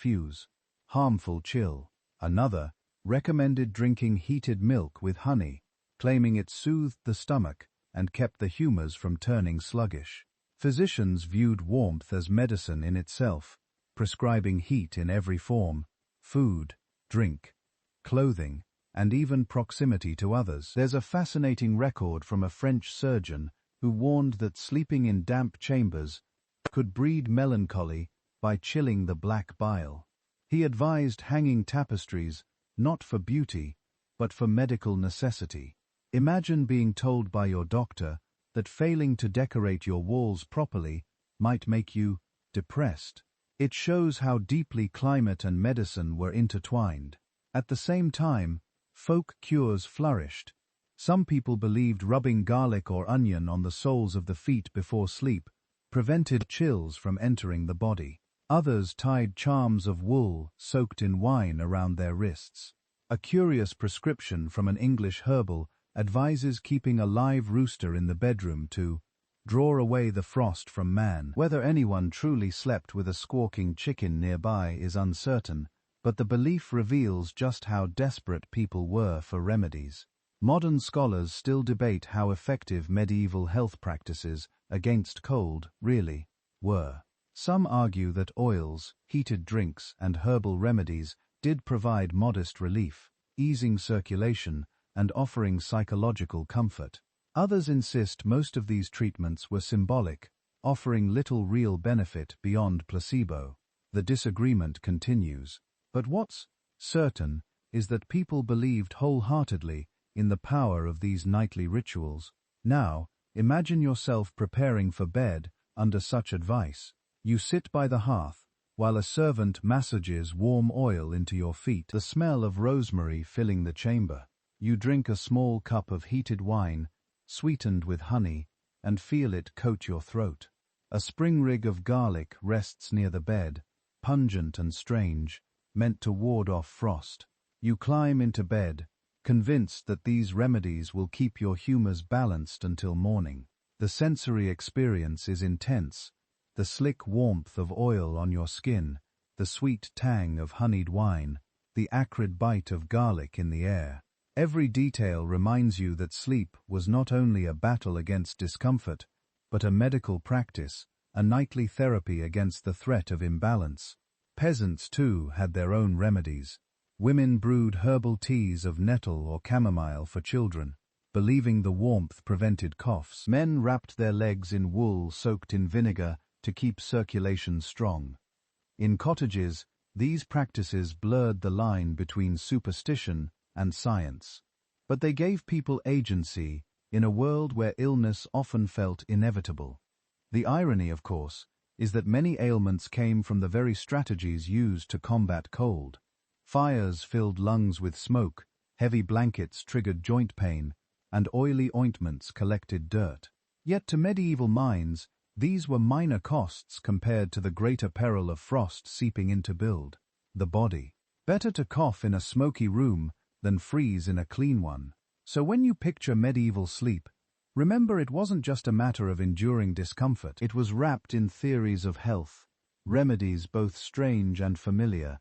harmful chill. Another recommended drinking heated milk with honey, claiming it soothed the stomach and kept the humors from turning sluggish. Physicians viewed warmth as medicine in itself, prescribing heat in every form: food, drink, clothing, and even proximity to others. There's a fascinating record from a French surgeon who warned that sleeping in damp chambers could breed melancholy by chilling the black bile. He advised hanging tapestries not for beauty, but for medical necessity. Imagine being told by your doctor that failing to decorate your walls properly might make you depressed. It shows how deeply climate and medicine were intertwined. At the same time, folk cures flourished. Some people believed rubbing garlic or onion on the soles of the feet before sleep prevented chills from entering the body. Others tied charms of wool soaked in wine around their wrists. A curious prescription from an English herbal advises keeping a live rooster in the bedroom to draw away the frost from man. Whether anyone truly slept with a squawking chicken nearby is uncertain, but the belief reveals just how desperate people were for remedies. Modern scholars still debate how effective medieval health practices against cold really were. Some argue that oils, heated drinks, and herbal remedies did provide modest relief, easing circulation and offering psychological comfort. Others insist most of these treatments were symbolic, offering little real benefit beyond placebo. The disagreement continues. But what's certain is that people believed wholeheartedly in the power of these nightly rituals. Now, imagine yourself preparing for bed under such advice. You sit by the hearth, while a servant massages warm oil into your feet, the smell of rosemary filling the chamber. You drink a small cup of heated wine, sweetened with honey, and feel it coat your throat. A spring rig of garlic rests near the bed, pungent and strange, meant to ward off frost. You climb into bed, convinced that these remedies will keep your humors balanced until morning. The sensory experience is intense. The slick warmth of oil on your skin, the sweet tang of honeyed wine, the acrid bite of garlic in the air. Every detail reminds you that sleep was not only a battle against discomfort, but a medical practice, a nightly therapy against the threat of imbalance. Peasants, too, had their own remedies. Women brewed herbal teas of nettle or chamomile for children, believing the warmth prevented coughs. Men wrapped their legs in wool soaked in vinegar to keep circulation strong. In cottages, these practices blurred the line between superstition and science. But they gave people agency in a world where illness often felt inevitable. The irony, of course, is that many ailments came from the very strategies used to combat cold. Fires filled lungs with smoke, heavy blankets triggered joint pain, and oily ointments collected dirt. Yet to medieval minds, these were minor costs compared to the greater peril of frost seeping into build the body. Better to cough in a smoky room than freeze in a clean one. So when you picture medieval sleep, remember it wasn't just a matter of enduring discomfort. It was wrapped in theories of health, remedies both strange and familiar,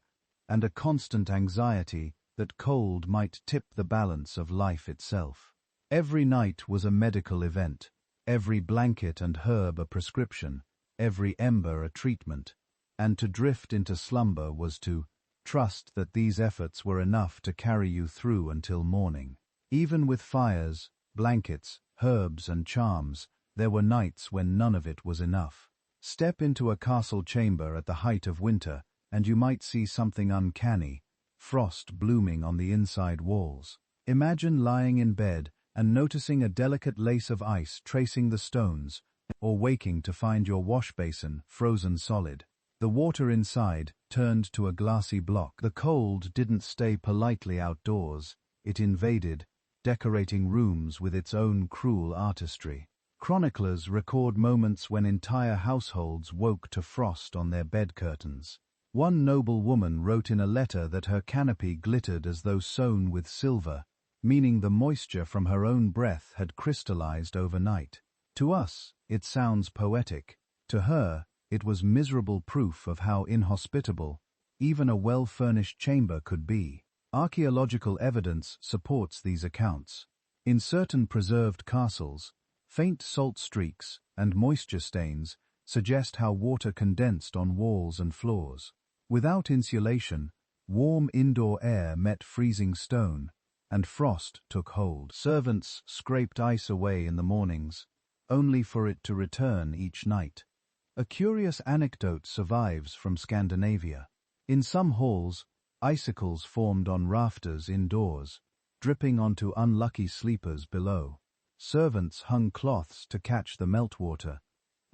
and a constant anxiety that cold might tip the balance of life itself. Every night was a medical event, every blanket and herb a prescription, every ember a treatment, and to drift into slumber was to trust that these efforts were enough to carry you through until morning. Even with fires, blankets, herbs, and charms, there were nights when none of it was enough. Step into a castle chamber at the height of winter, and you might see something uncanny, frost blooming on the inside walls. Imagine lying in bed and noticing a delicate lace of ice tracing the stones, or waking to find your wash basin frozen solid. The water inside turned to a glassy block. The cold didn't stay politely outdoors, it invaded, decorating rooms with its own cruel artistry. Chroniclers record moments when entire households woke to frost on their bed curtains. One noble woman wrote in a letter that her canopy glittered as though sewn with silver, meaning the moisture from her own breath had crystallized overnight. To us, it sounds poetic. To her, it was miserable proof of how inhospitable even a well-furnished chamber could be. Archaeological evidence supports these accounts. In certain preserved castles, faint salt streaks and moisture stains suggest how water condensed on walls and floors. Without insulation, warm indoor air met freezing stone, and frost took hold. Servants scraped ice away in the mornings, only for it to return each night. A curious anecdote survives from Scandinavia. In some halls, Icicles formed on rafters indoors, dripping onto unlucky sleepers below. Servants hung cloths to catch the meltwater,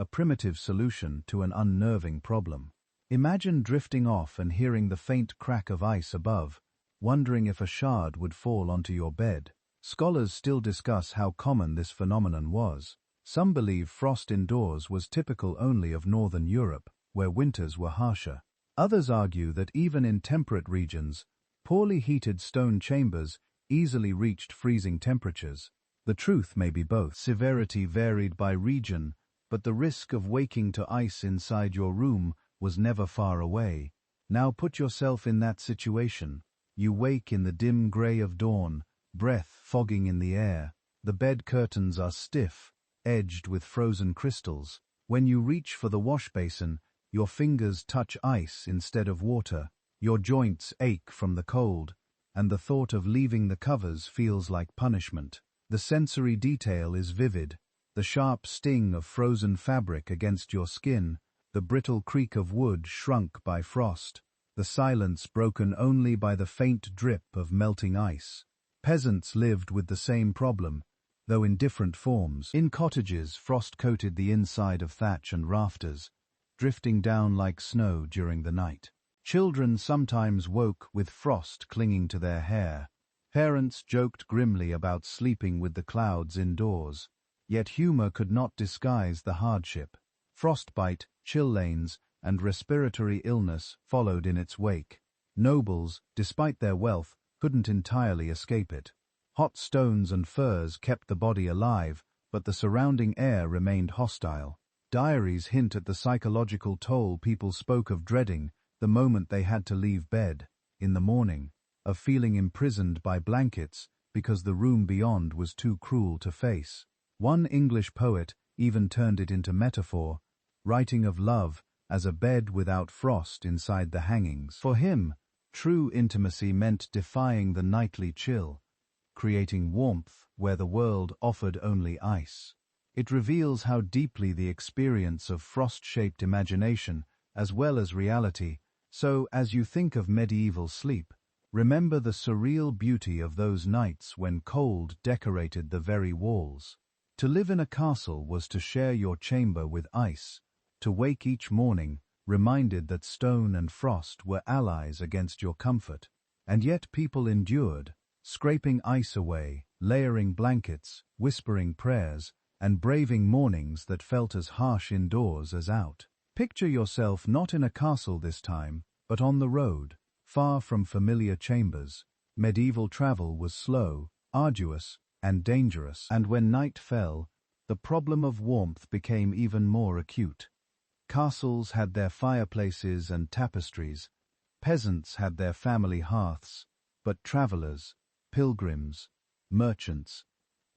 a primitive solution to an unnerving problem. Imagine drifting off and hearing the faint crack of ice above, wondering if a shard would fall onto your bed. Scholars still discuss how common this phenomenon was. Some believe frost indoors was typical only of northern Europe, where winters were harsher. Others argue that even in temperate regions, poorly heated stone chambers easily reached freezing temperatures. The truth may be both. Severity varied by region, but the risk of waking to ice inside your room was never far away. Now put yourself in that situation. You wake in the dim gray of dawn, breath fogging in the air. The bed curtains are stiff, edged with frozen crystals. When you reach for the wash basin, your fingers touch ice instead of water. Your joints ache from the cold, and the thought of leaving the covers feels like punishment. The sensory detail is vivid. The sharp sting of frozen fabric against your skin, the brittle creak of wood shrunk by frost, the silence broken only by the faint drip of melting ice. Peasants lived with the same problem, though in different forms. In cottages, frost coated the inside of thatch and rafters, drifting down like snow during the night. Children sometimes woke with frost clinging to their hair. Parents joked grimly about sleeping with the clouds indoors, yet humor could not disguise the hardship. Frostbite, chilblains, and respiratory illness followed in its wake. Nobles, despite their wealth, couldn't entirely escape it. Hot stones and furs kept the body alive, but the surrounding air remained hostile. Diaries hint at the psychological toll people spoke of dreading the moment they had to leave bed, in the morning, of feeling imprisoned by blankets because the room beyond was too cruel to face. One English poet even turned it into metaphor, writing of love as a bed without frost inside the hangings. For him, true intimacy meant defying the nightly chill, creating warmth where the world offered only ice. It reveals how deeply the experience of frost-shaped imagination, as well as reality. So, as you think of medieval sleep, remember the surreal beauty of those nights when cold decorated the very walls. To live in a castle was to share your chamber with ice, to wake each morning reminded that stone and frost were allies against your comfort. And yet people endured, scraping ice away, layering blankets, whispering prayers, and braving mornings that felt as harsh indoors as out. Picture yourself not in a castle this time, but on the road, far from familiar chambers. Medieval travel was slow, arduous, and dangerous, and when night fell, the problem of warmth became even more acute. Castles had their fireplaces and tapestries, peasants had their family hearths, but travelers, pilgrims, merchants,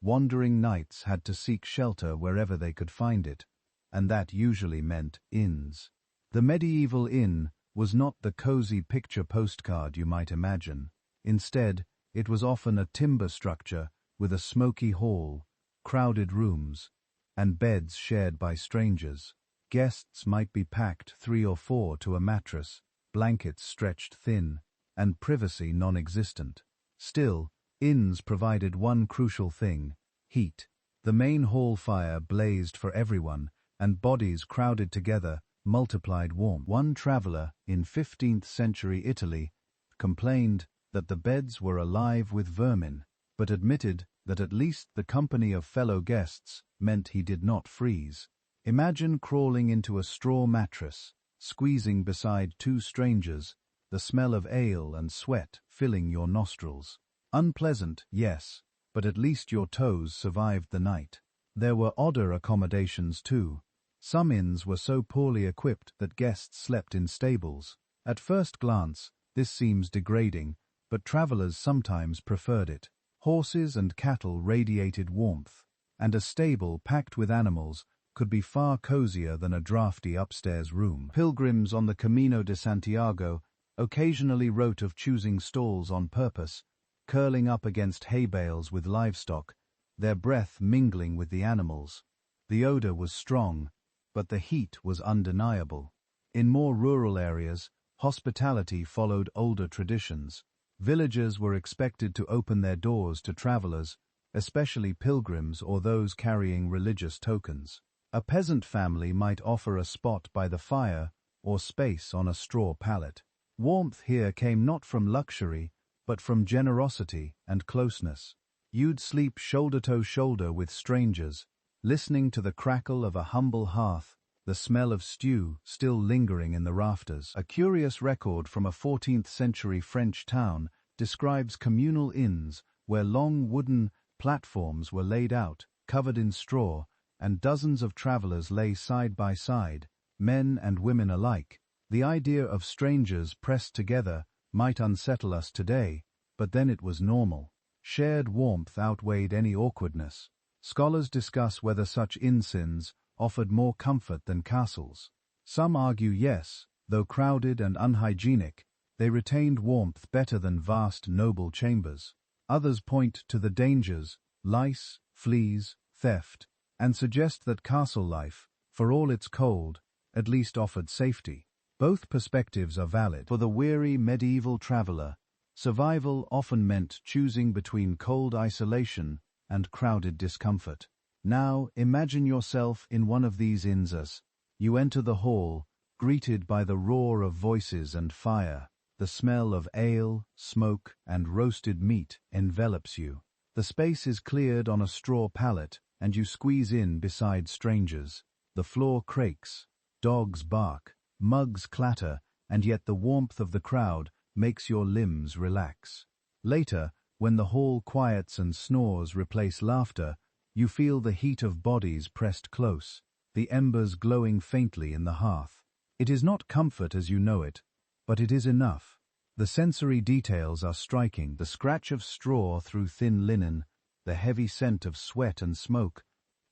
wandering knights had to seek shelter wherever they could find it, and that usually meant inns. The medieval inn was not the cozy picture postcard you might imagine. Instead, it was often a timber structure with a smoky hall, crowded rooms, and beds shared by strangers. Guests might be packed 3 or 4 to a mattress, blankets stretched thin, and privacy non-existent. Still, inns provided one crucial thing: heat. The main hall fire blazed for everyone, and bodies crowded together multiplied warmth. One traveler in 15th century Italy complained that the beds were alive with vermin, but admitted that at least the company of fellow guests meant he did not freeze. Imagine crawling into a straw mattress, squeezing beside 2 strangers, the smell of ale and sweat filling your nostrils. Unpleasant, yes, but at least your toes survived the night. There were odder accommodations too. Some inns were so poorly equipped that guests slept in stables. At first glance, this seems degrading, but travelers sometimes preferred it. Horses and cattle radiated warmth, and a stable packed with animals could be far cozier than a drafty upstairs room. Pilgrims on the Camino de Santiago occasionally wrote of choosing stalls on purpose, curling up against hay bales with livestock, their breath mingling with the animals. The odor was strong, but the heat was undeniable. In more rural areas, Hospitality followed older traditions. Villagers were expected to open their doors to travelers, especially pilgrims or those carrying religious tokens. A peasant family might offer a spot by the fire or space on a straw pallet. Warmth here came not from luxury, but from generosity and closeness. You'd sleep shoulder to shoulder with strangers, listening to the crackle of a humble hearth, the smell of stew still lingering in the rafters. A curious record from a 14th-century French town describes communal inns where long wooden platforms were laid out, covered in straw, and dozens of travelers lay side by side, men and women alike. The idea of strangers pressed together might unsettle us today, but then it was normal. Shared warmth outweighed any awkwardness. Scholars discuss whether such inns offered more comfort than castles. Some argue yes, though crowded and unhygienic, they retained warmth better than vast noble chambers. Others point to the dangers, lice, fleas, theft, and suggest that castle life, for all its cold, at least offered safety. Both perspectives are valid. For the weary medieval traveler, survival often meant choosing between cold isolation and crowded discomfort. Now, imagine yourself in one of these inns. You enter the hall, greeted by the roar of voices and fire. The smell of ale, smoke, and roasted meat envelops you. The space is cleared on a straw pallet, and you squeeze in beside strangers. The floor creaks, dogs bark, mugs clatter, and yet the warmth of the crowd makes your limbs relax. Later, when the hall quiets and snores replace laughter, you feel the heat of bodies pressed close, the embers glowing faintly in the hearth. It is not comfort as you know it, but it is enough. The sensory details are striking: the scratch of straw through thin linen, the heavy scent of sweat and smoke,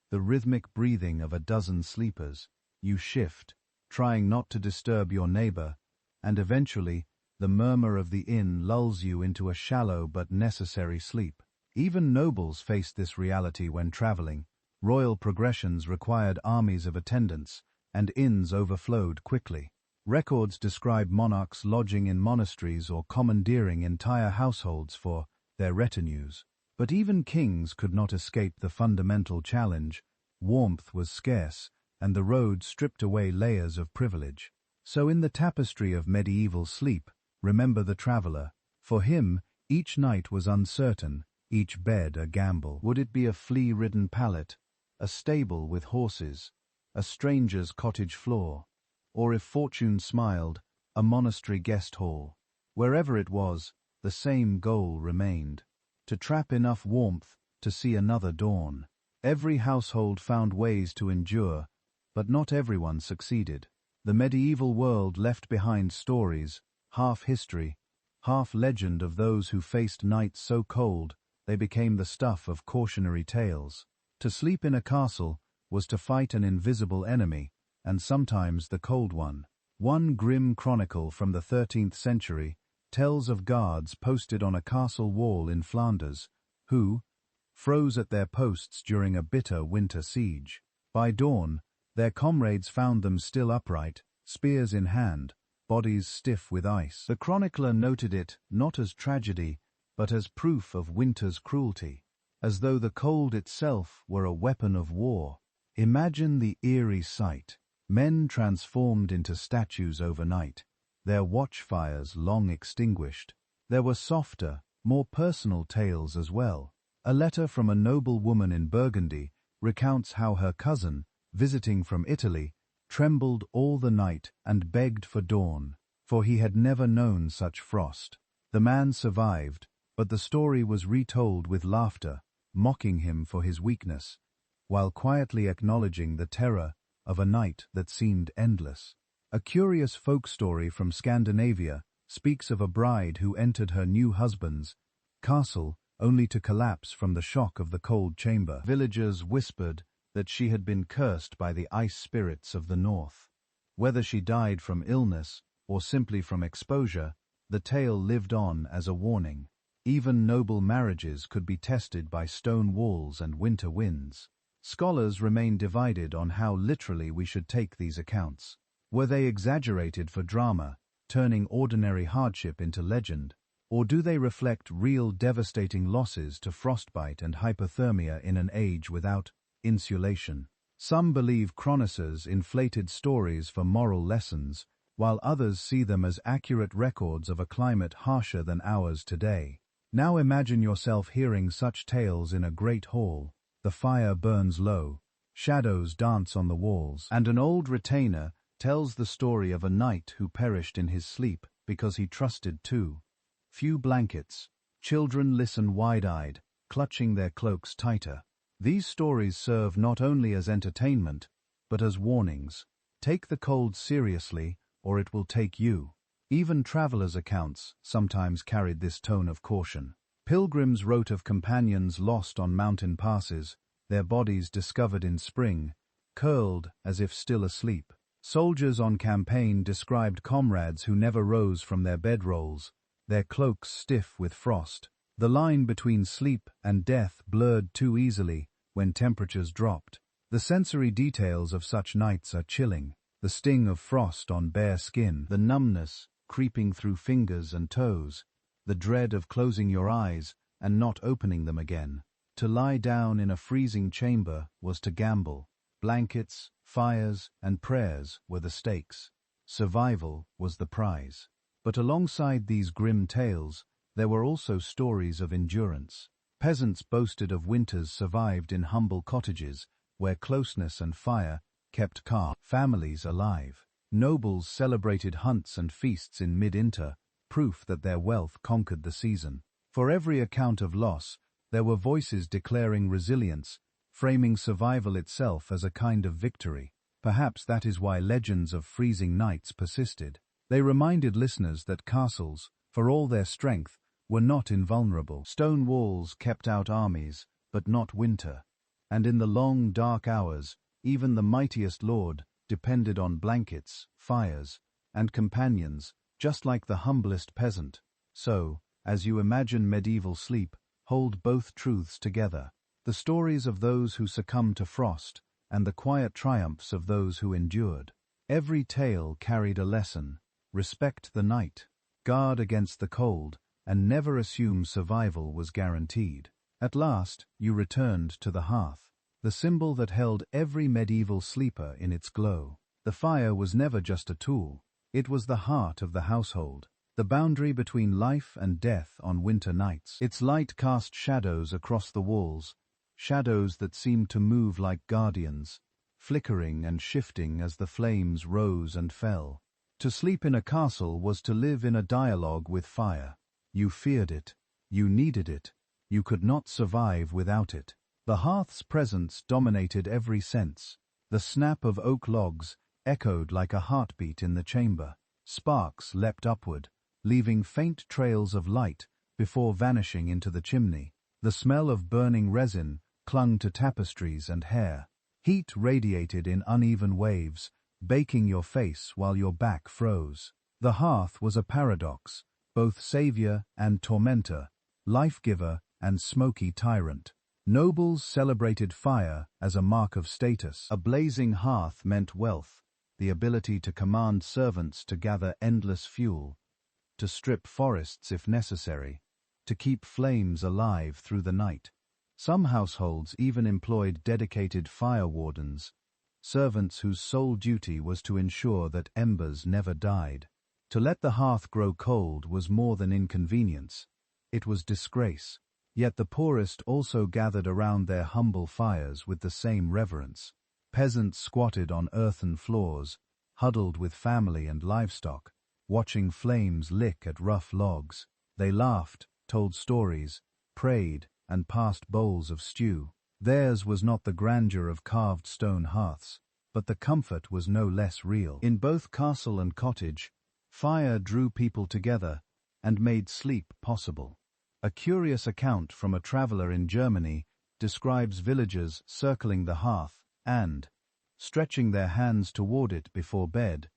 the rhythmic breathing of a dozen sleepers. You shift, trying not to disturb your neighbor, and eventually, the murmur of the inn lulls you into a shallow but necessary sleep. Even nobles faced this reality when traveling. Royal progressions required armies of attendants, and inns overflowed quickly. Records describe monarchs lodging in monasteries or commandeering entire households for their retinues. But even kings could not escape the fundamental challenge. Warmth was scarce, and the road stripped away layers of privilege. So in the tapestry of medieval sleep, remember the traveler. For him, each night was uncertain, each bed a gamble. Would it be a flea-ridden pallet, a stable with horses, a stranger's cottage floor, or if fortune smiled, a monastery guest hall? Wherever it was, the same goal remained: to trap enough warmth to see another dawn. Every household found ways to endure, but not everyone succeeded. The medieval world left behind stories, half history, half legend, of those who faced nights so cold they became the stuff of cautionary tales. To sleep in a castle was to fight an invisible enemy, and sometimes the cold one. One grim chronicle from the 13th century tells of guards posted on a castle wall in Flanders, who froze at their posts during a bitter winter siege. By dawn, their comrades found them still upright, spears in hand, bodies stiff with ice. The chronicler noted it not as tragedy, but as proof of winter's cruelty, as though the cold itself were a weapon of war. Imagine the eerie sight: men transformed into statues overnight, their watchfires long extinguished. There were softer, more personal tales as well. A letter from a noble woman in Burgundy recounts how her cousin, visiting from Italy, trembled all the night and begged for dawn, for he had never known such frost. The man survived, but the story was retold with laughter, mocking him for his weakness, while quietly acknowledging the terror of a night that seemed endless. A curious folk story from Scandinavia speaks of a bride who entered her new husband's castle only to collapse from the shock of the cold chamber. Villagers whispered that she had been cursed by the ice spirits of the north. Whether she died from illness or simply from exposure, the tale lived on as a warning. Even noble marriages could be tested by stone walls and winter winds. Scholars remain divided on how literally we should take these accounts. Were they exaggerated for drama, turning ordinary hardship into legend? Or do they reflect real devastating losses to frostbite and hypothermia in an age without insulation? Some believe chroniclers inflated stories for moral lessons, while others see them as accurate records of a climate harsher than ours today. Now imagine yourself hearing such tales in a great hall. The fire burns low, shadows dance on the walls, and an old retainer tells the story of a knight who perished in his sleep because he trusted too few blankets. Children listen wide-eyed, clutching their cloaks tighter. These stories serve not only as entertainment, but as warnings. Take the cold seriously, or it will take you. Even travelers' accounts sometimes carried this tone of caution. Pilgrims wrote of companions lost on mountain passes, their bodies discovered in spring, curled as if still asleep. Soldiers on campaign described comrades who never rose from their bedrolls, their cloaks stiff with frost. The line between sleep and death blurred too easily when temperatures dropped. The sensory details of such nights are chilling. The sting of frost on bare skin, the numbness creeping through fingers and toes, the dread of closing your eyes and not opening them again. To lie down in a freezing chamber was to gamble. Blankets, fires, and prayers were the stakes. Survival was the prize. But alongside these grim tales, there were also stories of endurance. Peasants boasted of winters survived in humble cottages, where closeness and fire kept families alive. Nobles celebrated hunts and feasts in mid-winter, proof that their wealth conquered the season. For every account of loss, there were voices declaring resilience, framing survival itself as a kind of victory. Perhaps that is why legends of freezing nights persisted. They reminded listeners that castles, for all their strength, were not invulnerable. Stone walls kept out armies, but not winter. And in the long, dark hours, even the mightiest lord depended on blankets, fires, and companions, just like the humblest peasant. So, as you imagine medieval sleep, hold both truths together. The stories of those who succumbed to frost, and the quiet triumphs of those who endured. Every tale carried a lesson. Respect the night, guard against the cold, and never assume survival was guaranteed. At last, you returned to the hearth, the symbol that held every medieval sleeper in its glow. The fire was never just a tool. It was the heart of the household, the boundary between life and death on winter nights. Its light cast shadows across the walls, shadows that seemed to move like guardians, flickering and shifting as the flames rose and fell. To sleep in a castle was to live in a dialogue with fire. You feared it, you needed it, you could not survive without it. The hearth's presence dominated every sense. The snap of oak logs echoed like a heartbeat in the chamber. Sparks leapt upward, leaving faint trails of light before vanishing into the chimney. The smell of burning resin clung to tapestries and hair. Heat radiated in uneven waves, baking your face while your back froze. The hearth was a paradox, both savior and tormentor, life-giver and smoky tyrant. Nobles celebrated fire as a mark of status. A blazing hearth meant wealth, the ability to command servants to gather endless fuel, to strip forests if necessary, to keep flames alive through the night. Some households even employed dedicated fire wardens, servants whose sole duty was to ensure that embers never died. To let the hearth grow cold was more than inconvenience. It was disgrace. Yet the poorest also gathered around their humble fires with the same reverence. Peasants squatted on earthen floors, huddled with family and livestock, watching flames lick at rough logs. They laughed, told stories, prayed, and passed bowls of stew. Theirs was not the grandeur of carved stone hearths, but the comfort was no less real. In both castle and cottage, fire drew people together and made sleep possible. A curious account from a traveler in Germany describes villagers circling the hearth and, stretching their hands toward it before bed,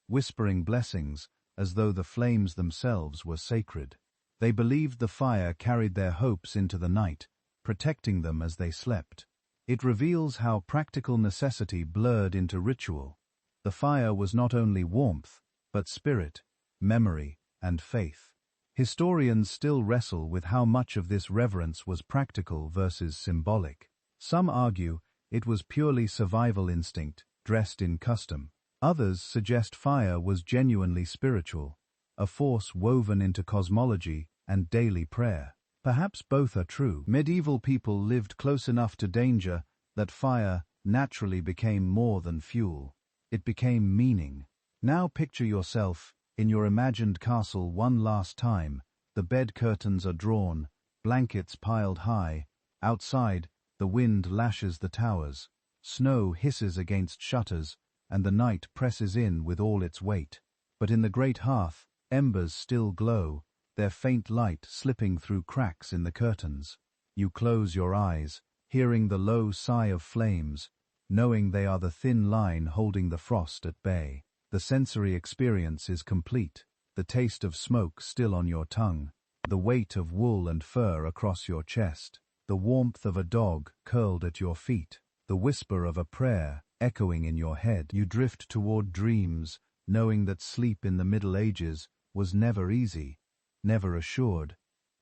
whispering blessings as though the flames themselves were sacred. They believed the fire carried their hopes into the night, protecting them as they slept. It reveals how practical necessity blurred into ritual. The fire was not only warmth, but spirit, memory, and faith. Historians still wrestle with how much of this reverence was practical versus symbolic. Some argue it was purely survival instinct, dressed in custom. Others suggest fire was genuinely spiritual, a force woven into cosmology and daily prayer. Perhaps both are true. Medieval people lived close enough to danger that fire naturally became more than fuel. It became meaning. Now picture yourself in your imagined castle one last time. The bed curtains are drawn, blankets piled high. Outside, the wind lashes the towers. Snow hisses against shutters, and the night presses in with all its weight. But in the great hearth, embers still glow, their faint light slipping through cracks in the curtains. You close your eyes, hearing the low sigh of flames, knowing they are the thin line holding the frost at bay. The sensory experience is complete, the taste of smoke still on your tongue, the weight of wool and fur across your chest, the warmth of a dog curled at your feet, the whisper of a prayer echoing in your head. You drift toward dreams, knowing that sleep in the Middle Ages was never easy, never assured,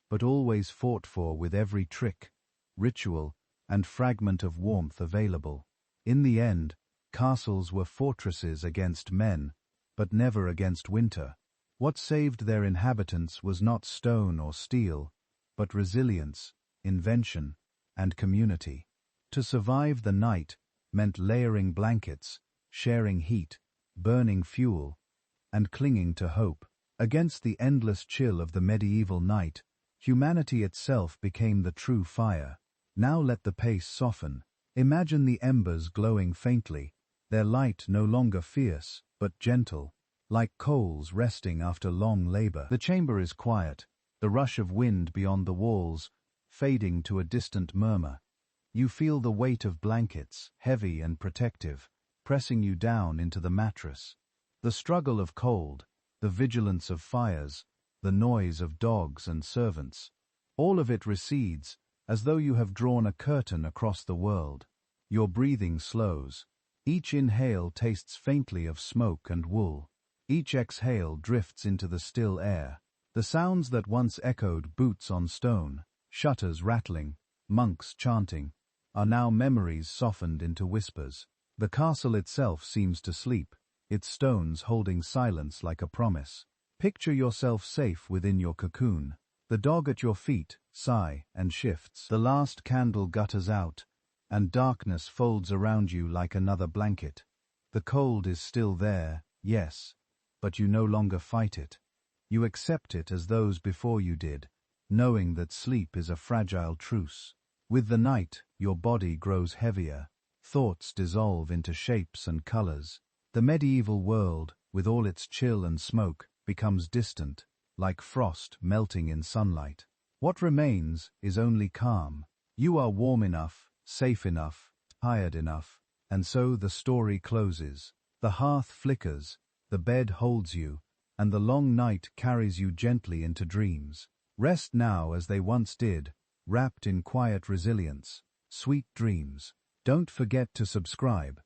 but always fought for with every trick, ritual, and fragment of warmth available. In the end, castles were fortresses against men, but never against winter. What saved their inhabitants was not stone or steel, but resilience, invention, and community. To survive the night meant layering blankets, sharing heat, burning fuel, and clinging to hope. Against the endless chill of the medieval night, humanity itself became the true fire. Now let the pace soften. Imagine the embers glowing faintly, their light no longer fierce, but gentle, like coals resting after long labor. The chamber is quiet, the rush of wind beyond the walls, fading to a distant murmur. You feel the weight of blankets, heavy and protective, pressing you down into the mattress. The struggle of cold, the vigilance of fires, the noise of dogs and servants. All of it recedes, as though you have drawn a curtain across the world. Your breathing slows. Each inhale tastes faintly of smoke and wool. Each exhale drifts into the still air. The sounds that once echoed boots on stone, shutters rattling, monks chanting, are now memories softened into whispers. The castle itself seems to sleep, its stones holding silence like a promise. Picture yourself safe within your cocoon. The dog at your feet sighs and shifts. The last candle gutters out, and darkness folds around you like another blanket. The cold is still there, yes, but you no longer fight it. You accept it as those before you did, knowing that sleep is a fragile truce. With the night, your body grows heavier. Thoughts dissolve into shapes and colors. The medieval world, with all its chill and smoke, becomes distant, like frost melting in sunlight. What remains is only calm. You are warm enough, safe enough, tired enough, and so the story closes. The hearth flickers, the bed holds you, and the long night carries you gently into dreams. Rest now as they once did, wrapped in quiet resilience. Sweet dreams. Don't forget to subscribe.